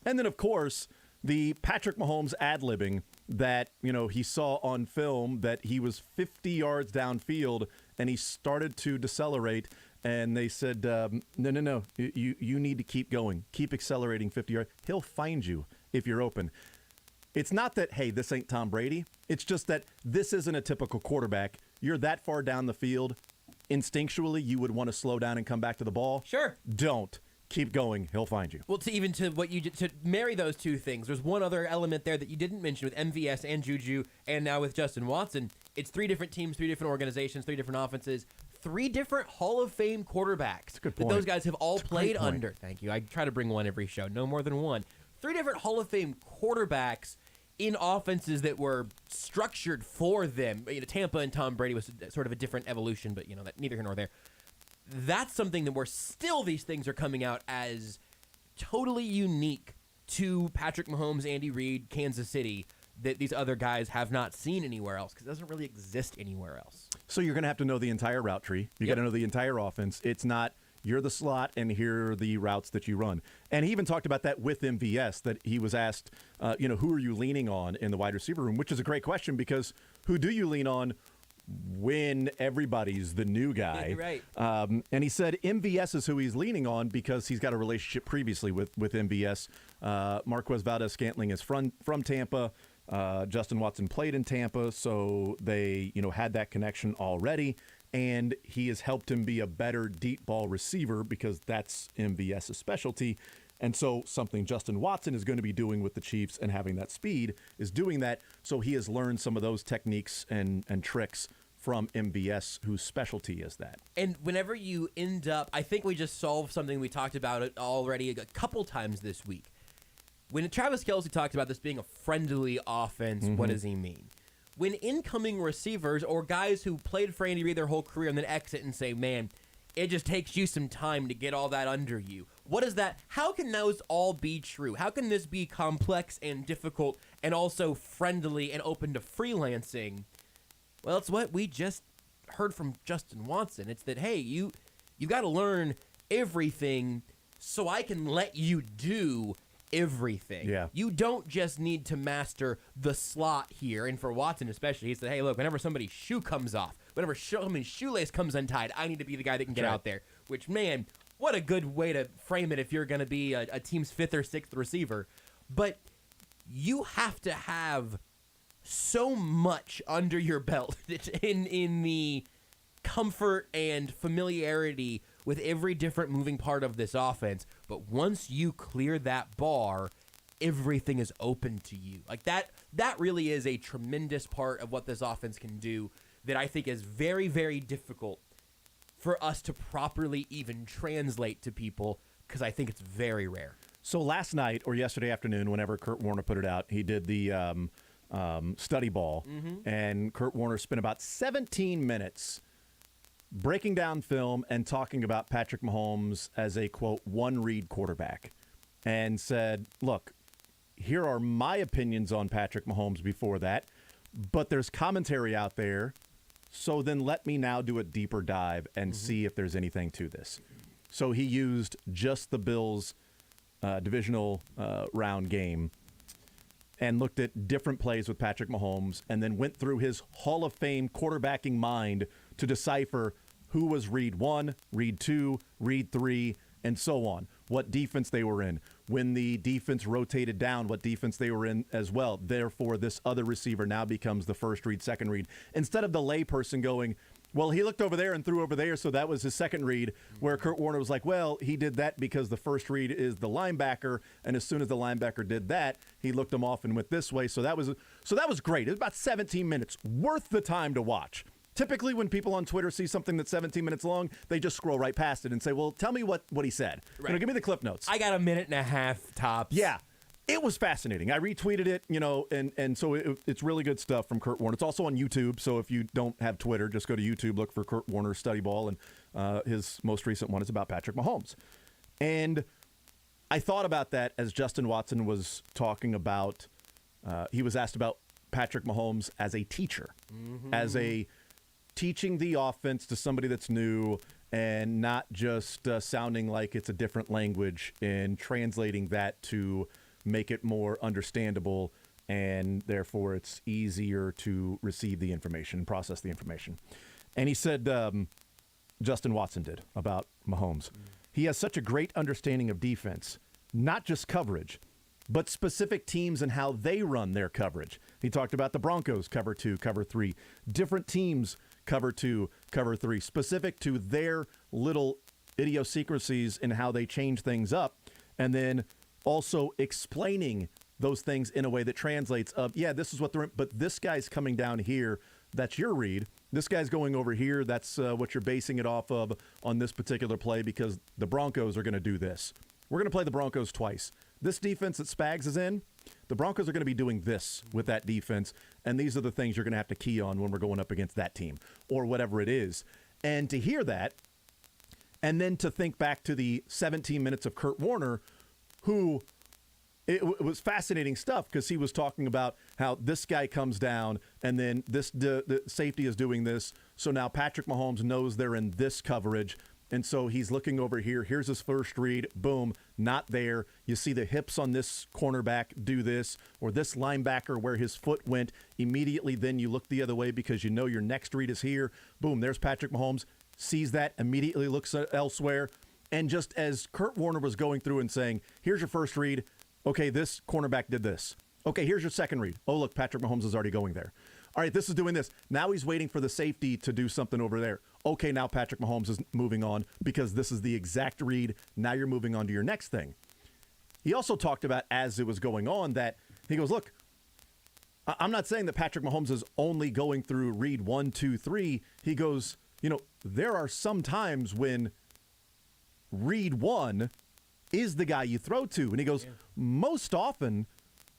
And then, of course, the Patrick Mahomes ad-libbing that, he saw on film that he was 50 yards downfield and he started to decelerate. And they said, no, you need to keep going. Keep accelerating 50 yards. He'll find you if you're open. It's not that, hey, this ain't Tom Brady. It's just that this isn't a typical quarterback. You're that far down the field. Instinctually, you would want to slow down and come back to the ball. Sure. Don't. Keep going. He'll find you. Well, to marry those two things, there's one other element there that you didn't mention with MVS and Juju, and now with Justin Watson. It's three different teams, three different organizations, three different offenses, three different Hall of Fame quarterbacks good that point. those guys have all That's a great played point. under. Thank you. I try to bring one every show, no more than one. Three different Hall of Fame quarterbacks in offenses that were structured for them. Tampa and Tom Brady was sort of a different evolution, but that neither here nor there. That's something that where still these things are coming out as totally unique to Patrick Mahomes, Andy Reid, Kansas City, that these other guys have not seen anywhere else because it doesn't really exist anywhere else. So you're going to have to know the entire route tree. You got to know the entire offense. It's not you're the slot and here are the routes that you run. And he even talked about that with MVS, that he was asked, who are you leaning on in the wide receiver room, which is a great question because who do you lean on when everybody's the new guy? Right. And he said MVS is who he's leaning on because he's got a relationship previously with MVS. Marquez Valdez-Scantling is from Tampa. Justin Watson played in Tampa, so they had that connection already. and he has helped him be a better deep ball receiver because that's MVS's specialty. And so something Justin Watson is going to be doing with the Chiefs and having that speed is doing that. So he has learned some of those techniques and tricks from MVS, whose specialty is that. And whenever you end up, I think we just solved something we talked about it already a couple times this week. When Travis Kelce talked about this being a friendly offense, what does he mean? When incoming receivers or guys who played for Andy Reid their whole career and then exit and say, man, it just takes you some time to get all that under you. What is that? How can those all be true? How can this be complex and difficult and also friendly and open to freelancing? Well, it's what we just heard from Justin Watson. It's that, hey, you got to learn everything so I can let you do everything. Yeah. You don't just need to master the slot here. And for Watson especially, he said, hey, look, whenever somebody's shoe comes off, whenever somebody's shoelace comes untied, I need to be the guy that can get out there. Which, man, what a good way to frame it if you're going to be a team's 5th or 6th receiver. But you have to have so much under your belt in the comfort and familiarity with every different moving part of this offense. But once you clear that bar, everything is open to you. Like that really is a tremendous part of what this offense can do that I think is very, very difficult for us to properly even translate to people, because I think it's very rare. So last night or yesterday afternoon, whenever Kurt Warner put it out, he did the study ball, and Kurt Warner spent about 17 minutes breaking down film and talking about Patrick Mahomes as a, quote, one-read quarterback, and said, look, here are my opinions on Patrick Mahomes before that, but there's commentary out there, so then let me now do a deeper dive and see if there's anything to this. So he used just the Bills' divisional round game and looked at different plays with Patrick Mahomes and then went through his Hall of Fame quarterbacking mind to decipher who was read 1, read 2, read 3, and so on. What defense they were in. When the defense rotated down, what defense they were in as well. Therefore, this other receiver now becomes the first read, second read. Instead of the layperson going, well, he looked over there and threw over there, so that was his second read, where Kurt Warner was like, well, he did that because the first read is the linebacker, and as soon as the linebacker did that, he looked him off and went this way. So that was great. It was about 17 minutes, worth the time to watch. Typically, when people on Twitter see something that's 17 minutes long, they just scroll right past it and say, well, tell me what he said. Right. Give me the clip notes. I got a minute and a half tops. Yeah. It was fascinating. I retweeted it, and so it's really good stuff from Kurt Warner. It's also on YouTube, so if you don't have Twitter, just go to YouTube, look for Kurt Warner Study Ball, and his most recent one is about Patrick Mahomes. And I thought about that as Justin Watson was talking about, he was asked about Patrick Mahomes as a teacher, as a teaching the offense to somebody that's new and not just sounding like it's a different language and translating that to make it more understandable, and therefore it's easier to receive the information, process the information. And he said, Justin Watson did, about Mahomes. He has such a great understanding of defense, not just coverage, but specific teams and how they run their coverage. He talked about the Broncos, cover 2, cover 3, different teams, cover 2, cover 3, specific to their little idiosyncrasies and how they change things up, and then also explaining those things in a way that translates of, yeah, this is what they're, but this guy's coming down here, that's your read. This guy's going over here, that's what you're basing it off of on this particular play because the Broncos are going to do this. We're going to play the Broncos twice. This defense that Spags is in, the Broncos are going to be doing this with that defense, and these are the things you're going to have to key on when we're going up against that team or whatever it is. And to hear that, and then to think back to the 17 minutes of Kurt Warner, who it was fascinating stuff because he was talking about how this guy comes down and then the safety is doing this. So now Patrick Mahomes knows they're in this coverage. And so he's looking over here. Here's his first read. Boom, not there. You see the hips on this cornerback do this, or this linebacker where his foot went. Immediately then you look the other way because you know your next read is here. Boom, there's Patrick Mahomes. Sees that, immediately looks elsewhere. And just as Kurt Warner was going through and saying, here's your first read. Okay, this cornerback did this. Okay, here's your second read. Oh, look, Patrick Mahomes is already going there. All right, this is doing this. Now he's waiting for the safety to do something over there. Okay, now Patrick Mahomes is moving on because this is the exact read. Now you're moving on to your next thing. He also talked about, as it was going on, that he goes, look, I'm not saying that Patrick Mahomes is only going through read 1, 2, 3. He goes, there are some times when read 1 is the guy you throw to. And he goes, most often,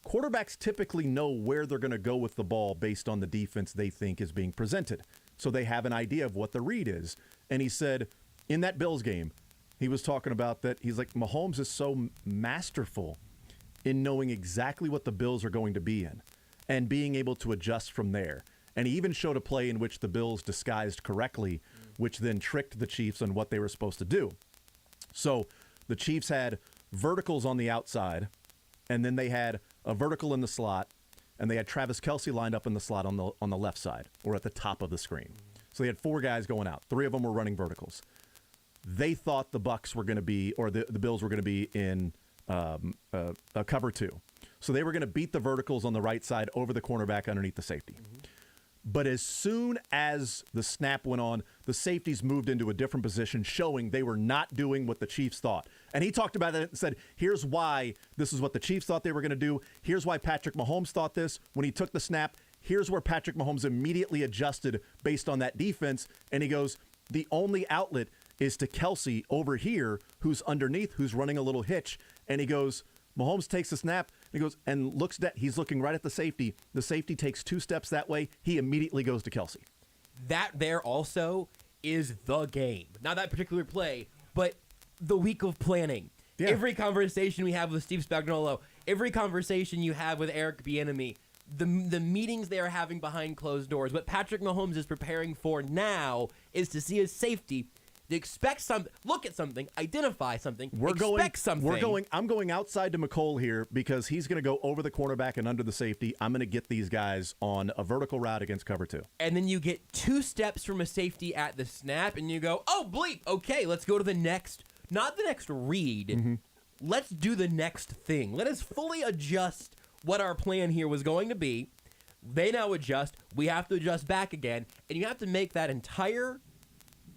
quarterbacks typically know where they're going to go with the ball based on the defense they think is being presented. So they have an idea of what the read is. And he said, in that Bills game, he was talking about that. He's like, Mahomes is so masterful in knowing exactly what the Bills are going to be in and being able to adjust from there. And he even showed a play in which the Bills disguised correctly, which then tricked the Chiefs on what they were supposed to do. So the Chiefs had verticals on the outside, and then they had a vertical in the slot, and they had Travis Kelce lined up in the slot on the left side or at the top of the screen. So they had 4 guys going out. 3 of them were running verticals. They thought the Bucs were going to be, or the Bills were going to be in a cover 2. So they were going to beat the verticals on the right side over the cornerback underneath the safety. But as soon as the snap went on, the safeties moved into a different position, showing they were not doing what the Chiefs thought. And he talked about it and said, here's why this is what the Chiefs thought they were going to do. Here's why Patrick Mahomes thought this. When he took the snap, here's where Patrick Mahomes immediately adjusted based on that defense. And he goes, the only outlet is to Kelce over here, who's underneath, who's running a little hitch. And he goes, Mahomes takes the snap, and he goes and looks at, he's looking right at the safety. The safety takes 2 steps that way. He immediately goes to Kelce. That there also is the game. Not that particular play, but the week of planning. Yeah. Every conversation we have with Steve Spagnuolo, every conversation you have with Eric Bieniemy, the meetings they are having behind closed doors, what Patrick Mahomes is preparing for now is to see his safety, to expect something, look at something, identify something, expect something. I'm going outside to McCole here because he's going to go over the cornerback and under the safety. I'm going to get these guys on a vertical route against cover 2. And then you get 2 steps from a safety at the snap, and you go, oh, bleep, okay, let's go to the next, not the next read. Mm-hmm. Let's do the next thing. Let us fully adjust what our plan here was going to be. They now adjust. We have to adjust back again, and you have to make that entire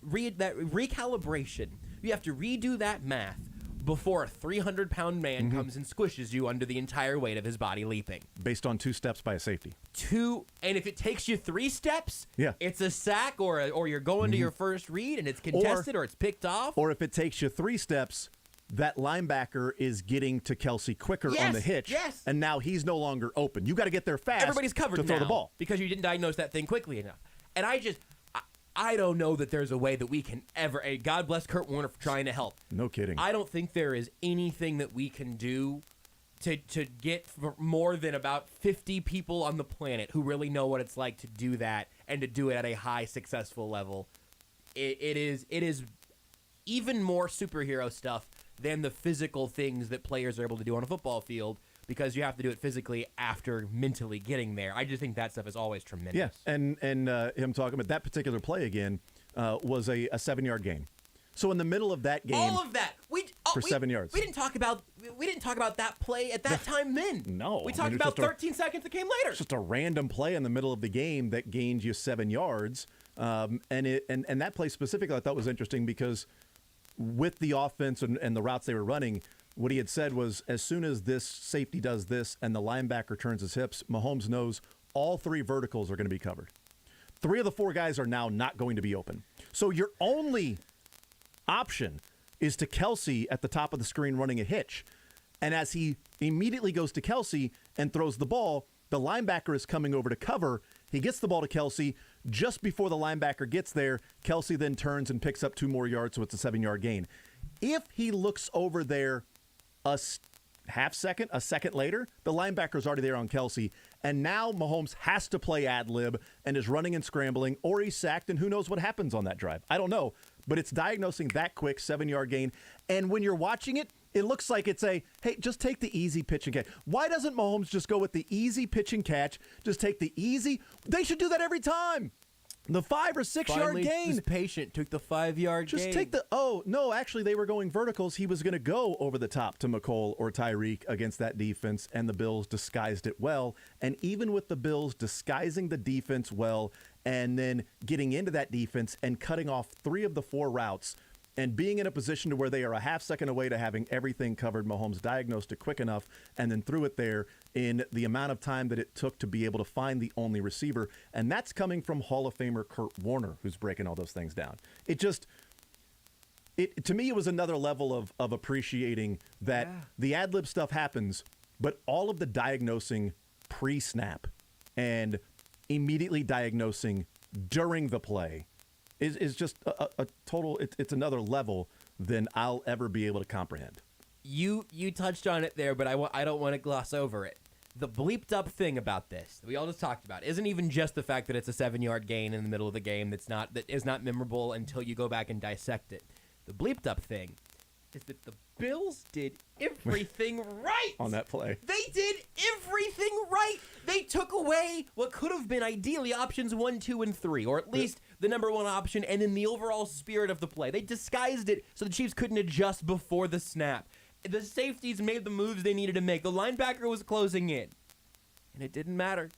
recalibration. You have to redo that math before a 300-pound man comes and squishes you under the entire weight of his body leaping. Based on 2 steps by a safety. 2, and if it takes you 3 steps, yeah, it's a sack or you're going to your first read and it's contested or it's picked off. Or if it takes you 3 steps, that linebacker is getting to Kelce quicker on the hitch, and now he's no longer open. You got to get there fast. Everybody's covered to throw the ball because you didn't diagnose that thing quickly enough. And I don't know that there's a way that we can ever. God bless Kurt Warner for trying to help. No kidding. I don't think there is anything that we can do to get more than about 50 people on the planet who really know what it's like to do that and to do it at a high successful level. It is even more superhero stuff than the physical things that players are able to do on a football field, because you have to do it physically after mentally getting there. I just think that stuff is always tremendous. Yeah, and him talking about that particular play again was a 7-yard gain. So in the middle of that game, all of that for 7 yards. We didn't talk about that play at that time. Then no, we talked about 13 seconds that came later. It's just a random play in the middle of the game that gained you 7 yards. And that play specifically, I thought was interesting because with the offense and the routes they were running, what he had said was, as soon as this safety does this and the linebacker turns his hips, Mahomes knows all 3 verticals are going to be covered. 3 of the 4 guys are now not going to be open. So your only option is to Kelce at the top of the screen running a hitch. And as he immediately goes to Kelce and throws the ball, the linebacker is coming over to cover. He gets the ball to Kelce. Just before the linebacker gets there, Kelce then turns and picks up 2 more yards, so it's a 7-yard gain. If he looks over there a second later, the linebacker's already there on Kelce, and now Mahomes has to play ad lib and is running and scrambling, or he's sacked, and who knows what happens on that drive. I don't know, but it's diagnosing that quick 7-yard gain, and when you're watching it, it looks like it's hey, just take the easy pitch and catch. Why doesn't Mahomes just go with the easy pitch and catch? Just take the easy. They should do that every time. The 5 or 6 yard Finally, gain. this patient took the 5-yard gain. Just take the. Oh, no, actually, they were going verticals. He was going to go over the top to McCole or Tyreek against that defense, and the Bills disguised it well. And even with the Bills disguising the defense well and then getting into that defense and cutting off 3 of the 4 routes and being in a position to where they are a half second away to having everything covered, Mahomes diagnosed it quick enough and then threw it there in the amount of time that it took to be able to find the only receiver. And that's coming from Hall of Famer Kurt Warner, who's breaking all those things down. To me, it was another level of appreciating that the ad-lib stuff happens, but all of the diagnosing pre-snap and immediately diagnosing during the play is just a total, it's another level than I'll ever be able to comprehend. You touched on it there, but I don't want to gloss over it. The bleeped up thing about this that we all just talked about isn't even just the fact that it's a 7-yard gain in the middle of the game that is not memorable until you go back and dissect it. The bleeped up thing is that the Bills did everything right on that play. They did everything right. They took away what could have been ideally options 1, 2, and 3, or at least the number 1 option, and in the overall spirit of the play. They disguised it so the Chiefs couldn't adjust before the snap. The safeties made the moves they needed to make. The linebacker was closing in. And it didn't matter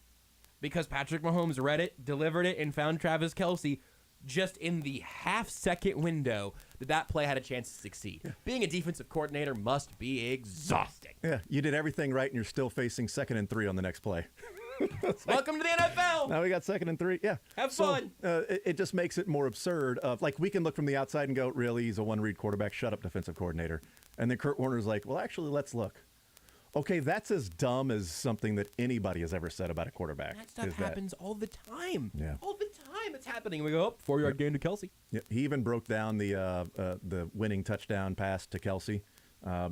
because Patrick Mahomes read it, delivered it, and found Travis Kelce just in the half-second window that play had a chance to succeed. Yeah. Being a defensive coordinator must be exhausting. Yeah, you did everything right, and you're still facing 2nd and 3 on the next play. Welcome to the NFL. Now we got 2nd and 3. Yeah. Have fun. It just makes it more absurd. We can look from the outside and go, really, he's a one-read quarterback. Shut up, defensive coordinator. And then Kurt Warner's like, well, actually, let's look. Okay, that's as dumb as something that anybody has ever said about a quarterback. That stuff happens all the time. Yeah. All the time it's happening. We go, 4-yard gain to Kelce. Yeah, he even broke down the winning touchdown pass to Kelce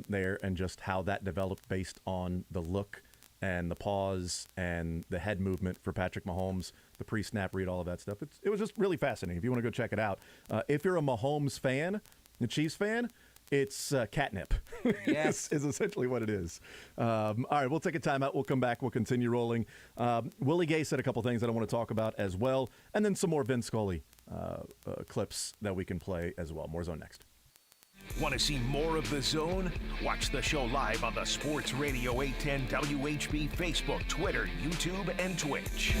there and just how that developed based on the look and the pause and the head movement for Patrick Mahomes, the pre-snap read, all of that stuff. It was just really fascinating. If you want to go check it out. If you're a Mahomes fan, a Chiefs fan, it's catnip. Yes. is essentially what it is. All right, we'll take a timeout. We'll come back. We'll continue rolling. Willie Gay said a couple things that I want to talk about as well, and then some more Vin Scully clips that we can play as well. More Zone next. Want to see more of The Zone? Watch the show live on the Sports Radio 810 WHB Facebook, Twitter, YouTube, and Twitch.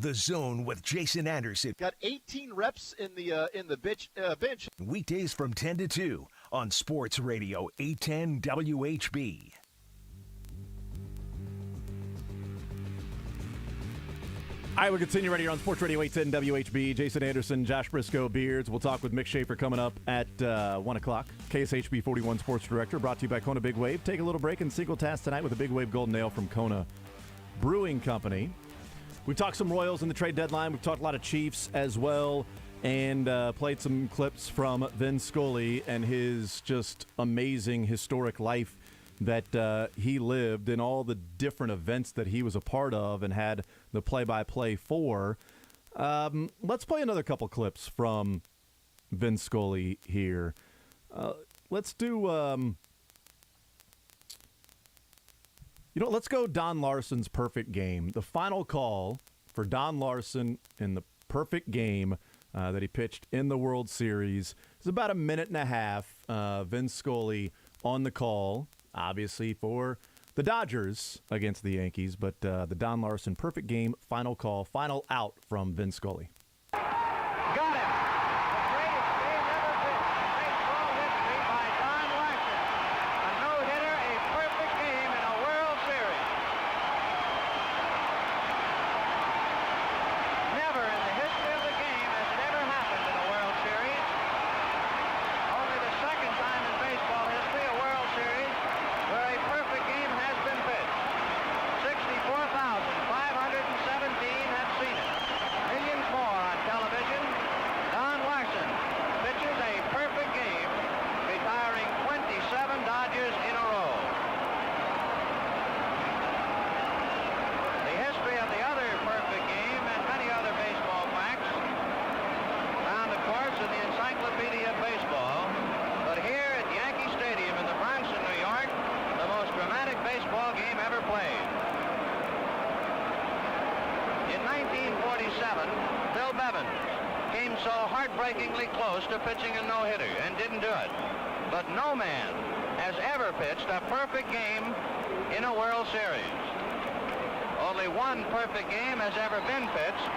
The Zone with Jason Anderson. Got 18 reps in the bench. Weekdays from 10 to 2 on Sports Radio 810 WHB. All right, we'll continue right here on Sports Radio 810 WHB. Jason Anderson, Josh Brisco, Beards. We'll talk with Mick Shaffer coming up at 1 o'clock. KSHB 41 Sports Director, brought to you by Kona Big Wave. Take a little break and single task tonight with a Big Wave Golden Ale from Kona Brewing Company. We've talked some Royals in the trade deadline. We've talked a lot of Chiefs as well, and played some clips from Vin Scully and his just amazing historic life that he lived and all the different events that he was a part of and had the play-by-play for. Let's play another couple clips from Vin Scully here. Let's do... let's go Don Larson's perfect game. The final call for Don Larson in the perfect game that he pitched in the World Series. It's about a minute and a half. Vin Scully on the call, obviously for the Dodgers against the Yankees, but the Don Larson perfect game, final call, final out from Vin Scully. Got him. The greatest game ever pitched. Baseball history by Don Larson. A no-hitter, a perfect game in a World Series. Never in the history of the game has it ever happened in a World Series. Only the second time in baseball history, a World Series, where a perfect game has been pitched. 64,517 have seen it. Millions more on television. Don Larson pitches a perfect game, retiring 27 Dodgers in a row. The history of the other perfect game and many other baseball facts found, of course, in the Encyclopedia of Baseball. But here at Yankee Stadium in the Bronx in New York, the most dramatic baseball game ever played. In 1947, Bill Bevins came so heartbreakingly close to pitching a no-hitter and didn't do it. But no man has ever pitched a perfect game in a World Series. Only one perfect game has ever been pitched,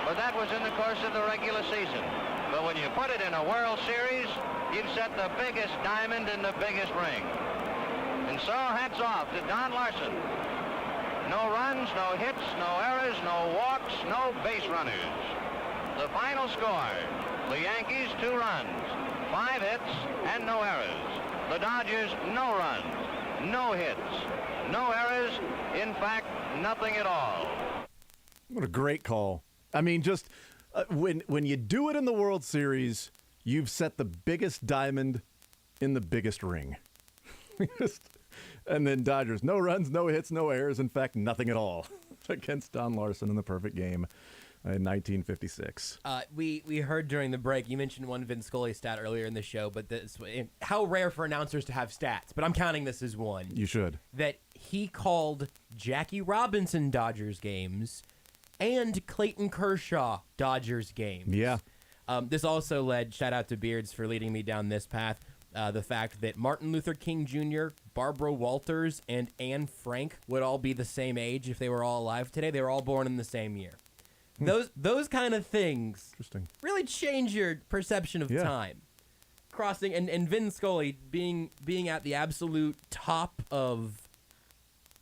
but that was in the course of the regular season. But when you put it in a World Series, you've set the biggest diamond in the biggest ring. And so hats off to Don Larson. No runs, no hits, no errors, no walks, no base runners. The final score, the Yankees 2 runs, 5 hits, and no errors. The Dodgers no runs, no hits, no errors, in fact, nothing at all. What a great call. I mean, just when you do it in the World Series, you've set the biggest diamond in the biggest ring. And then Dodgers, no runs, no hits, no errors, in fact, nothing at all against Don Larson in the perfect game in 1956. We heard during the break, you mentioned one Vin Scully stat earlier in the show, but how rare for announcers to have stats, but I'm counting this as one. You should. That he called Jackie Robinson Dodgers games and Clayton Kershaw Dodgers games. Yeah. This also led, shout out to Beards for leading me down this path, the fact that Martin Luther King Jr., Barbara Walters, and Anne Frank would all be the same age if they were all alive today. They were all born in the same year. Those kind of things really change your perception of time. Crossing and Vin Scully being at the absolute top of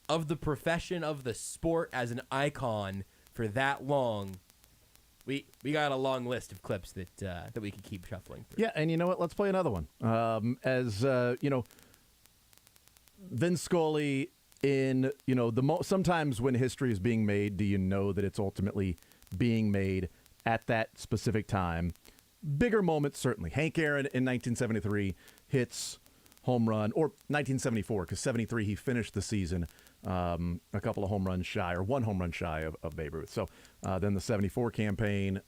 the profession, of the sport, as an icon for that long. We got a long list of clips that we could keep shuffling through. Yeah, and you know what? Let's play another one. Vin Scully in, sometimes when history is being made, do you know that it's ultimately being made at that specific time? Bigger moments, certainly. Hank Aaron in 1973 hits home run, or 1974, because 73 he finished the season a couple of home runs shy, or one home run shy of Babe Ruth. So then the 74 campaign,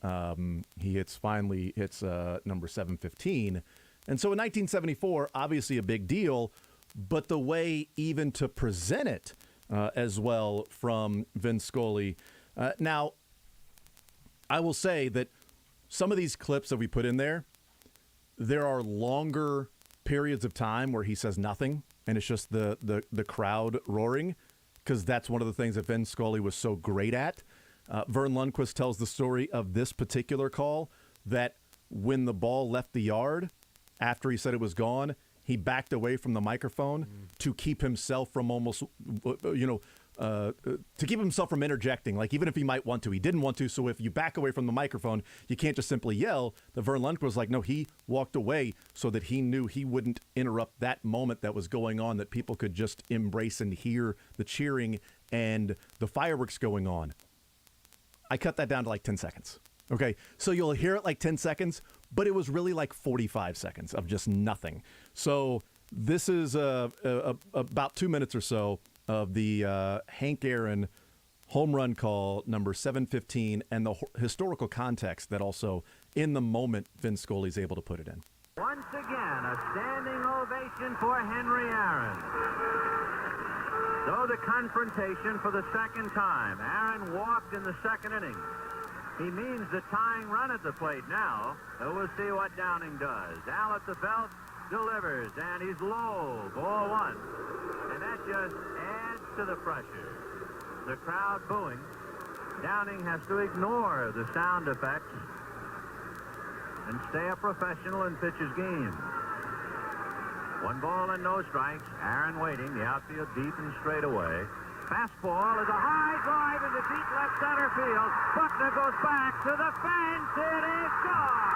he finally hits number 715. And so in 1974, obviously a big deal, but the way even to present it as well from Vin Scully. Now, I will say that some of these clips that we put in there are longer periods of time where he says nothing, and it's just the crowd roaring, because that's one of the things that Vin Scully was so great at. Vern Lundquist tells the story of this particular call, that when the ball left the yard, after he said it was gone, he backed away from the microphone to keep himself from to keep himself from interjecting. Like, even if he might want to, he didn't want to. So if you back away from the microphone, you can't just simply yell. The Vern Lundquist was like, no, he walked away so that he knew he wouldn't interrupt that moment that was going on, that people could just embrace and hear the cheering and the fireworks going on. I cut that down to like 10 seconds. Okay, so you'll hear it like 10 seconds, but it was really like 45 seconds of just nothing. So this is about 2 minutes or so of the Hank Aaron home run call, number 715, and the historical context that also, in the moment, Vin Scully's able to put it in. Once again, a standing ovation for Henry Aaron. So the confrontation for the second time. Aaron walked in the second inning. He means the tying run at the plate now. We'll see what Downing does. Al at the belt delivers, and he's low. Ball one. And that just adds to the pressure. The crowd booing. Downing has to ignore the sound effects and stay a professional and pitch his game. 1 ball and no strikes. Aaron waiting. The outfield deep and straight away. Fastball is a high drive into deep left center field. Buckner goes back to the fence. It is gone.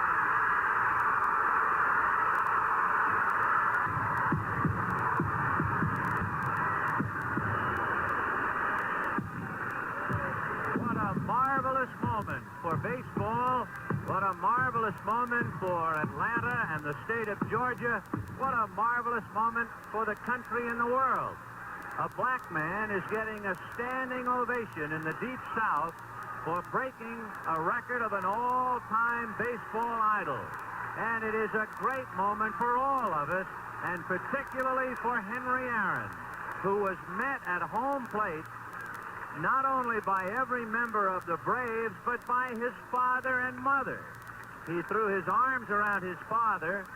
What a marvelous moment for baseball. What a marvelous moment for Atlanta and the state of Georgia. What a marvelous moment for the country and the world. A black man is getting a standing ovation in the Deep South for breaking a record of an all-time baseball idol. And it is a great moment for all of us, and particularly for Henry Aaron, who was met at home plate not only by every member of the Braves, but by his father and mother. He threw his arms around his father,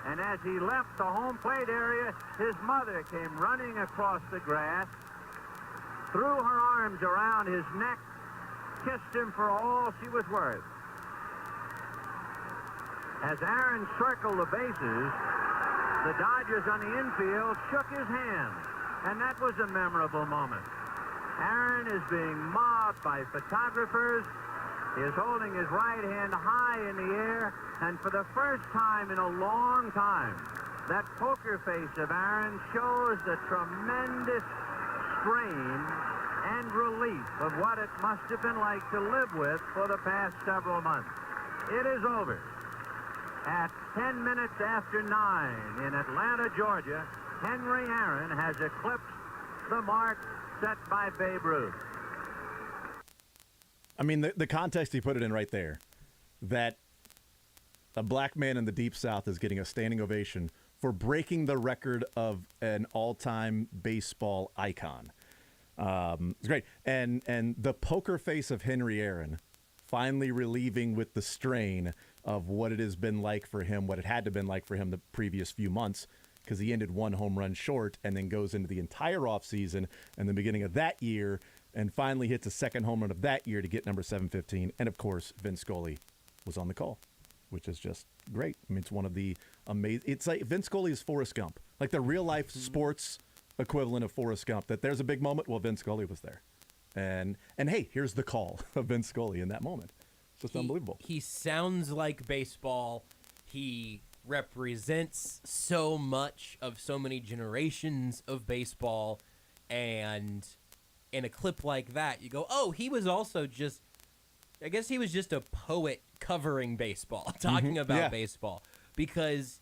and as he left the home plate area, his mother came running across the grass, threw her arms around his neck, kissed him for all she was worth. As Aaron circled the bases, the Dodgers on the infield shook his hand, and that was a memorable moment. Aaron is being mobbed by photographers. He is holding his right hand high in the air, and for the first time in a long time, that poker face of Aaron shows the tremendous strain and relief of what it must have been like to live with for the past several months. It is over. At 10 minutes after 9 in Atlanta, Georgia, Henry Aaron has eclipsed the mark set by Babe Ruth. I mean, the context he put it in right there, that a black man in the Deep South is getting a standing ovation for breaking the record of an all-time baseball icon. It's great. And the poker face of Henry Aaron finally relieving with the strain of what it has been like for him, what it had to have been like for him the previous few months, because he ended 1 home run short and then goes into the entire offseason and the beginning of that year and finally hits a second home run of that year to get number 715. And, of course, Vin Scully was on the call, which is just great. I mean, it's one of the amazing – it's like Vin Scully is Forrest Gump, like the real-life sports equivalent of Forrest Gump, that there's a big moment. Well, Vin Scully was there. And hey, here's the call of Vin Scully in that moment. It's just unbelievable. He sounds like baseball. He represents so much of so many generations of baseball, and in a clip like that, you go, oh, he was also just, I guess he was just a poet covering baseball, talking about baseball, because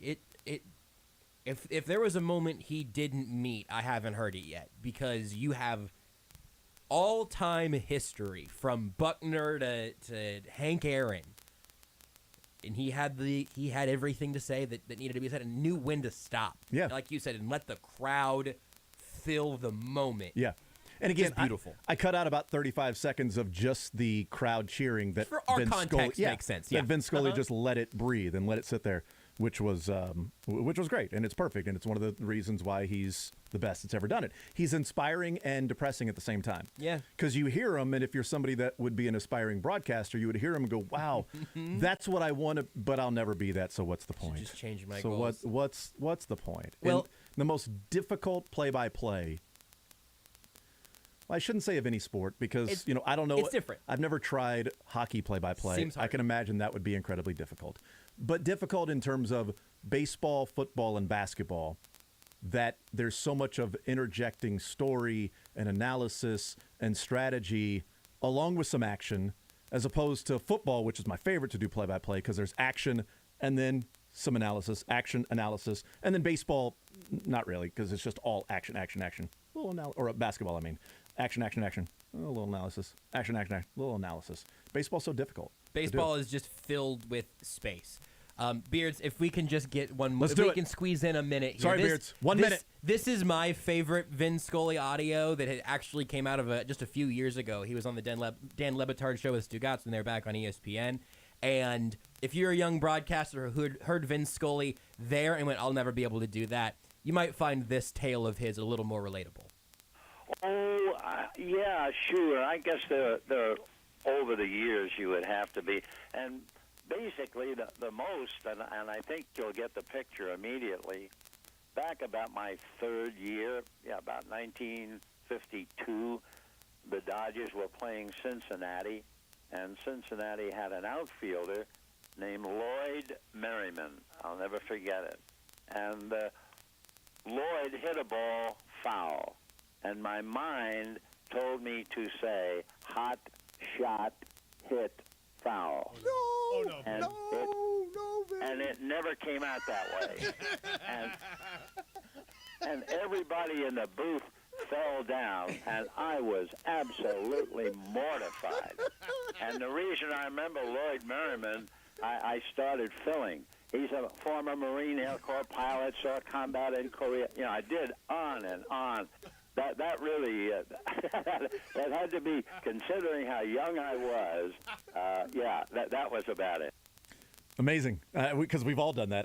if there was a moment he didn't meet, I haven't heard it yet, because you have all-time history from Buckner to Hank Aaron. And he had everything to say that needed to be said and knew when to stop. Yeah. Like you said, and let the crowd fill the moment. Yeah. And again, Just beautiful. I cut out about 35 seconds of just the crowd cheering that For our Vin context Scully, makes sense. that Vin Scully just let it breathe and let it sit there. which was great, and it's perfect, and it's one of the reasons why he's the best that's ever done it. He's inspiring and depressing at the same time. Yeah. Because you hear him, and if you're somebody that would be an aspiring broadcaster, you would hear him and go, wow, that's what I want to, but I'll never be that, so what's the point? Just change my so goals. what's the point? Well, and the most difficult play-by-play, well, I shouldn't say of any sport because, I don't know. It's different. I've never tried hockey play-by-play. Seems hard. I can imagine that would be incredibly difficult. But difficult in terms of baseball, football, and basketball, that there's so much of interjecting story and analysis and strategy along with some action, as opposed to football, which is my favorite to do play-by-play because there's action and then some analysis, action, analysis, and then baseball, not really, because it's just all action, action, action. Or basketball, I mean. Action, action, action. A little analysis. Action, action, action. A little analysis. Baseball's so difficult. Baseball is just filled with space. Beards, if we can just get one, Let's if do we it. can squeeze in a minute here. Sorry, Beards. 1 minute. This is my favorite Vin Scully audio that had actually came out of just a few years ago. He was on the Dan Lebitard show with Stugatz when they were back on ESPN. And if you're a young broadcaster who heard Vin Scully there and went, I'll never be able to do that, you might find this tale of his a little more relatable. Oh, yeah, sure. I guess they're over the years you would have to be. And basically the most, and I think you'll get the picture immediately, back about my third year, about 1952, the Dodgers were playing Cincinnati, and Cincinnati had an outfielder named Lloyd Merriman. I'll never forget it. And Lloyd hit a ball foul. And my mind told me to say, hot shot, hit, foul. And it never came out that way. and everybody in the booth fell down, and I was absolutely mortified. And the reason I remember Lloyd Merriman, I started filling. He's a former Marine Air Corps pilot, saw combat in Korea. I did on and on. That really, that had to be, considering how young I was, that was about it. Amazing, because we've all done that.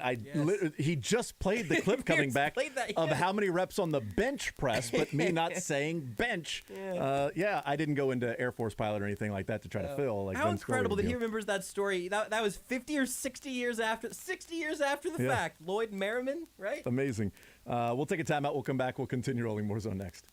He just played the clip coming back of how many reps on the bench press, but me not saying bench. I didn't go into Air Force pilot or anything like that to try to fill. Like How Vin incredible Scully that would he do. remembers that story. That was 50 or 60 years after the Yeah. fact. Lloyd Merriman, right? Amazing. We'll take a timeout. We'll come back. We'll continue rolling more zone next.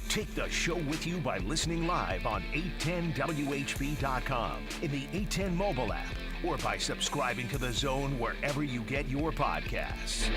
Take the show with you by listening live on 810WHB.com, in the 810 mobile app, or by subscribing to The Zone wherever you get your podcasts.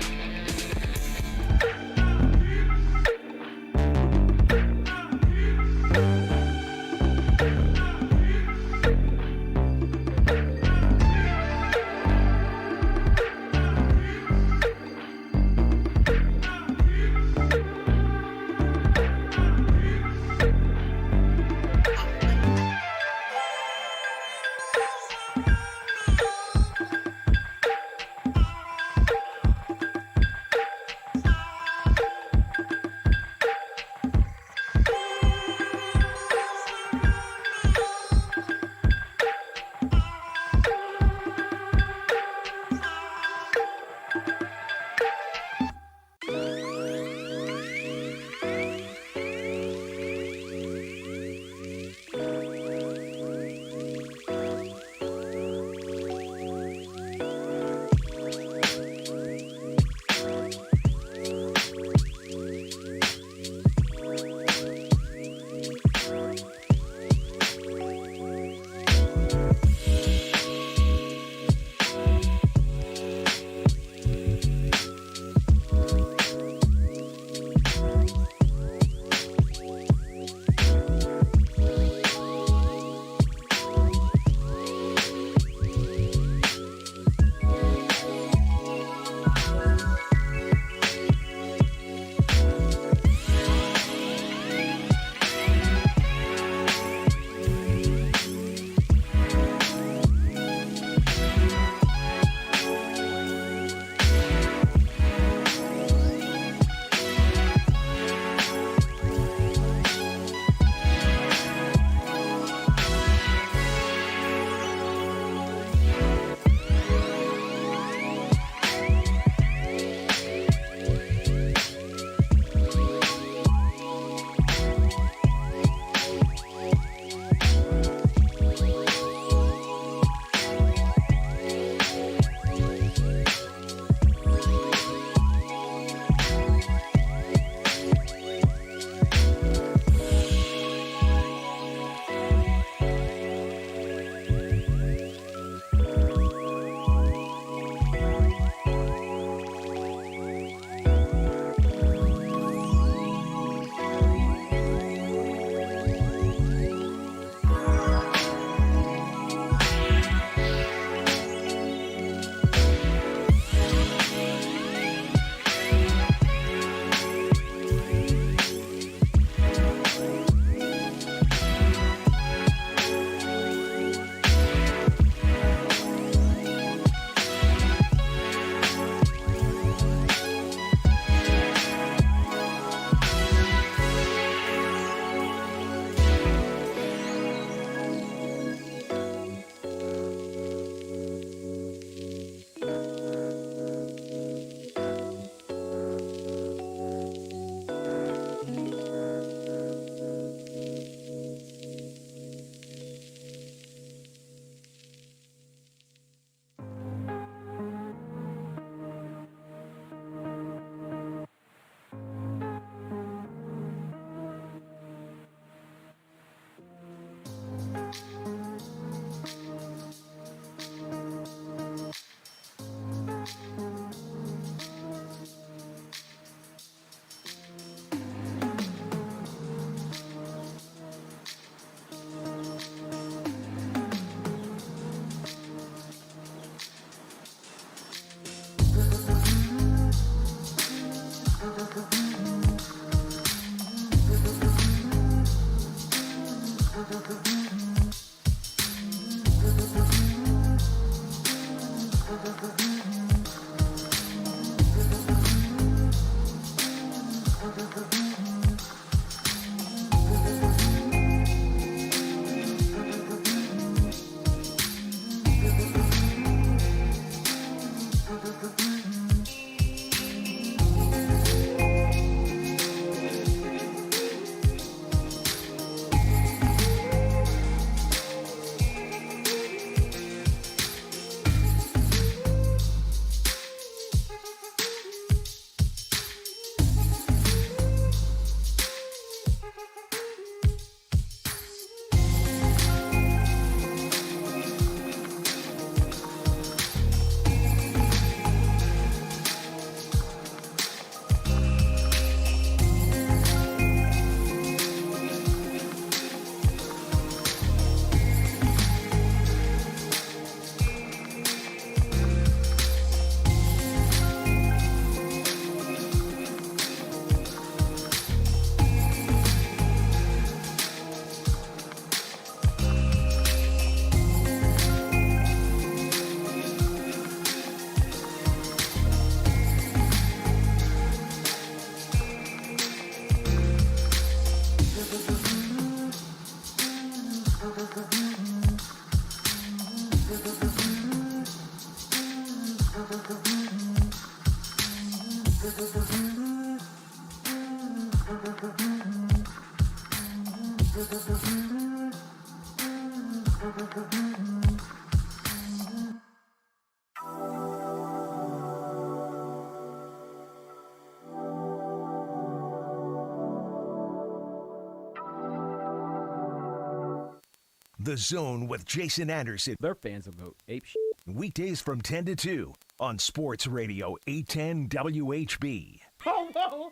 The Zone with Jason Anderson. Their fans will go ape shit. Weekdays from 10 to 2 on Sports Radio 810 WHB. Oh, no.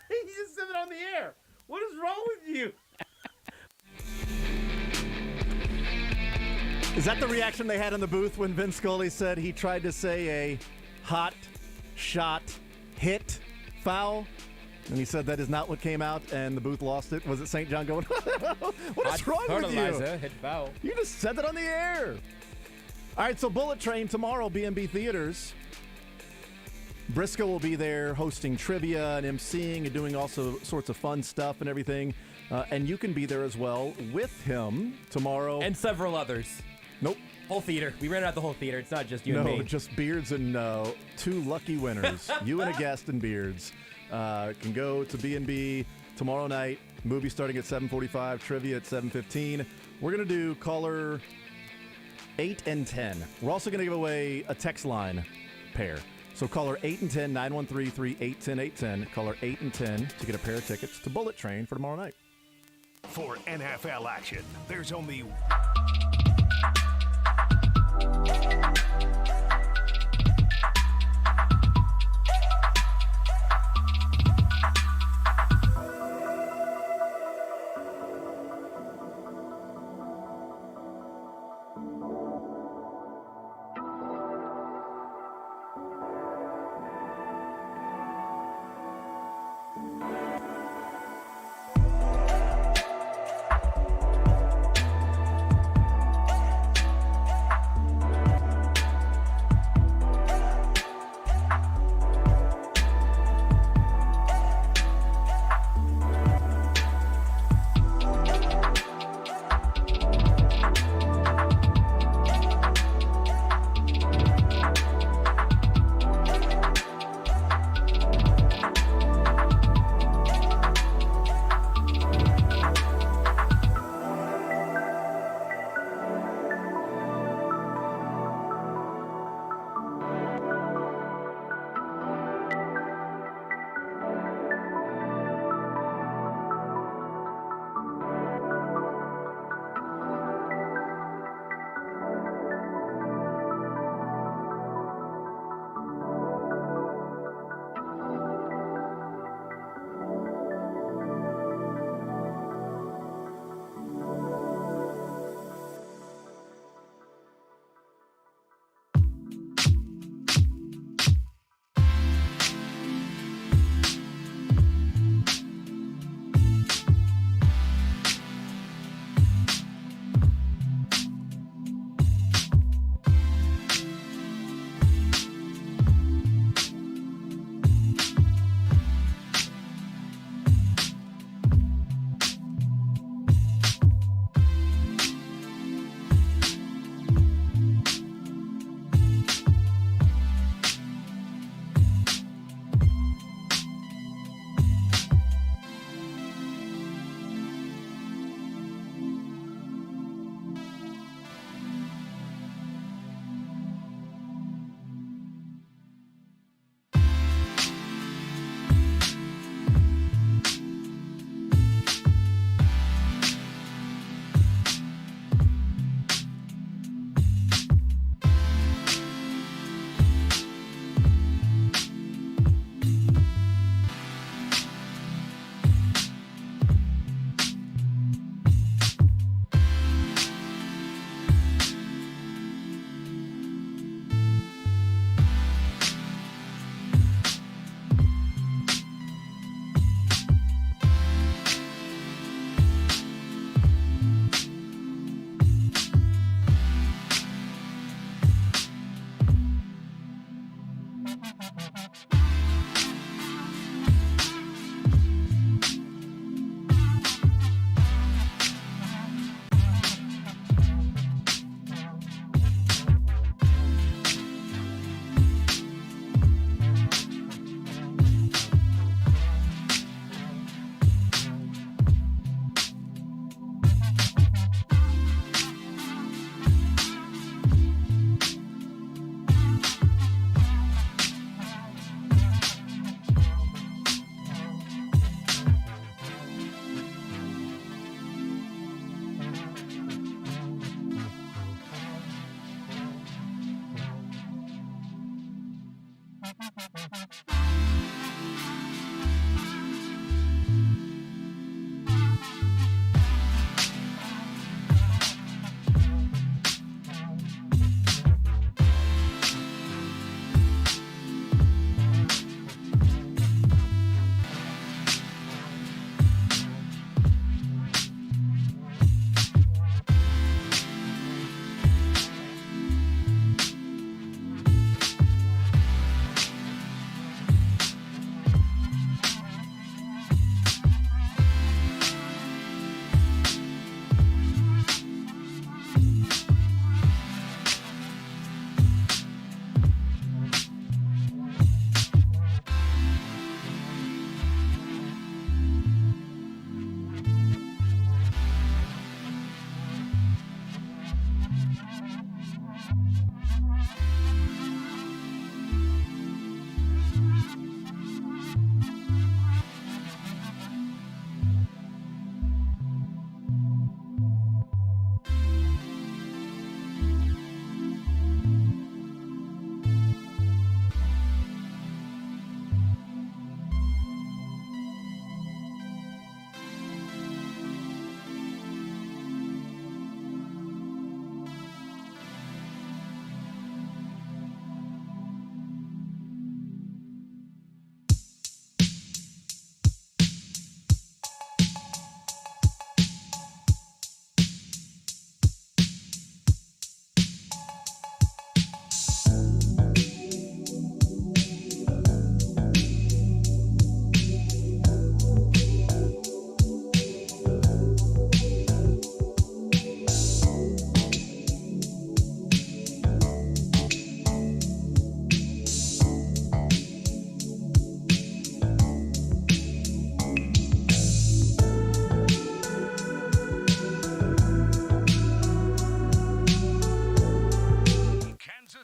He just said it on the air. What is wrong with you? Is that the reaction they had in the booth when Vin Scully said he tried to say a hot shot hit foul? And he said that is not what came out, and the booth lost it. Was it St. John going, what is wrong with you? Hit foul. You just said that on the air. All right, so Bullet Train tomorrow, B&B Theaters. Brisco will be there hosting trivia and emceeing and doing all sorts of fun stuff and everything. And you can be there as well with him tomorrow. And several others. Nope. Whole theater. We ran out the whole theater. It's not just you and me. No, just Beards and two lucky winners. You and a guest and Beards. Can go to B&B tomorrow night. Movie starting at 7:45. Trivia at 7:15. We're going to do caller 8 and 10. We're also going to give away a text line pair. So caller 8 and 10, 913-3810810. Caller 8 and 10 to get a pair of tickets to Bullet Train for tomorrow night. For NFL action, there's only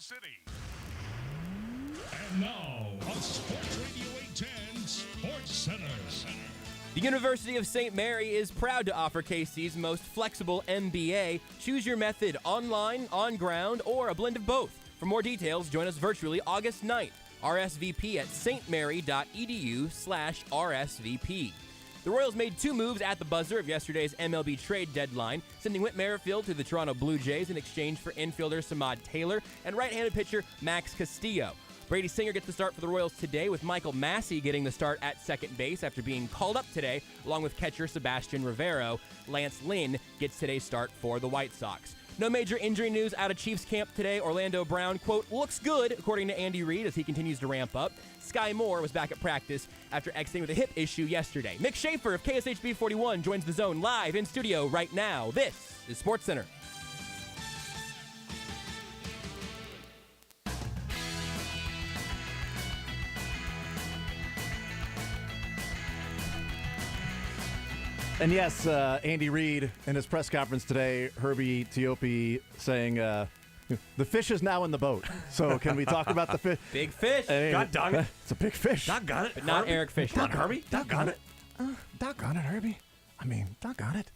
City. And now, on Sports Radio 810 Sports Center. The University of St. Mary is proud to offer KC's most flexible MBA. Choose your method online, on ground, or a blend of both. For more details, join us virtually August 9th. RSVP at stmary.edu/RSVP. The Royals made 2 moves at the buzzer of yesterday's MLB trade deadline, sending Whit Merrifield to the Toronto Blue Jays in exchange for infielder Samad Taylor and right-handed pitcher Max Castillo. Brady Singer gets the start for the Royals today, with Michael Massey getting the start at second base after being called up today, along with catcher Sebastian Rivero. Lance Lynn gets today's start for the White Sox. No major injury news out of Chiefs camp today. Orlando Brown, quote, looks good, according to Andy Reid, as he continues to ramp up. Sky Moore was back at practice after exiting with a hip issue yesterday. Mick Shaffer of KSHB 41 joins the Zone live in studio right now. This is SportsCenter. And yes, Andy Reid in his press conference today, Herbie Teope saying the fish is now in the boat. So can we talk about the fish? Big fish. God dang it. It's a big fish. Doggone it. But not Herbie. Eric Fisher. Herbie. Doggone it. Doggone it, Herbie. I mean, doggone it.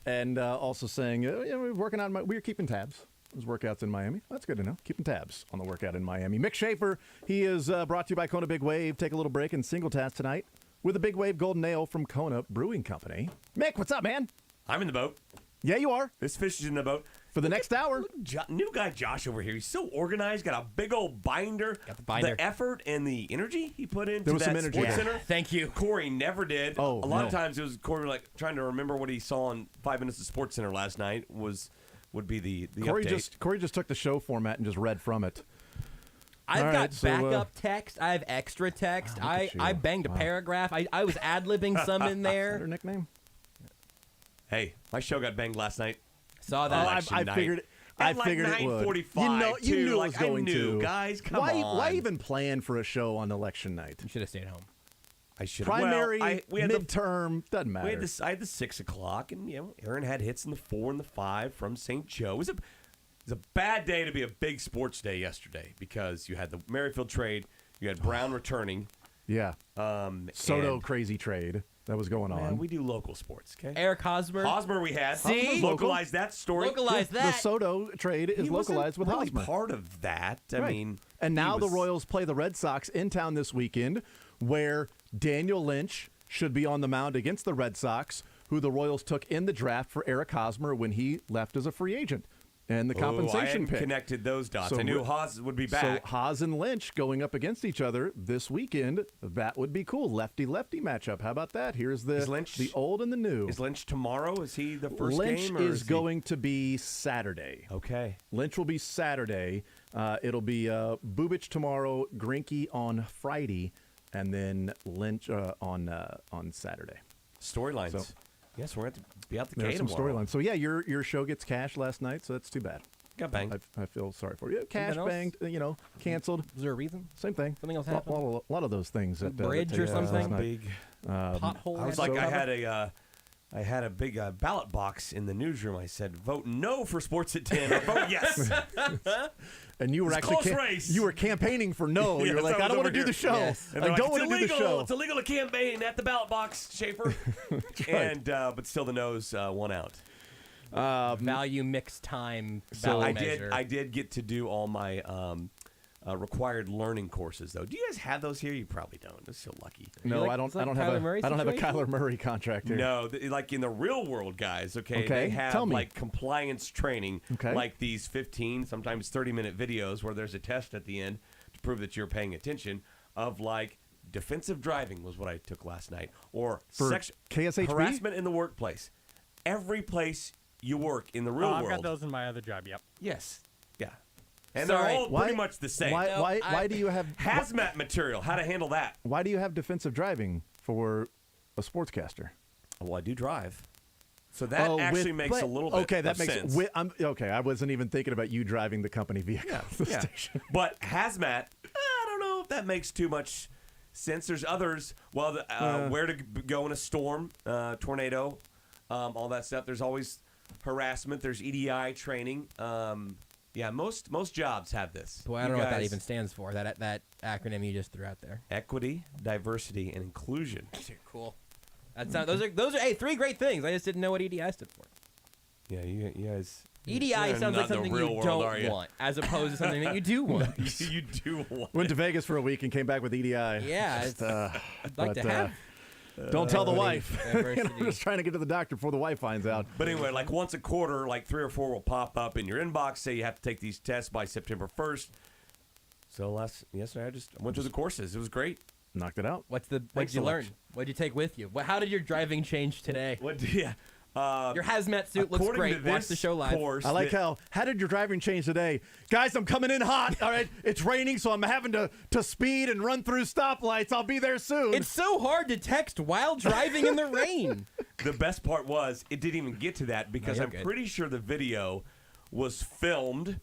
And also saying, we're working on we're keeping tabs. Those workouts in Miami. That's good to know. Keeping tabs on the workout in Miami. Mick Shaffer, he is brought to you by Kona Big Wave. Take a little break and single task tonight with a Big Wave Golden Ale from Kona Brewing Company. Mick, what's up, man? I'm in the boat. Yeah, you are. This fish is in the boat. For the next hour. New guy Josh over here. He's so organized. Got a big old binder. Got the binder. The effort and the energy he put into There was that some energy Sports there. Center. Thank you. Corey never did. Oh, a lot no. of times it was Corey like trying to remember what he saw on 5 Minutes of Sports Center last night would be the update. Corey just took the show format and just read from it. I've All got right, so, backup text. I have extra text. I banged a paragraph. I was ad-libbing some in Is that there. her nickname? Hey, my show got banged last night. Saw that. I figured. I At figured like it would. 9:45, You knew it like, was going I knew, to. guys, come why, on. Why even plan for a show on election night? You should have stayed home. I should Primary, we had midterm, doesn't matter. We had I had the 6 o'clock, and Aaron had hits in the 4 and the 5 from St. Joe. It was a bad day to be a big sports day yesterday because you had the Merrifield trade, you had Brown returning. Yeah. Soto and- crazy trade that was going Man, on. we do local sports, okay? Eric Hosmer. Hosmer we had. See? Localized that story. Localized The that. Soto trade is He wasn't localized with really Hosmer. part of that. I Right. mean, and now he the was- Royals play the Red Sox in town this weekend, where Daniel Lynch should be on the mound against the Red Sox, who the Royals took in the draft for Eric Hosmer when he left as a free agent. And the I compensation hadn't pick. connected those dots. So I knew Ri- Haas would be back. So Haas and Lynch going up against each other this weekend. That would be cool. Lefty-lefty matchup. How about that? Here's Is Lynch- the old and the new. Is Lynch tomorrow? Is he the first Lynch game? Or is he- going to be Saturday. Okay. Lynch will be Saturday. It'll be Bubich tomorrow, Greinke on Friday, and then Lynch on Saturday. Storylines. So- Yes, we're going to be out the There's gate some tomorrow. storylines. So yeah, your show gets cashed last night, so that's too bad. Got banged. I feel sorry for you. Cash Something else? banged, canceled. Was there a reason? Same thing. Something else A happened? lot of those things. That, Bridge that or take place last something? night. Big Pothole. I was like, I had a big ballot box in the newsroom. I said, vote no for Sports at 10 or vote yes. And you were It's actually close race. you were campaigning for no. You were Yes, like, I I don't was want to over do the here. show. Yes. And I they're don't like, want to do the show. It's illegal to campaign at the ballot box, Schaefer. And but still the no's won out. Value mixed time So ballot I measure. did get to do all my required learning courses though. Do you guys have those here? You probably don't. I'm so lucky. No, like- I don't. it's I like don't Kyler have Murray a. I don't have a situation? Kyler Murray contract here. No, like in the real world, guys. Okay, Okay, they have tell me. like compliance training, Okay. like these 15, sometimes 30-minute videos where there's a test at the end to prove that you're paying attention. Of like defensive driving was what I took last night, or For KSHB? harassment in the workplace. Every place you work in the real I've world. got those in my other job. Yep. Yes, yeah, and Sorry. they're all pretty much the same. Why do you have Hazmat material? How to handle that? Why do you have defensive driving for a sportscaster? Well, I do drive. So that actually makes a little bit okay. That of makes sense. okay. I wasn't even thinking about you driving the company vehicle. to the Yeah. station. But hazmat, I don't know if that makes too much sense. There's others. Well, where to go in a storm, tornado, all that stuff. There's always harassment. There's EDI training. Yeah, most jobs have this. Boy, I don't know what that even stands for. That acronym you just threw out there. Equity, diversity, and inclusion. Cool. Those are hey, 3 great things. I just didn't know what EDI stood for. Yeah, you guys. EDI sounds like something you don't want, as opposed to something that you do want. You do want. Went to Vegas for a week and came back with EDI. Yeah, I'd like to have. Don't tell the wife. I'm just trying to get to the doctor before the wife finds out. But anyway, like once a quarter, like 3 or 4 will pop up in your inbox. Say you have to take these tests by September 1st. So yesterday I just went through the courses. It was great. Knocked it out. What did you learn? What did you take with you? How did your driving change today? Your hazmat suit looks great. Watch the show live. I like how did your driving change today? Guys, I'm coming in hot. All right, it's raining, so I'm having to speed and run through stoplights. I'll be there soon. It's so hard to text while driving in the rain. The best part was it didn't even get to that because I'm pretty sure the video was filmed,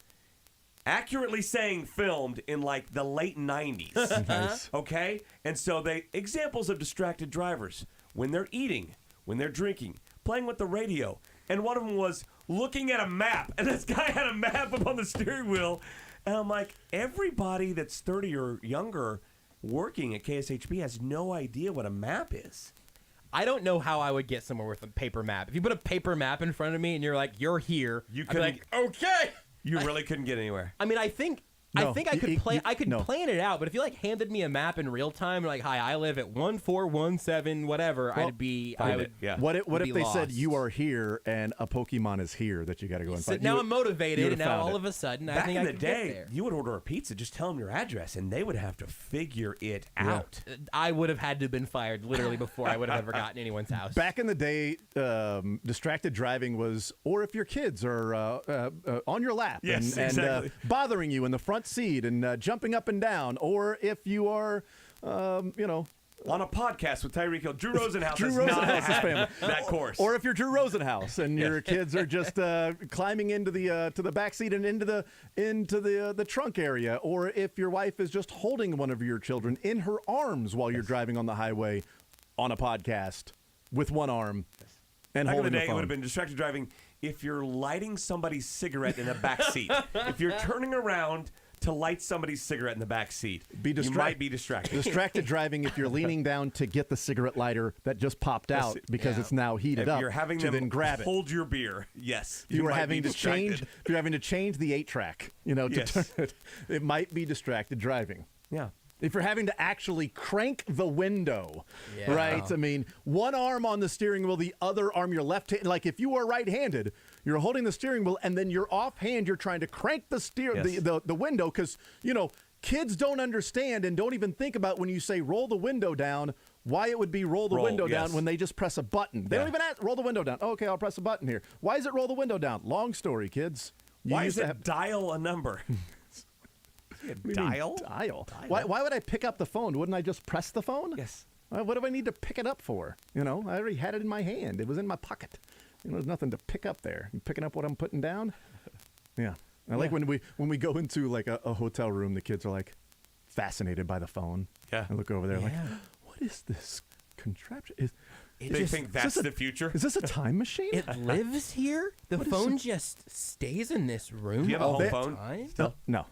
accurately saying filmed in like the late 90s. Nice. Okay? And so examples of distracted drivers when they're eating, when they're drinking, playing with the radio, and one of them was looking at a map, and this guy had a map up on the steering wheel, and I'm like, everybody that's 30 or younger working at KSHB has no idea what a map is. I don't know how I would get somewhere with a paper map. If you put a paper map in front of me and you're like, you're here, I'd be like, okay. You really couldn't get anywhere. I mean, I think I could plan it out, but if you like handed me a map in real time, like, hi, I live at 1417, whatever, Well, What if they said you are here and a Pokemon is here that you got to go and find? Now I'm motivated, and now all of a sudden, I think I can get there. Back in the day, you would order a pizza, just tell them your address, and they would have to figure it out. I would have had to have been fired literally before I would have ever gotten anyone's house. Back in the day, distracted driving was, or if your kids are on your lap and bothering you in the front seat and jumping up and down, or if you are, on a podcast with Tyreek Hill, Drew Rosenhaus. Drew Rosenhaus's family. That course. Or if you're Drew Rosenhaus and your kids are just climbing into the back seat and into the trunk area, or if your wife is just holding one of your children in her arms while you're driving on the highway on a podcast with one arm and Back holding in the day, the phone. it would have been distracted driving if you're lighting somebody's cigarette in the back seat. If you're turning around to light somebody's cigarette in the back seat, you might be distracted. Distracted driving if you're leaning down to get the cigarette lighter that just popped out because it's now heated up. If you're having to them then grab it. hold your beer, yes. You were might having be to change. distracted. If you're having to change the 8-track, to turn it, it might be distracted driving. Yeah. If you're having to actually crank the window, right? I mean, one arm on the steering wheel, the other arm, your left hand. Like if you are right-handed, you're holding the steering wheel, and then your offhand, you're trying to crank the window because kids don't understand and don't even think about when you say roll the window down, why it would be roll the window down when they just press a button. They don't even ask, roll the window down. Oh, okay, I'll press a button here. Why is it roll the window down? Long story, kids. Why is it dial a number? Dial? Why would I pick up the phone? Wouldn't I just press the phone? Yes. What do I need to pick it up for? I already had it in my hand. It was in my pocket. There's nothing to pick up there. You picking up what I'm putting down? Yeah. I like when we go into like a hotel room, the kids are like fascinated by the phone. Yeah. I look over there like, what is this contraption? They think that's the future. Is this a time machine? It lives here? The phone just stays in this room Do you have a all home the phone? time? No.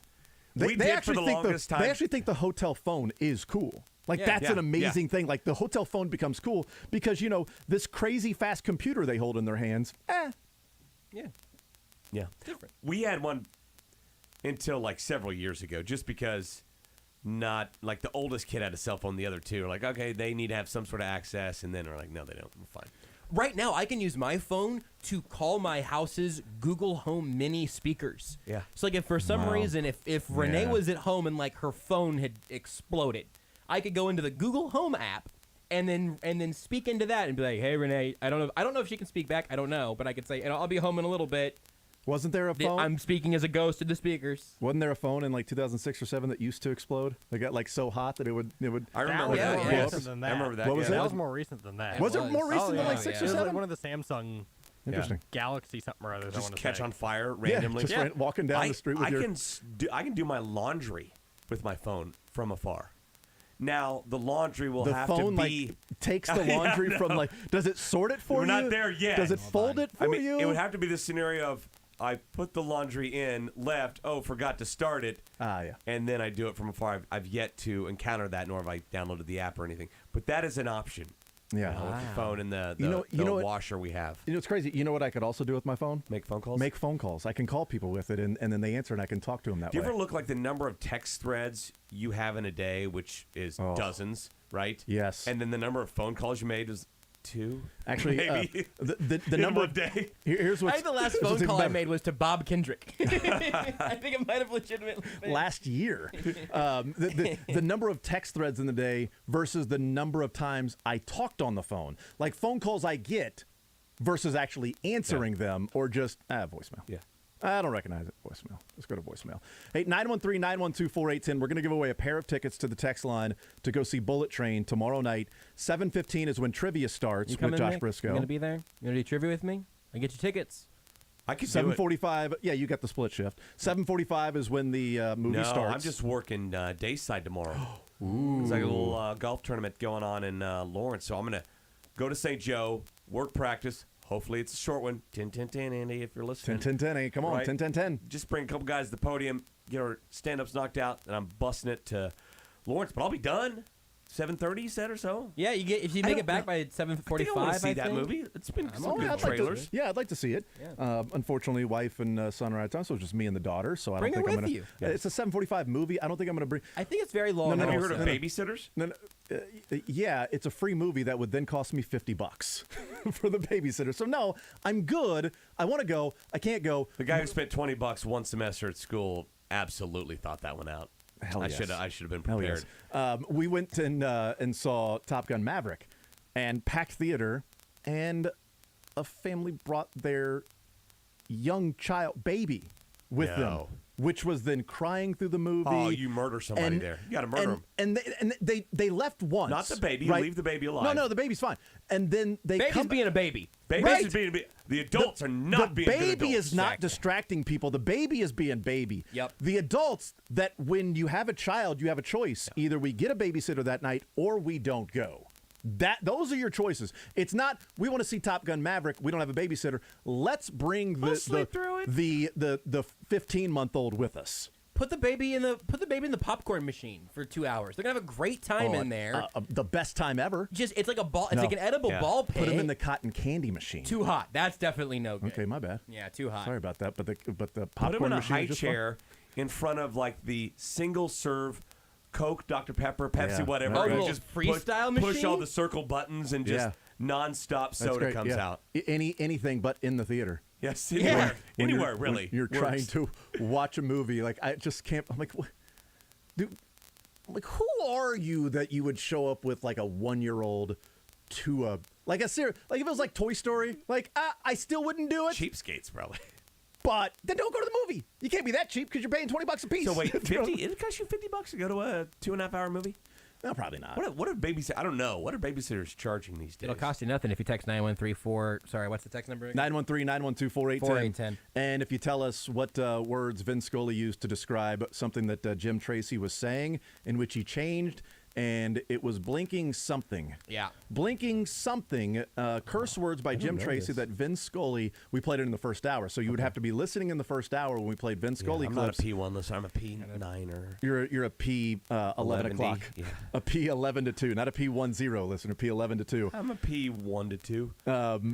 We did for the longest time. They actually think the hotel phone is cool. Like, that's an amazing thing. Like, the hotel phone becomes cool because, this crazy fast computer they hold in their hands, Yeah. Yeah. Different. We had one until like several years ago just because not like the oldest kid had a cell phone. The other two are like, okay, they need to have some sort of access. And then we're like, no, they don't. We're fine. Right now, I can use my phone to call my house's Google Home Mini speakers. Yeah. So, like, if for some reason, if Renee was at home and, like, her phone had exploded, I could go into the Google Home app and then speak into that and be like, hey, Renee, I don't know if she can speak back. I don't know. But I could say, I'll be home in a little bit. Wasn't there a phone? I'm speaking as a ghost to the speakers. Wasn't there a phone in like 2006 or 7 that used to explode? They got like so hot that it would. I remember that. that. More recent than that. I remember that. What was That it? was more recent than that. Was it more recent than like 6 or It was 7? like one of the Samsung Interesting. Galaxy something or other. Just catch on fire randomly. Yeah, just walking down the street with I can do my laundry with my phone from afar. Now the laundry will have to phone be takes the laundry from like. Does it sort it for We're you? not there yet. Does it fold it for I mean, you? it would have to be the scenario of I put the laundry in, left, forgot to start it. Yeah. And then I do it from afar. I've yet to encounter that, nor have I downloaded the app or anything. But that is an option. Yeah. With the phone and the washer we have. You know, it's crazy. You know what I could also do with my phone? Make phone calls? Make phone calls. I can call people with it, and then they answer, and I can talk to them that Do way. you ever look like the number of text threads you have in a day, which is dozens, right? Yes. And then the number of phone calls you made is 2? Actually, maybe. The number of day. Here's I what's, think the last phone call I made was to Bob Kendrick. I think it might have legitimately been. Last year. The number of text threads in the day versus the number of times I talked on the phone. Like phone calls I get versus actually answering them or just voicemail. Yeah. I don't recognize it. Voicemail. Let's go to voicemail. Hey, 913-912-4810. We're going to give away a pair of tickets to the text line to go see Bullet Train tomorrow night. 7:15 is when trivia starts with Josh Brisco. You going to be there? You going to do trivia with me? I get you tickets. I could 7:45. Yeah, you got the split shift. 7:45 is when the movie starts. No, I'm just working dayside tomorrow. Ooh. It's like a little golf tournament going on in Lawrence. So I'm going to go to St. Joe, work practice. Hopefully it's a short one. 10-10-10, Andy, if you're listening. 10-10-10, come on, 10-10-10. Just bring a couple guys to the podium, get our stand-ups knocked out, and I'm busting it to Lawrence. But I'll be done. 7:30, you said, or so? Yeah, if you make it back by 7:45, I want to see that movie. It's been some good trailers. I'd like to see it. Yeah. Unfortunitely, wife and son are out of town, so it's just me and the daughter. So I Bring don't think her I'm with gonna. you. It's a 7:45 movie. I don't think I'm gonna bring. I think it's very long. Have you heard of babysitters? No. Yeah, it's a free movie that would then cost me $50 for the babysitter. So no, I'm good. I want to go. I can't go. The guy who spent $20 one semester at school absolutely thought that one out. Hell yes. I should have been Hell prepared. yes. We went and saw Top Gun Maverick, and packed theater, and a family brought their young baby with them, which was then crying through the movie. Oh, you murder somebody there. You got to murder them. And they left once. Not the baby. Right? You leave the baby alive. No, the baby's fine. And then they Baby's being a baby. Baby's being a baby. The adults are not being good adults. The baby is not distracting people. The baby is being baby. Yep. The adults, that when you have a child, you have a choice. Yeah. Either we get a babysitter that night or we don't go. Those are your choices. It's not, we want to see Top Gun Maverick. We don't have a babysitter. Let's bring the 15-month-old with us. Put the baby in the popcorn machine for 2 hours. They're gonna have a great time in there. The best time ever. It's like a ball. It's like an edible ball pit. Put them in the cotton candy machine. Too hot. That's definitely no good. Okay, my bad. Yeah, too hot. Sorry about that. But the popcorn Put him in a machine high is just chair in front of like the single serve Coke, Dr. Pepper, Pepsi, whatever. Oh, and little just freestyle push machine? all the circle buttons and just nonstop soda comes out. Anything but in the theater. Yes, anywhere. Anywhere, really. When you're works. trying to watch a movie. Like, I just can't. I'm like, what? Dude, like, who are you that you would show up with like a 1-year-old to a like a series? Like, if it was like Toy Story, like I still wouldn't do it. Cheapskates, probably. But then don't go to the movie. You can't be that cheap because you're paying $20 a piece. So wait, 50? It cost you $50 to go to a 2.5-hour movie? No, probably not. What are babysitters? I don't know. What are babysitters charging these days? It'll cost you nothing if you text 913-4. Sorry, what's the text number again? 913-912-4810. 4810. And if you tell us what words Vin Scully used to describe something that Jim Tracy was saying, in which he changed, and it was blinking something. Yeah. Blinking something, curse words by Jim Tracy that Vin Scully, we played it in the first hour. So you would have to be listening in the first hour when we played Vin Scully I'm clips. not a P1 listener. I'm a P9er. You're a P 11 o'clock. Yeah. A P 11 to 2, not a P10 listener. P 11 to 2. I'm a P1 to 2.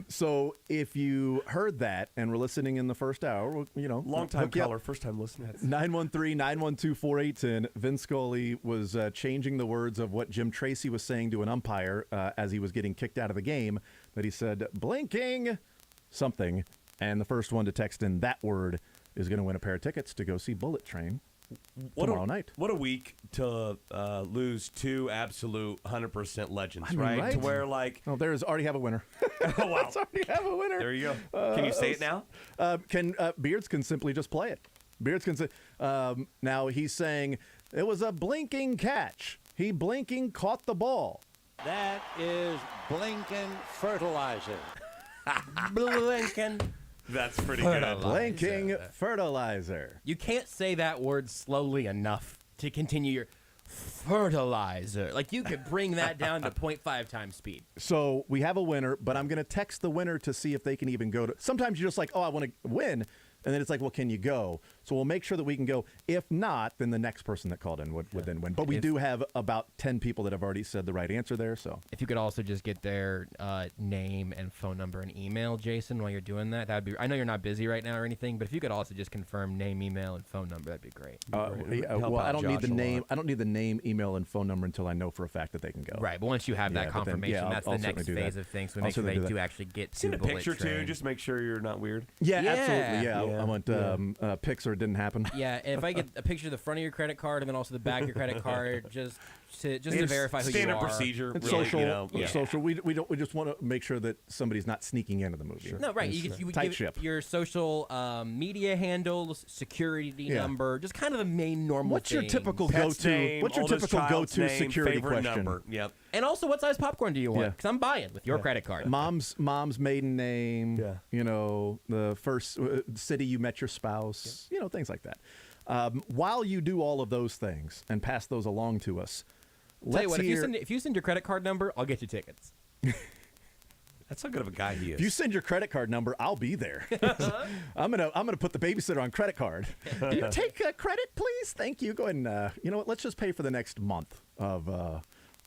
So if you heard that and were listening in the first hour, well, long time caller, first time listener. 913-912-4810. Vin Scully was changing the words of what Jim Tracy was saying to an umpire as he was getting kicked out of the game. That he said blinking something, and the first one to text in that word is going to win a pair of tickets to go see Bullet Train tomorrow night. What a week to lose two absolute 100% legends, I mean, right? To where there's already have a winner. Oh wow, already have a winner. There you go. Can you say it now? Beards can simply just play it. Beards can say. Now he's saying it was a blinking catch. He blinking caught the ball. That is blinking fertilizer. Blinking. That's pretty good. Blinking fertilizer. You can't say that word slowly enough to continue your fertilizer. Like, you could bring that down to 0.5 times speed. So we have a winner, but I'm going to text the winner to see if they can even go to. Sometimes you're just like, oh, I want to win. And then it's like, well, can you go? So we'll make sure that we can go. If not, then the next person that called in would then win. But we do have about 10 people that have already said the right answer there. So if you could also just get their name and phone number and email, Jason, while you're doing that, that'd be. I know you're not busy right now or anything, but if you could also just confirm name, email, and phone number, that'd be great. Well, I don't need the name. I don't need the name, email, and phone number until I know for a fact that they can go. Right, but once you have that confirmation, that's the next phase of things. So make sure they do actually get to Send a bullet picture train. too, just make sure you're not weird. Yeah, absolutely. Yeah, I want pics or it didn't happen. Yeah, and if I get a picture of the front of your credit card and then also the back of your credit card, just to verify who you are. Standard procedure. It's really, social. Social. We just want to make sure that somebody's not sneaking into the movie. No, right. You would tight give ship. Your social media handles, security number, just kind of the main normal. What's your things. typical Pet's go-to? name, What's your oldest typical child's go-to name, security favorite question? number. Yep. And also, what size popcorn do you want? Yeah. Because I'm buying with your credit card. Mom's maiden name. Yeah. You know, the first city you met your spouse. You know, things like that. While you do all of those things and pass those along to us, tell you what, if you send your credit card number, I'll get you tickets. That's how good of a guy he is. If you send your credit card number, I'll be there. I'm gonna put the babysitter on credit card. You take credit, please. Thank you. Go ahead and you know what? Let's just pay for the next month of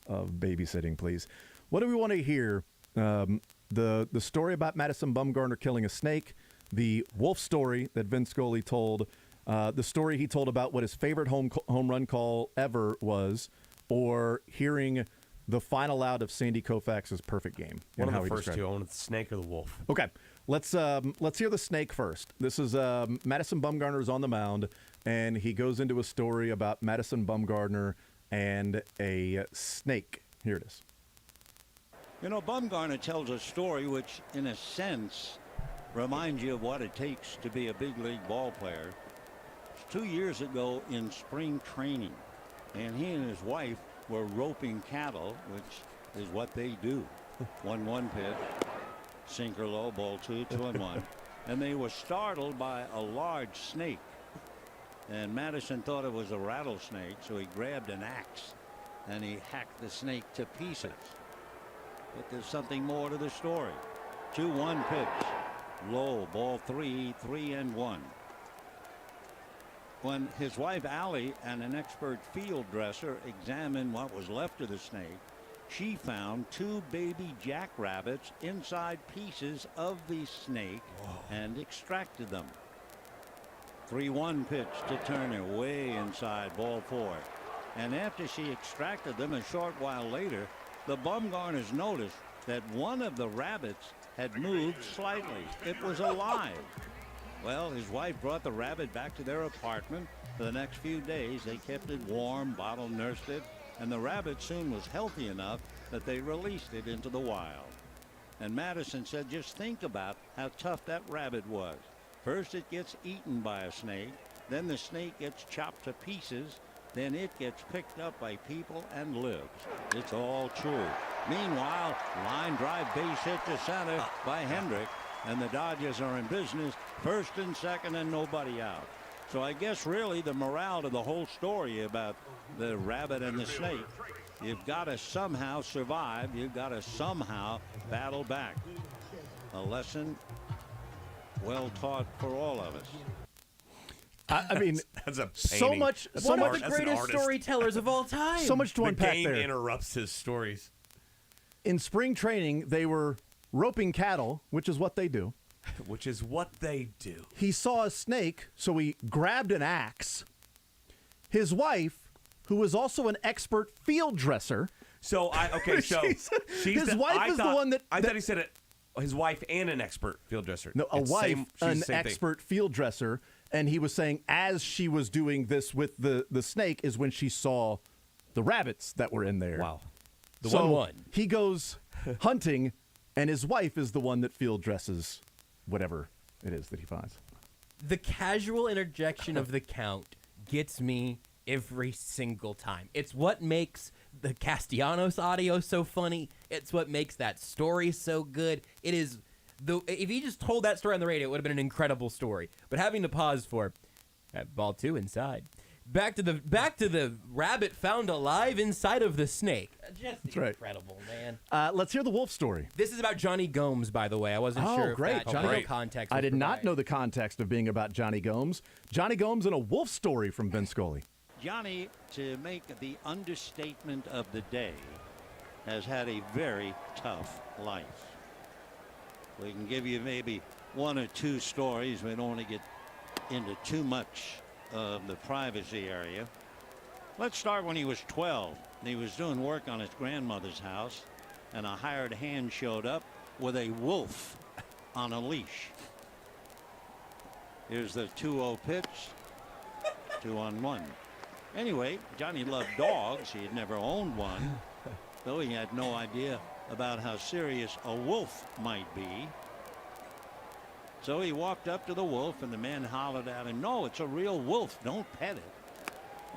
babysitting, please. What do we want to hear? The story about Madison Bumgarner killing a snake, the wolf story that Vin Scully told, the story he told about what his favorite home run call ever was, or hearing the final out of Sandy Koufax's perfect game. One of the first two. I wanted the snake or the wolf. Okay, let's hear the snake first. This is Madison Bumgarner is on the mound, and he goes into a story about Madison Bumgarner and a snake. Here it is. You know, Bumgarner tells a story which, in a sense, reminds you of what it takes to be a big league ball player. 2 years ago in spring training, and he and his wife were roping cattle, which is what they do. 1-1 pitch, sinker low, ball 2-1, and they were startled by a large snake. And Madison thought it was a rattlesnake, so he grabbed an axe and he hacked the snake to pieces. But there's something more to the story. 2-1 pitch, low, ball 3-1. When his wife Allie and an expert field dresser examined what was left of the snake, she found 2 baby jackrabbits inside pieces of the snake and extracted them. 3-1 pitch to Turner, way inside, ball 4. And after she extracted them, a short while later, the Bumgarners noticed that one of the rabbits had moved slightly. It was alive. Well, his wife brought the rabbit back to their apartment. For the next few days, they kept it warm, bottle nursed it, and the rabbit soon was healthy enough that they released it into the wild. And Madison said, just think about how tough that rabbit was. First it gets eaten by a snake, then the snake gets chopped to pieces, then it gets picked up by people and lives. It's all true. Meanwhile, line drive base hit to center by Hendrick, and the Dodgers are in business, first and second and nobody out. So I guess really the morale to the whole story about the rabbit and the snake, you've got to somehow survive. You've got to somehow battle back. A lesson well taught for all of us. I mean, that's a so much. One of the greatest storytellers of all time. So much to unpack game there. Interrupts his stories. In spring training, they were roping cattle, which is what they do. Which is what they do. He saw a snake, so he grabbed an axe. His wife, who was also an expert field dresser. So his wife is the one that I thought he said it. His wife and an expert field dresser. No, a wife, an expert field dresser, and he was saying as she was doing this with the snake is when she saw the rabbits that were in there. Wow. The so 1-1. He goes hunting, and his wife is the one that field dresses whatever it is that he finds. The casual interjection of the count gets me every single time. It's what makes the Castellanos audio so funny. It's what makes that story so good. It is if he just told that story on the radio, it would have been an incredible story. But having to pause for ball 2 inside. Back to the rabbit found alive inside of the snake. Just right. incredible, man. Let's hear the wolf story. This is about Johnny Gomes, by the way. I wasn't sure if great. that Johnny context. I was did not provided. know the context of being about Johnny Gomes. Johnny Gomes and a wolf story from Vin Scully. Johnny, to make the understatement of the day, has had a very tough life. We can give you maybe one or two stories. We don't want to get into too much of the privacy area. Let's start when he was 12. He was doing work on his grandmother's house, and a hired hand showed up with a wolf on a leash. Here's the 2-0 pitch. 2-1. Anyway, Johnny loved dogs. He had never owned one, though he had no idea about how serious a wolf might be. So he walked up to the wolf, and the man hollered at him, "No, it's a real wolf. Don't pet it."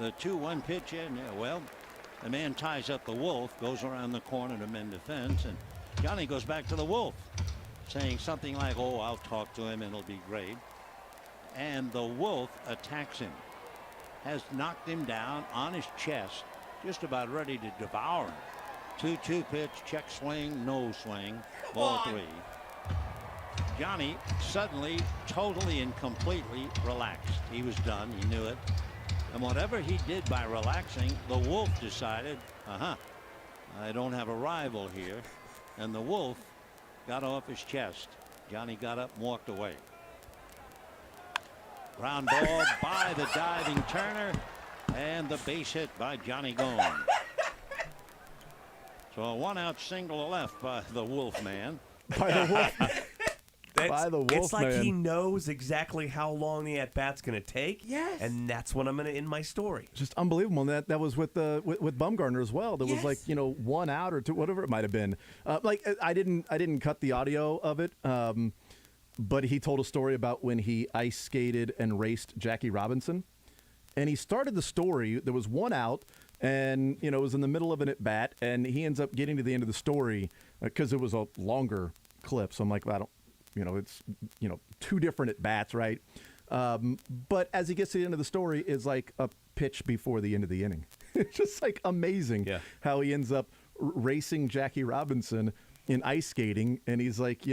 The 2-1 pitch in. Yeah, well, the man ties up the wolf, goes around the corner to mend the fence, and Johnny goes back to the wolf, saying something like, "Oh, I'll talk to him and it'll be great." And the wolf attacks him, has knocked him down on his chest, just about ready to devour him. 2-2 pitch, check swing, no swing, ball 3. Johnny suddenly, totally and completely relaxed. He was done. He knew it. And whatever he did by relaxing, the wolf decided, I don't have a rival here. And the wolf got off his chest. Johnny got up and walked away. Ground ball by the diving Turner, and the base hit by Johnny Gomes. So a 1-out single left by the wolf man. By the wolf. By the wolf It's like man. he knows exactly how long the at-bat's going to take. Yes. And that's when I'm going to end my story. Just unbelievable. And that was with Bumgarner as well. There was like, Yes. 1 out or 2, whatever it might have been. I didn't cut the audio of it. But he told a story about when he ice skated and raced Jackie Robinson. And he started the story. There was 1 out, and it was in the middle of an at bat, and he ends up getting to the end of the story because it was a longer clip. So I'm like, well, I don't. It's 2 different at bats, right? But as he gets to the end of the story, is like a pitch before the end of the inning. It's just like amazing how he ends up racing Jackie Robinson in ice skating, and he's like,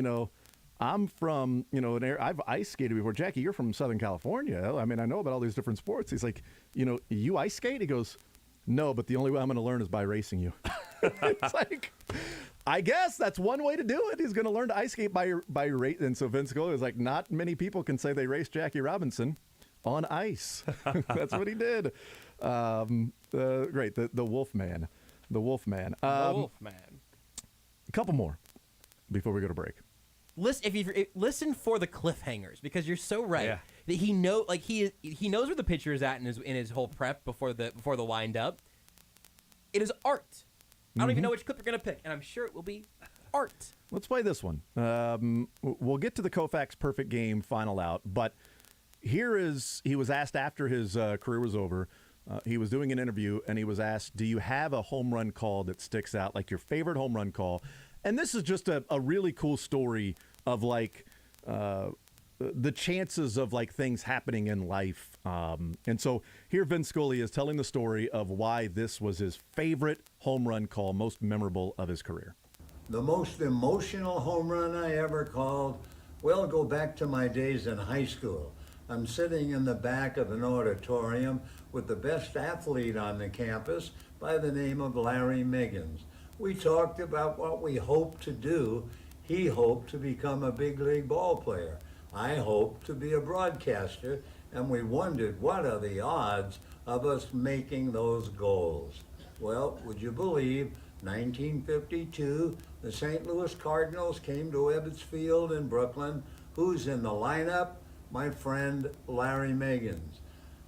I'm from I've ice skated before. Jackie, you're from Southern California. I mean, I know about all these different sports. He's like, you ice skate? He goes, no, but the only way I'm going to learn is by racing you. It's like, I guess that's one way to do it. He's going to learn to ice skate by race. And so Vince Scully was like, not many people can say they raced Jackie Robinson on ice. That's what he did. Great. The Wolf Man. The Wolf Man. The Wolf Man. A couple more before we go to break. Listen for the cliffhangers, because you're so right. Yeah. That he knows where the pitcher is at in his whole prep before the wind up. It is art. I don't even know which clip you're going to pick, and I'm sure it will be art. Let's play this one. We'll get to the Koufax perfect game final out, but he was asked after his career was over. He was doing an interview, and he was asked, do you have a home run call that sticks out, like your favorite home run call? And this is just a really cool story of the chances of things happening in life. And so here Vin Scully is telling the story of why this was his favorite home run call, most memorable of his career. The most emotional home run I ever called, well, go back to my days in high school. I'm sitting in the back of an auditorium with the best athlete on the campus by the name of Larry Miggins. We talked about what we hoped to do. He hoped to become a big league ball player. I hoped to be a broadcaster, and we wondered what are the odds of us making those goals. Well, would you believe, 1952, the St. Louis Cardinals came to Ebbets Field in Brooklyn. Who's in the lineup? My friend Larry Miggins.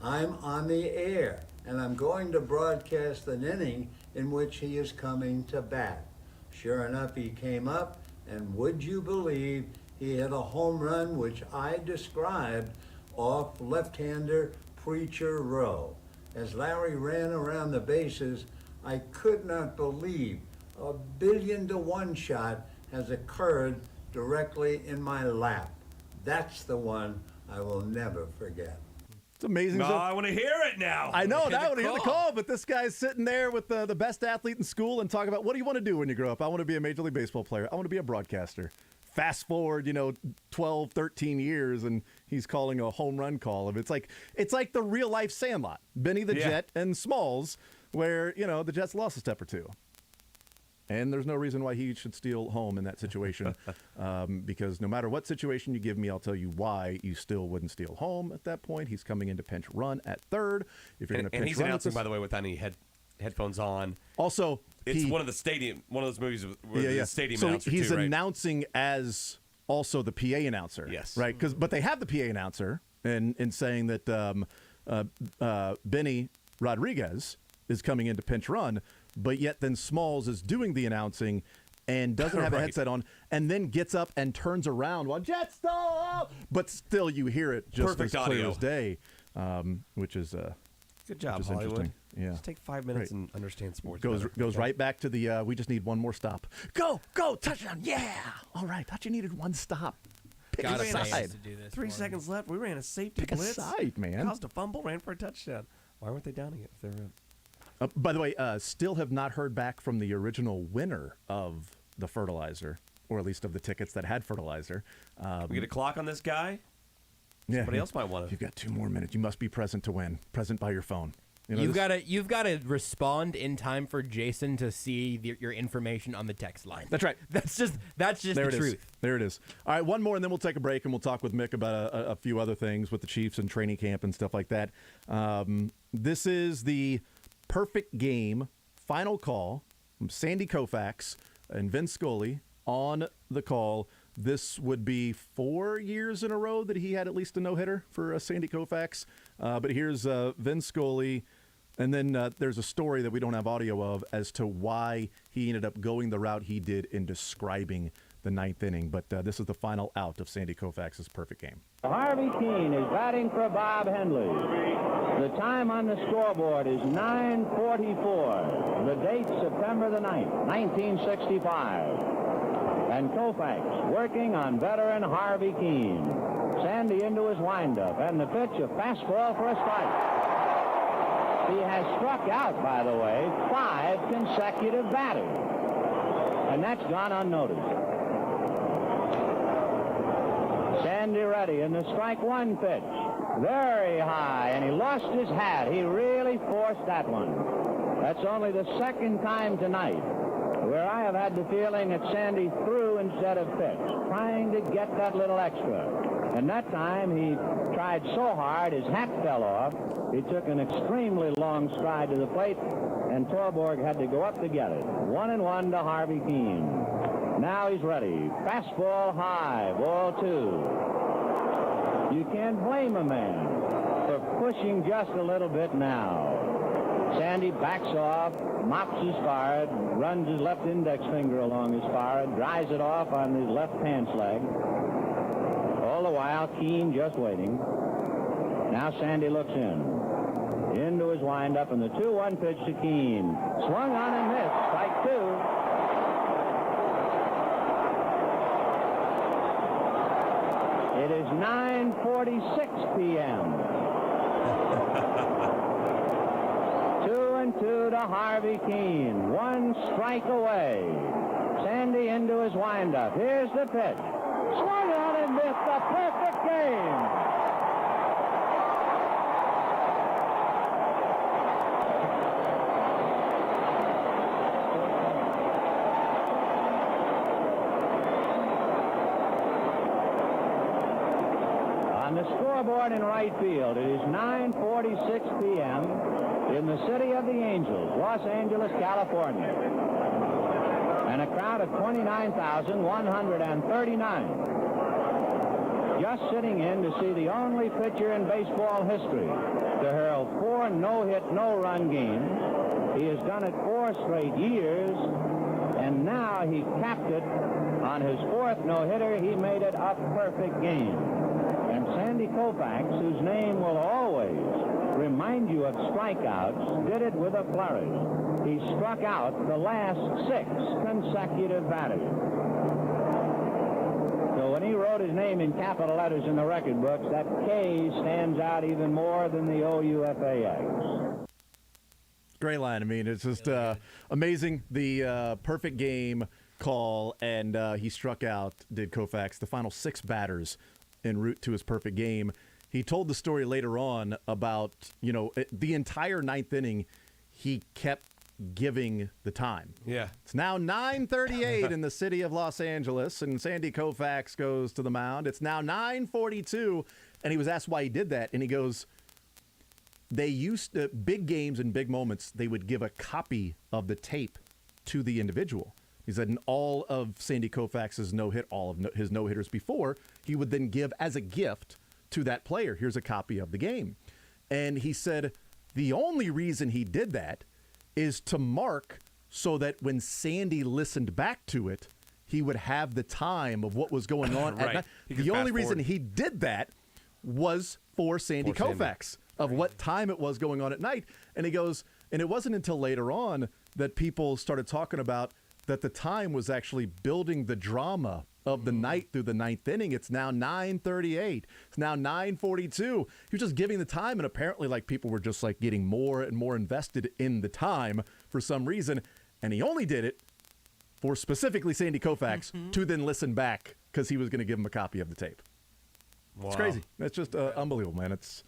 I'm on the air, and I'm going to broadcast an inning in which he is coming to bat. Sure enough, he came up, and would you believe, he hit a home run which I described off left-hander Preacher Row. As Larry ran around the bases, I could not believe a 1,000,000,000 shot has occurred directly in my lap. That's the one I will never forget. amazing. No, I want to hear it now. I know, now I want to hear the call, but this guy's sitting there with the best athlete in school and talking about, what do you want to do when you grow up? I want to be a Major League Baseball player. I want to be a broadcaster. Fast forward, 12, 13 years, and he's calling a home run call. It's like the real life Sandlot, Benny the Jet and Smalls, where the Jets lost a step or two. And there's no reason why he should steal home in that situation, because no matter what situation you give me, I'll tell you why you still wouldn't steal home at that point. He's coming in to pinch run at third. If you're going to pinch and he's run, announcing, by the way, without any headphones on. Also, it's one of those movies where the stadium so announcer he's too, right? announcing as also the PA announcer. Yes, right. But they have the PA announcer in saying that Benny Rodriguez is coming in to pinch run. But yet then Smalls is doing the announcing and doesn't have a headset on and then gets up and turns around while Jets stall. But still you hear it just Perfect as clear audio. as day, which is good job, which is Hollywood. interesting. Yeah. Just take 5 minutes and understand sports. Goes better. right back to the we just need one more stop. Go, touchdown, yeah. All right, thought you needed one stop. Pick a side. 3 seconds left. We ran a safety Pick a blitz. side, man. Caused a fumble, ran for a touchdown. Why weren't they downing it if they were up? By the way, still have not heard back from the original winner of the fertilizer, or at least of the tickets that had fertilizer. We get a clock on this guy? Yeah, Somebody else might want to. You've got 2 more minutes. You must be present to win. Present by your phone. You've got to respond in time for Jason to see your information on the text line. That's right. That's just the truth. There it is. All right, one more, and then we'll take a break, and we'll talk with Mick about a few other things with the Chiefs and training camp and stuff like that. This is the perfect game final call from Sandy Koufax and Vince Scully on the call. This would be 4 years in a row that he had at least a no-hitter for Sandy Koufax. But here's Vince Scully, and then there's a story that we don't have audio of as to why he ended up going the route he did in describing the 9th inning. But this is the final out of Sandy Koufax's perfect game. Harvey Keene is batting for Bob Hendley. The time on the scoreboard is 9:44. The date, September the 9th, 1965. And Koufax working on veteran Harvey Keene. Sandy into his windup, and the pitch, a fastball for a strike. He has struck out, by the way, 5 consecutive batters. And that's gone unnoticed. Sandy ready in the strike one pitch. Very high, and he lost his hat. He really forced that one. That's only the second time tonight where I have had the feeling that Sandy threw instead of pitched, trying to get that little extra. And that time he tried so hard his hat fell off. He took an extremely long stride to the plate, and Torborg had to go up to get it. 1-1 to Harvey Keene. Now he's ready. Fastball high, ball 2. You can't blame a man for pushing just a little bit now. Sandy backs off, mops his forehead, runs his left index finger along his forehead, dries it off on his left pants leg. All the while, Keene just waiting. Now Sandy looks into his windup, and the 2-1 pitch to Keene. Swung on and missed. Strike 2. It is 9:46 p.m. 2-2 to Harvey Keene. 1 strike away. Sandy into his windup. Here's the pitch. Swung on and missed. A perfect game. On the scoreboard in right field, it is 9:46 p.m. in the city of the Angels, Los Angeles, California. And a crowd of 29,139 just sitting in to see the only pitcher in baseball history to hurl 4 no-hit, no-run games. He has done it 4 straight years, and now he capped it on his 4th no-hitter. He made it a perfect game. And Sandy Koufax, whose name will always remind you of strikeouts, did it with a flourish. He struck out the last 6 consecutive batters. So when he wrote his name in capital letters in the record books, that K stands out even more than the OUFAX. Great line. I mean, it's just amazing. The perfect game call, and he struck out, did Koufax, the final 6 batters en route to his perfect game. He told the story later on about, the entire 9th inning, he kept giving the time. Yeah. It's now 9:38 in the city of Los Angeles, and Sandy Koufax goes to the mound. It's now 9:42, and he was asked why he did that, and he goes, they used to, big games and big moments, they would give a copy of the tape to the individual. He said in all of Sandy Koufax's no-hit, all of his no-hitters before, he would then give as a gift to that player, here's a copy of the game. And he said the only reason he did that is to mark so that when Sandy listened back to it, he would have the time of what was going on at Right. night. He could The only fast reason forward. he did that was for Sandy Koufax, of what time it was going on at night. And he goes, and it wasn't until later on that people started talking about that the time was actually building the drama of the night through the 9th inning. It's now 9:38. It's now 9:42. He was just giving the time, and apparently people were just getting more and more invested in the time for some reason. And he only did it for specifically Sandy Koufax to then listen back because he was going to give him a copy of the tape. Wow. It's crazy. It's just unbelievable, man. It's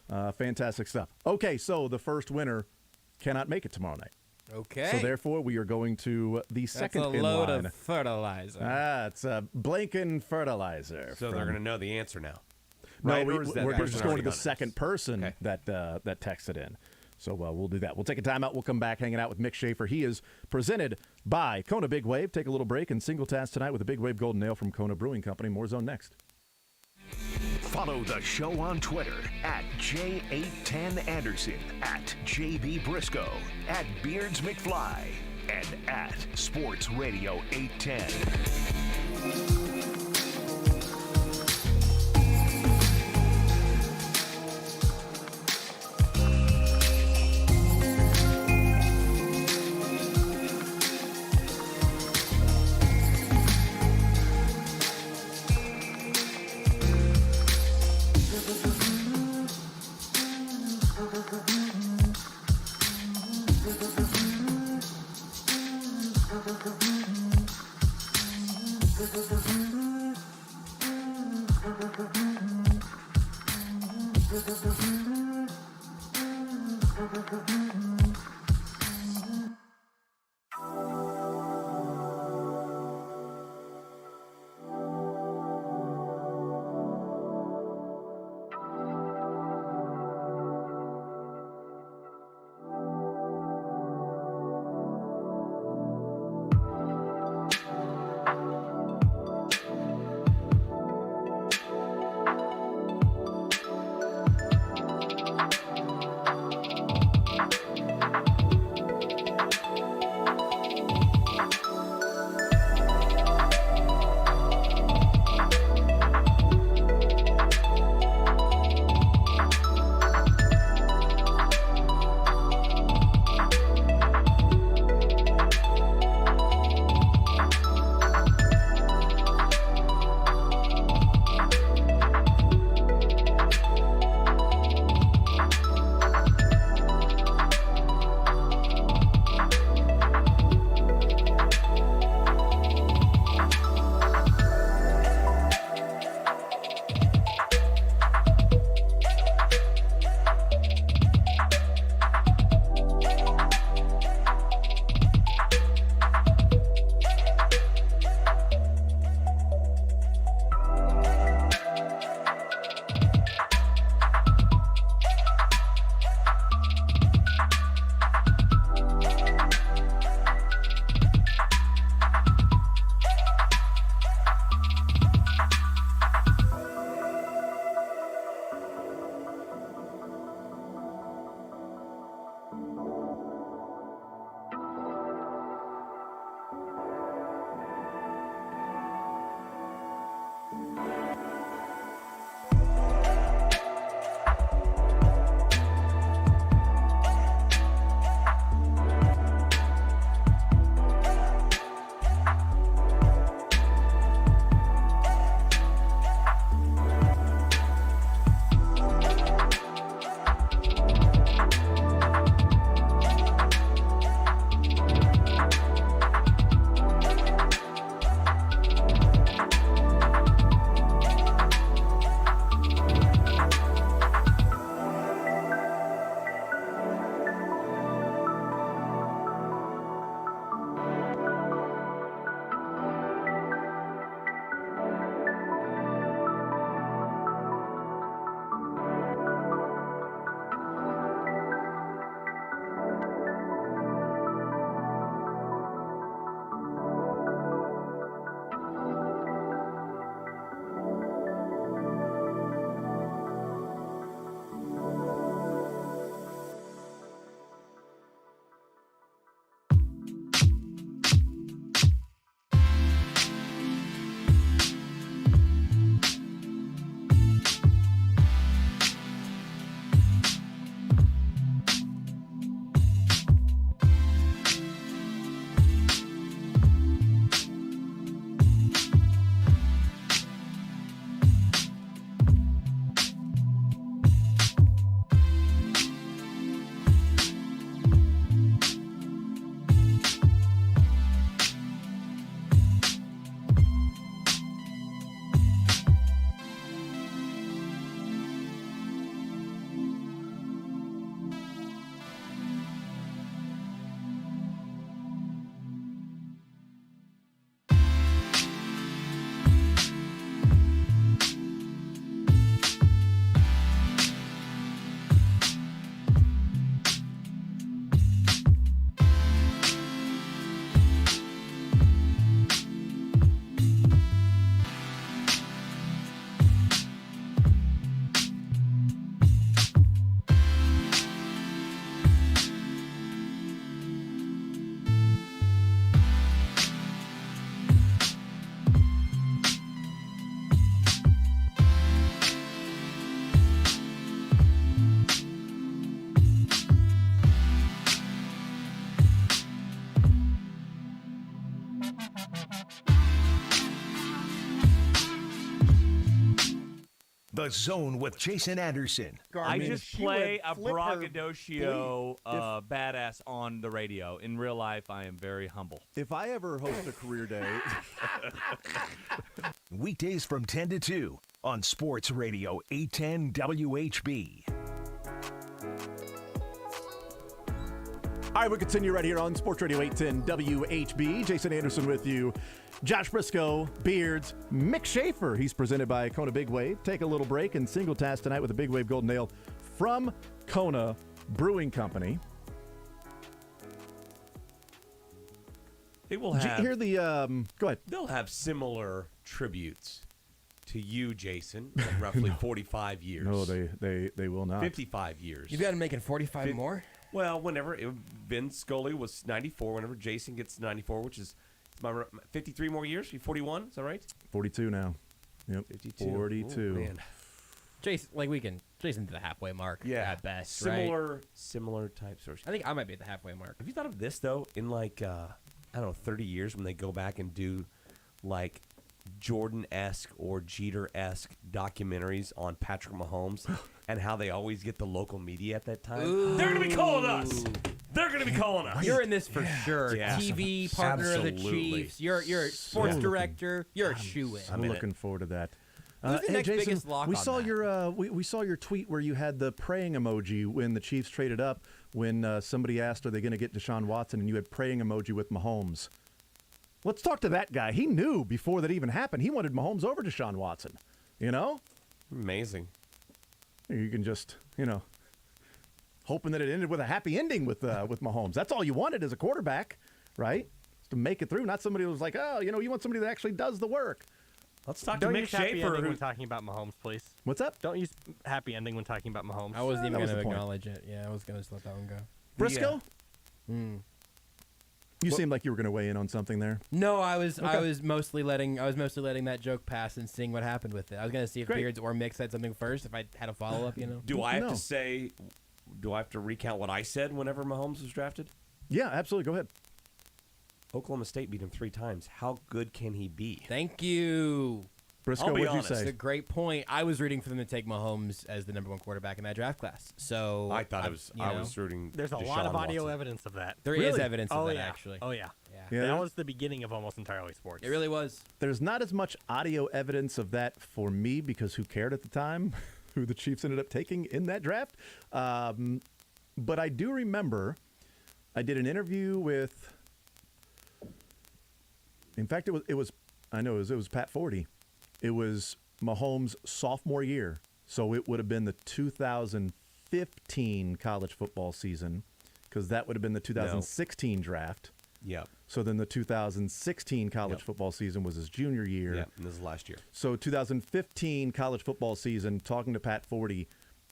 fantastic stuff. Okay, so the first winner cannot make it tomorrow night. Okay. So therefore, we are going to the second That's a in load line. of fertilizer. It's Blanken fertilizer. So they're going to know the answer now. No, Right? we're Or is that just person going to already the done it? second person that texted in. So we'll do that. We'll take a timeout. We'll come back hanging out with Mick Shaffer. He is presented by Kona Big Wave. Take a little break and single task tonight with a Big Wave Golden Ale from Kona Brewing Company. More Zone next. Follow the show on Twitter at J810Anderson, at JB Brisco, at Beards McFly, and at Sports Radio 810. The Zone with Jason Anderson. I just play a flip her braggadocio badass on the radio. In real life, I am very humble. If I ever host a career day, Weekdays from 10 to 2 on Sports Radio 810 WHB. All right, we continue right here on Sports Radio 810 WHB. Jason Anderson with you. Josh Brisco, Beards, Mick Shaffer. He's presented by Kona Big Wave. Take a little break and single task tonight with a Big Wave Golden Ale from Kona Brewing Company. They will Did have. you hear the? Go ahead. They'll have similar tributes to you, Jason, in roughly 45 years. No, they will not. 55 years. You've got to make it 45 more? Well, whenever Vin Scully was 94, whenever Jason gets 94, which is 53 more years, 41, is that right? 42 now. Yep. 52. 42. Ooh, man. Jason's the halfway mark at best, Similar type source. I think I might be at the halfway mark. Have you thought of this, though, in like, I don't know, 30 years when they go back and do like Jordan-esque or Jeter-esque documentaries on Patrick Mahomes and how they always get the local media at that time? Ooh. They're going to be calling us. They're going to be calling us. You're in this for sure. Yeah. TV partner of the Chiefs. You're a sports director. You're a shoe-in. I'm looking forward to that. Who's the hey, next Jason, biggest lock we on saw that? your we saw your tweet where you had the praying emoji when the Chiefs traded up. When somebody asked, "Are they going to get Deshaun Watson?" and you had praying emoji with Mahomes. Let's talk to that guy. He knew before that even happened. He wanted Mahomes over Deshaun Watson. You know, amazing. You can just hoping that it ended with a happy ending with Mahomes. That's all you wanted as a quarterback, right? Just to make it through. Not somebody who was like, oh, you want somebody that actually does the work. Let's talk Don't to Mick use happy Shaffer. ending when talking about Mahomes, please. What's up? Don't use happy ending when talking about Mahomes. I wasn't even was going to the point. acknowledge it. Yeah, I was going to just let that one go. Brisco? You Well- seemed like you were going to weigh in on something there. No, I was mostly letting that joke pass and seeing what happened with it. I was going to see if Great. Beards or Mick said something first. If I had a follow up, Do I have No. to say? Do I have to recount what I said whenever Mahomes was drafted? Yeah, absolutely. Go ahead. Oklahoma State beat him 3 times. How good can he be? Thank you. Brisco, I'll be what'd you honest. say? It's a great point. I was rooting for them to take Mahomes as the number 1 quarterback in that draft class. So I thought it was. I was rooting. There's a Deshaun lot of audio Watson. evidence of that. There is Really? evidence of that, actually. Oh, yeah. Yeah. That was the beginning of almost entirely sports. It really was. There's not as much audio evidence of that for me because who cared at the time who the Chiefs ended up taking in that draft. But I do remember I did an interview with, in fact, it was Pat Forty. It was Mahomes' sophomore year. So it would have been the 2015 college football season because that would have been the 2016 draft. Yep. So then the 2016 college football season was his junior year. Yeah, and this is last year. So 2015 college football season, talking to Pat Forty,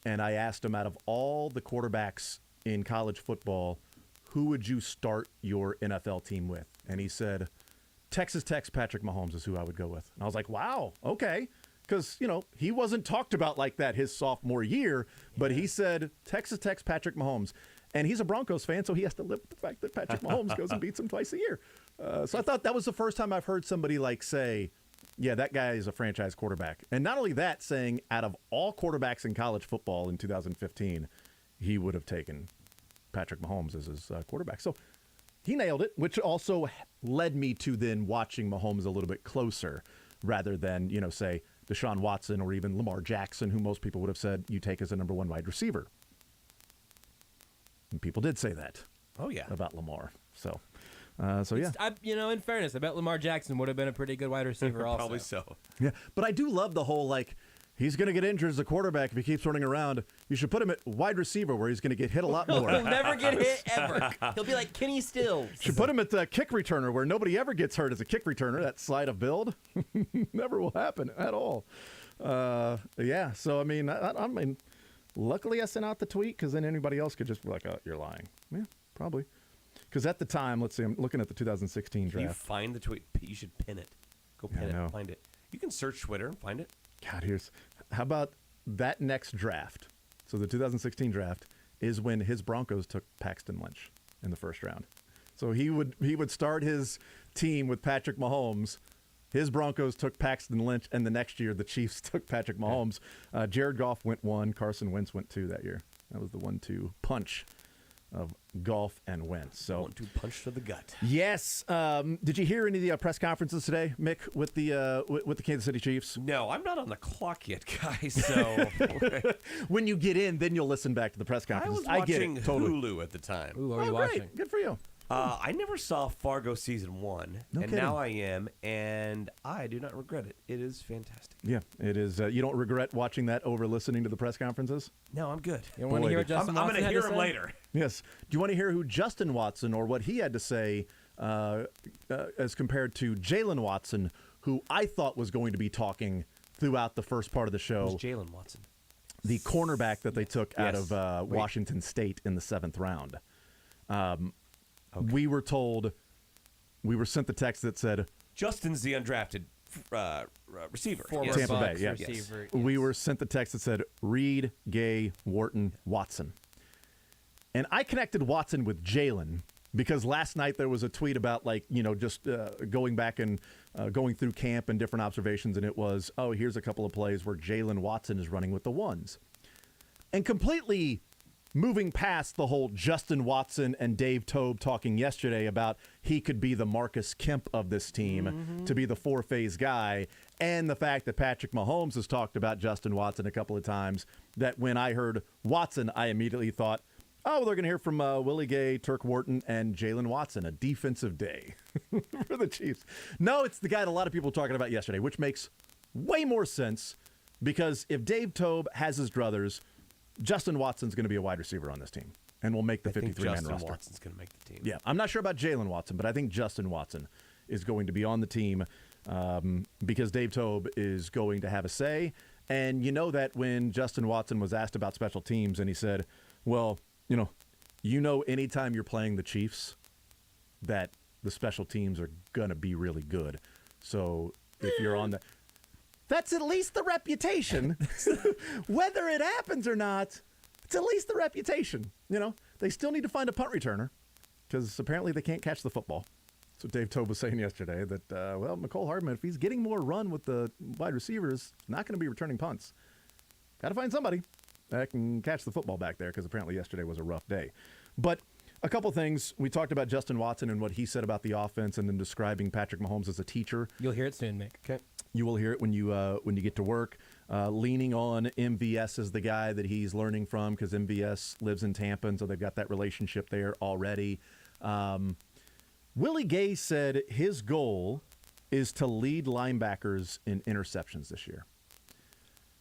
and I asked him, out of all the quarterbacks in college football, who would you start your NFL team with? And he said, Texas Tech's Patrick Mahomes is who I would go with. And I was like, wow, okay. Because, he wasn't talked about like that his sophomore year, but he said Texas Tech's Patrick Mahomes. And he's a Broncos fan, so he has to live with the fact that Patrick Mahomes goes and beats him twice a year. So I thought that was the first time I've heard somebody say, yeah, that guy is a franchise quarterback. And not only that, saying out of all quarterbacks in college football in 2015, he would have taken Patrick Mahomes as his quarterback. So he nailed it, which also led me to then watching Mahomes a little bit closer rather than, say, Deshaun Watson or even Lamar Jackson, who most people would have said you take as a number 1 wide receiver. And people did say that. Oh, yeah. About Lamar. So yeah. In fairness, I bet Lamar Jackson would have been a pretty good wide receiver also. Probably so. Yeah, but I do love the whole, he's going to get injured as a quarterback if he keeps running around. You should put him at wide receiver where he's going to get hit a lot more. He'll never get hit, ever. He'll be like Kenny Stills. Should put him at the kick returner where nobody ever gets hurt as a kick returner. That slide of build never will happen at all. Yeah, so, I mean, luckily I sent out the tweet because then anybody else could just be like, oh, you're lying. Yeah, probably. Because at the time, let's see, I'm looking at the 2016 Can you draft. find the tweet? You should pin it. Go pin it. Find it. You can search Twitter and find it. God, how about that next draft? So the 2016 draft is when his Broncos took Paxton Lynch in the first round. So he would start his team with Patrick Mahomes, His Broncos took Paxton Lynch, and the next year the Chiefs took Patrick Mahomes. Jared Goff went 1, Carson Wentz went 2 that year. That was the 1-2 punch of Goff and Wentz. So 1-2 punch to the gut. Yes. Did you hear any of the press conferences today, Mick, with the Kansas City Chiefs? No, I'm not on the clock yet, guys. So when you get in, then you'll listen back to the press conferences. I was watching get it, totally. Hulu at the time. Ooh, what are you watching? Great. Good for you. I never saw Fargo season 1, No and kidding. now I am, and I do not regret it. It is fantastic. Yeah, it is. You don't regret watching that over listening to the press conferences? No, I'm good. You want to hear what Justin I'm Watson going to had hear to him say? later. Yes. Do you want to hear who Justin Watson or what he had to say as compared to Jalen Watson, who I thought was going to be talking throughout the first part of the show? Who's Jalen Watson? The cornerback that they took out Yes. of Wait. Washington State in the 7th round. We were told, we were sent the text that said, Justin's the undrafted receiver. Former Yes. Tampa Bay, Bucs yes. receiver, We yes. were sent the text that said Reed, Gay, Wharton, Watson. And I connected Watson with Jalen because last night there was a tweet about just going back and going through camp and different observations, and it was, oh, here's a couple of plays where Jalen Watson is running with the ones. And completely moving past the whole Justin Watson and Dave Tobe talking yesterday about he could be the Marcus Kemp of this team to be the 4-phase guy, and the fact that Patrick Mahomes has talked about Justin Watson a couple of times, that when I heard Watson, I immediately thought, oh, they're going to hear from Willie Gay, Turk Wharton, and Jalen Watson, a defensive day for the Chiefs. No, it's the guy that a lot of people were talking about yesterday, which makes way more sense because if Dave Tobe has his druthers, Justin Watson's going to be a wide receiver on this team and will make the 53-man roster. Justin Watson's going to make the team. Yeah, I'm not sure about Jalen Watson, but I think Justin Watson is going to be on the team because Dave Tobe is going to have a say. And you know that when Justin Watson was asked about special teams and he said, well, anytime you're playing the Chiefs that the special teams are going to be really good. So if you're on the... That's at least the reputation. Whether it happens or not, it's at least the reputation. They still need to find a punt returner because apparently they can't catch the football. So Dave Tobe was saying yesterday that, McCole Hardman, if he's getting more run with the wide receivers, not going to be returning punts. Got to find somebody that can catch the football back there because apparently yesterday was a rough day. But a couple things. We talked about Justin Watson and what he said about the offense and then describing Patrick Mahomes as a teacher. You'll hear it soon, Mick. Okay. You will hear it when you get to work. Leaning on MVS as the guy that he's learning from because MVS lives in Tampa, and so they've got that relationship there already. Willie Gay said his goal is to lead linebackers in interceptions this year.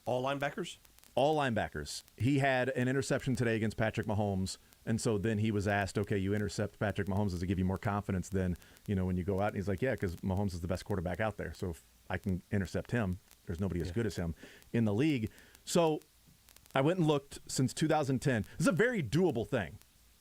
All linebackers? All linebackers. He had an interception today against Patrick Mahomes, and so then he was asked, okay, you intercept Patrick Mahomes, does it give you more confidence than, when you go out? And he's like, yeah, because Mahomes is the best quarterback out there. So if I can intercept him, there's nobody as good as him in the league. So I went and looked since 2010. This is a very doable thing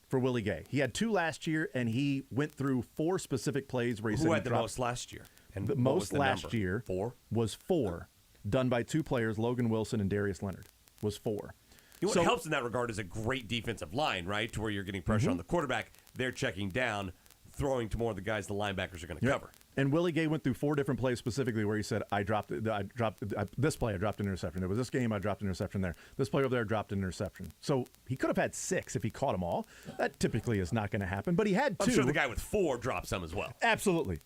for Willie Gay. He had 2 last year, and he went through 4 specific plays where he said Who he had the dropped- most last year? And the what most was the last number? year 4? was 4, done by 2 players, Logan Wilson and Darius Leonard, was 4. What helps in that regard is a great defensive line, right? To where you're getting pressure on the quarterback. They're checking down, throwing to more of the guys the linebackers are going to cover. And Willie Gay went through 4 different plays specifically where he said, this play, I dropped an interception. There was this game, I dropped an interception there. This play over there, dropped an interception. So he could have had 6 if he caught them all. That typically is not going to happen, but he had 2. I'm sure the guy with 4 dropped some as well. Absolutely.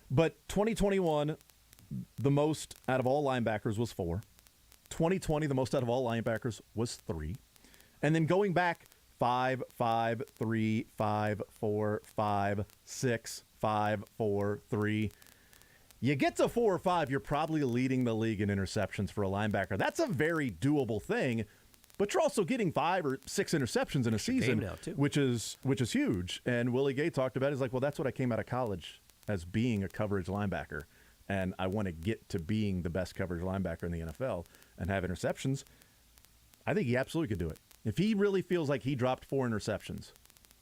But 2021, the most out of all linebackers was 4. 2020, the most out of all linebackers was 3. And then going back 5, 5, 3, 5, 4, 5, 6, 5, 4, 3. You get to 4 or 5, you're probably leading the league in interceptions for a linebacker. That's a very doable thing, but you're also getting 5 or 6 interceptions in a season, now, too. which is huge. And Willie Gay talked about it. He's like, well, that's what I came out of college as being a coverage linebacker, and I want to get to being the best coverage linebacker in the NFL and have interceptions. I think he absolutely could do it. If he really feels like he dropped 4 interceptions,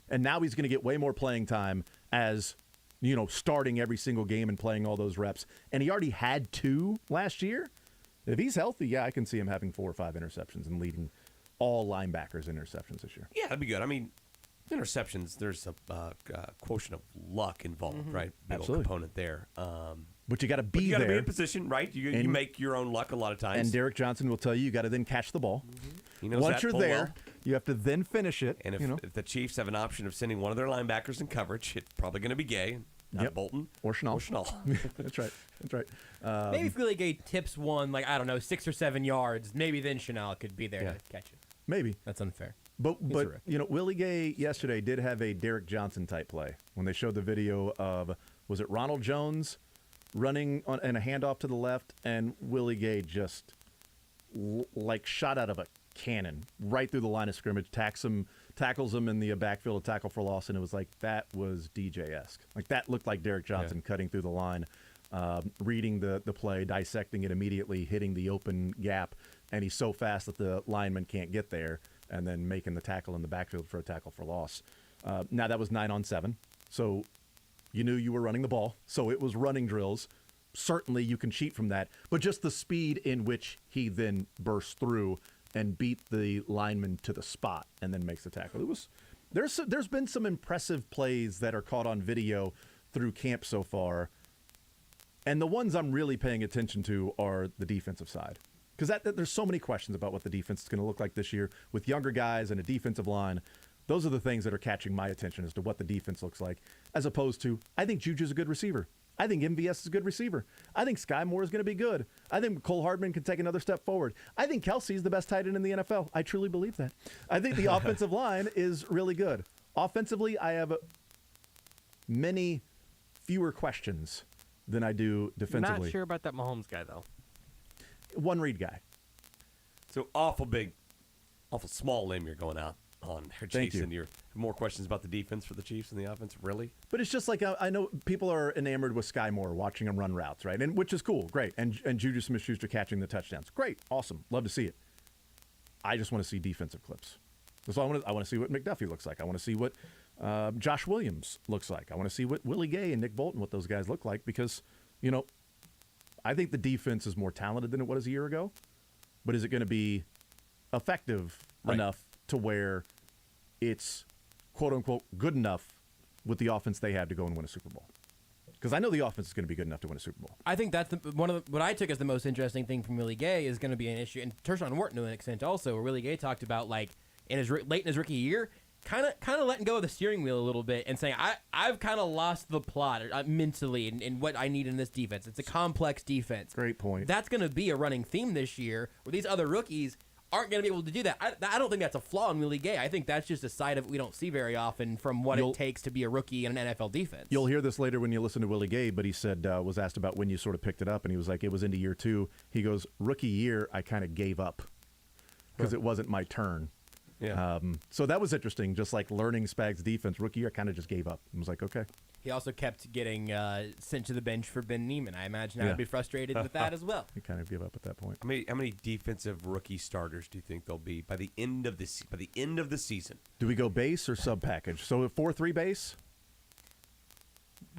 and now he's going to get way more playing time as, starting every single game and playing all those reps, and he already had 2 last year. If he's healthy, yeah, I can see him having 4 or 5 interceptions and leading all linebackers in interceptions this year. Yeah, that'd be good. I mean, interceptions, there's a quotient of luck involved, right? Big old Absolutely. component there. But you got to be You got there. to be in position, right? You make your own luck a lot of times. And Derek Johnson will tell you got to then catch the ball. He knows Once that you're full there, well. you have to then finish it. And if the Chiefs have an option of sending one of their linebackers in coverage, it's probably going to be Gay, not Bolton. Or Schnall. That's right. That's right. Maybe if Willie Gay tips one, 6 or 7 yards, maybe then Chanel could be there to catch it. Maybe. That's unfair. But Willie Gay yesterday did have a Derek Johnson type play when they showed the video of, was it Ronald Jones running and a handoff to the left, and Willie Gay just shot out of a cannon right through the line of scrimmage, tackles him in the backfield, a tackle for loss, and it was that was DJ-esque. That looked like Derek Johnson cutting through the line, reading the play, dissecting it immediately, hitting the open gap, and he's so fast that the lineman can't get there, and then making the tackle in the backfield for a tackle for loss. Now, that was 9-on-7, so you knew you were running the ball, so it was running drills. Certainly you can cheat from that, but just the speed in which he then bursts through and beat the lineman to the spot and then makes the tackle. There's been some impressive plays that are caught on video through camp so far, and the ones I'm really paying attention to are the defensive side. Because there's so many questions about what the defense is going to look like this year with younger guys and a defensive line. Those are the things that are catching my attention as to what the defense looks like, as opposed to, I think Juju's a good receiver. I think MVS is a good receiver. I think Sky Moore is going to be good. I think Cole Hardman can take another step forward. I think Kelsey is the best tight end in the NFL. I truly believe that. I think the offensive line is really good. Offensively, I have many fewer questions than I do defensively. Not sure about that Mahomes guy, though. One read guy. So awful small limb you're going out on there, Thank Jason. you. You're more questions about the defense for the Chiefs than the offense, really? But it's just I know people are enamored with Sky Moore, watching him run routes, right? And which is cool, great. And Juju Smith-Schuster catching the touchdowns, great, awesome, love to see it. I just want to see defensive clips. So I want to see what McDuffie looks like. I want to see what Josh Williams looks like. I want to see what Willie Gay and Nick Bolton, what those guys look like, because I think the defense is more talented than it was a year ago. But is it going to be effective enough to where it's quote-unquote good enough with the offense they have to go and win a Super Bowl? Because I know the offense is going to be good enough to win a Super Bowl. I think that's what I took as the most interesting thing from Willie Gay is going to be an issue, and Tershawn Wharton to an extent also, where Willie Gay talked about late in his rookie year, kind of letting go of the steering wheel a little bit and saying I've kind of lost the plot mentally in what I need in this defense. It's a complex defense. Great point. That's going to be a running theme this year, where these other rookies aren't going to be able to do that. I don't think that's a flaw in Willie Gay. I think that's just a side of it we don't see very often from what it takes to be a rookie in an NFL defense. You'll hear this later when you listen to Willie Gay, but he said, was asked about when you sort of picked it up, and he was like, it was into year 2. He goes, rookie year, I kind of gave up because it wasn't my turn. Yeah. So that was interesting, just like learning Spags' defense. Rookie year, I kind of just gave up. I was like, okay. He also kept getting sent to the bench for Ben Neiman. I imagine I would be frustrated with that as well. He kind of gave up at that point. How many defensive rookie starters do you think there'll be by the end of the season? Do we go base or sub package? So a 4-3 base?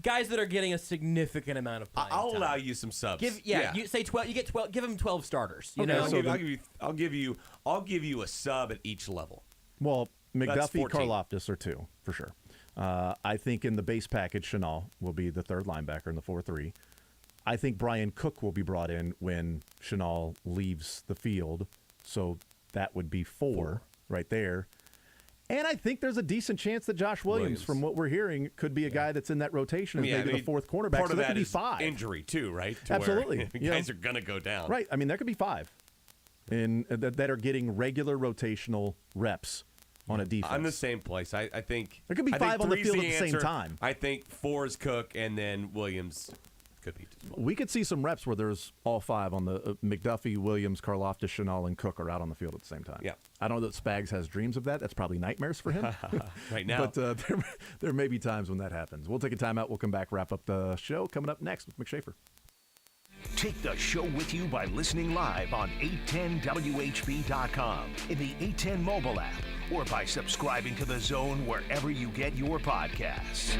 Guys that are getting a significant amount of playing I'll time. allow you some subs. You say 12. You get 12. Give him 12 starters. You Okay, know, I'll give you a sub at each level. Well, That's McDuffie, 14. Karlaftis are 2 for sure. I think in the base package, Chanel will be the third linebacker in the 4-3. I think Brian Cook will be brought in when Chanel leaves the field, so that would be 4 right there. And I think there's a decent chance that Josh Williams, from what we're hearing, could be a guy that's in that rotation as maybe the fourth cornerback. Part so of that that could be is 5. injury too, right? Absolutely. Guys are gonna go down. Right. I mean, there could be 5 that are getting regular rotational reps on a defense. I'm the same place. I think there could be 5 on the field at the same time. I think 4 is Cook, and then Williams could be as well. We could see some reps where there's all 5 on the McDuffie, Williams, Karlaftis, Chanel, and Cook are out on the field at the same time. Yeah. I don't know that Spags has dreams of that. That's probably nightmares for him right now. But there may be times when that happens. We'll take a timeout. We'll come back, wrap up the show. Coming up next with Mick Shaffer. Take the show with you by listening live on 810WHB.com, in the 810 mobile app, or by subscribing to The Zone wherever you get your podcasts.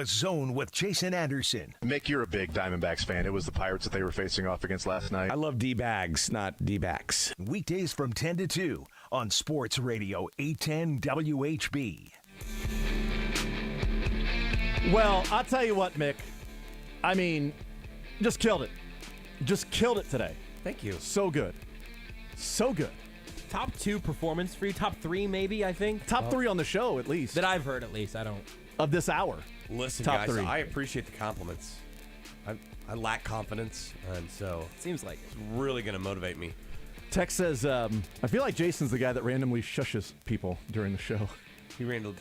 The Zone with Jason Anderson. Mick, you're a big Diamondbacks fan. It was the Pirates that they were facing off against last night. I love D-bags, not D-backs. Weekdays from 10 to 2 on Sports Radio 810 WHB. Well, I'll tell you what, Mick. I mean, just killed it. Just killed it today. Thank you. So good. So good. Top 2 performance for you. Top 3, maybe, I think. Top 3 on the show, at least. That I've heard, at least. I don't. Of this hour. Listen, Top guys, 3. I appreciate the compliments. I lack confidence, and so seems like it's really going to motivate me. Tex says, I feel like Jason's the guy that randomly shushes people during the show. He randomly.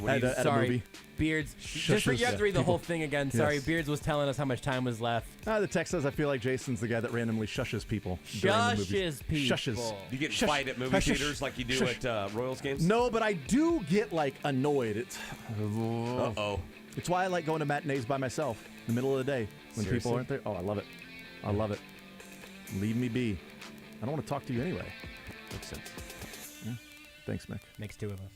At a movie. Beards. Shushes You have to read the people. whole thing again. Sorry, Yes. Beards was telling us how much time was left. The text says, I feel like Jason's the guy that randomly shushes people. during the movies. Shushes people. Shushes. Do you get Shush. fight at movie Shush. theaters like you do Shush. at Royals games? No, but I do get, annoyed. It's Uh-oh. It's why I like going to matinees by myself in the middle of the day when Seriously? people aren't there. Oh, I love it. I love it. Leave me be. I don't want to talk to you anyway. Makes sense. Yeah. Thanks, Mick. Makes 2 of us.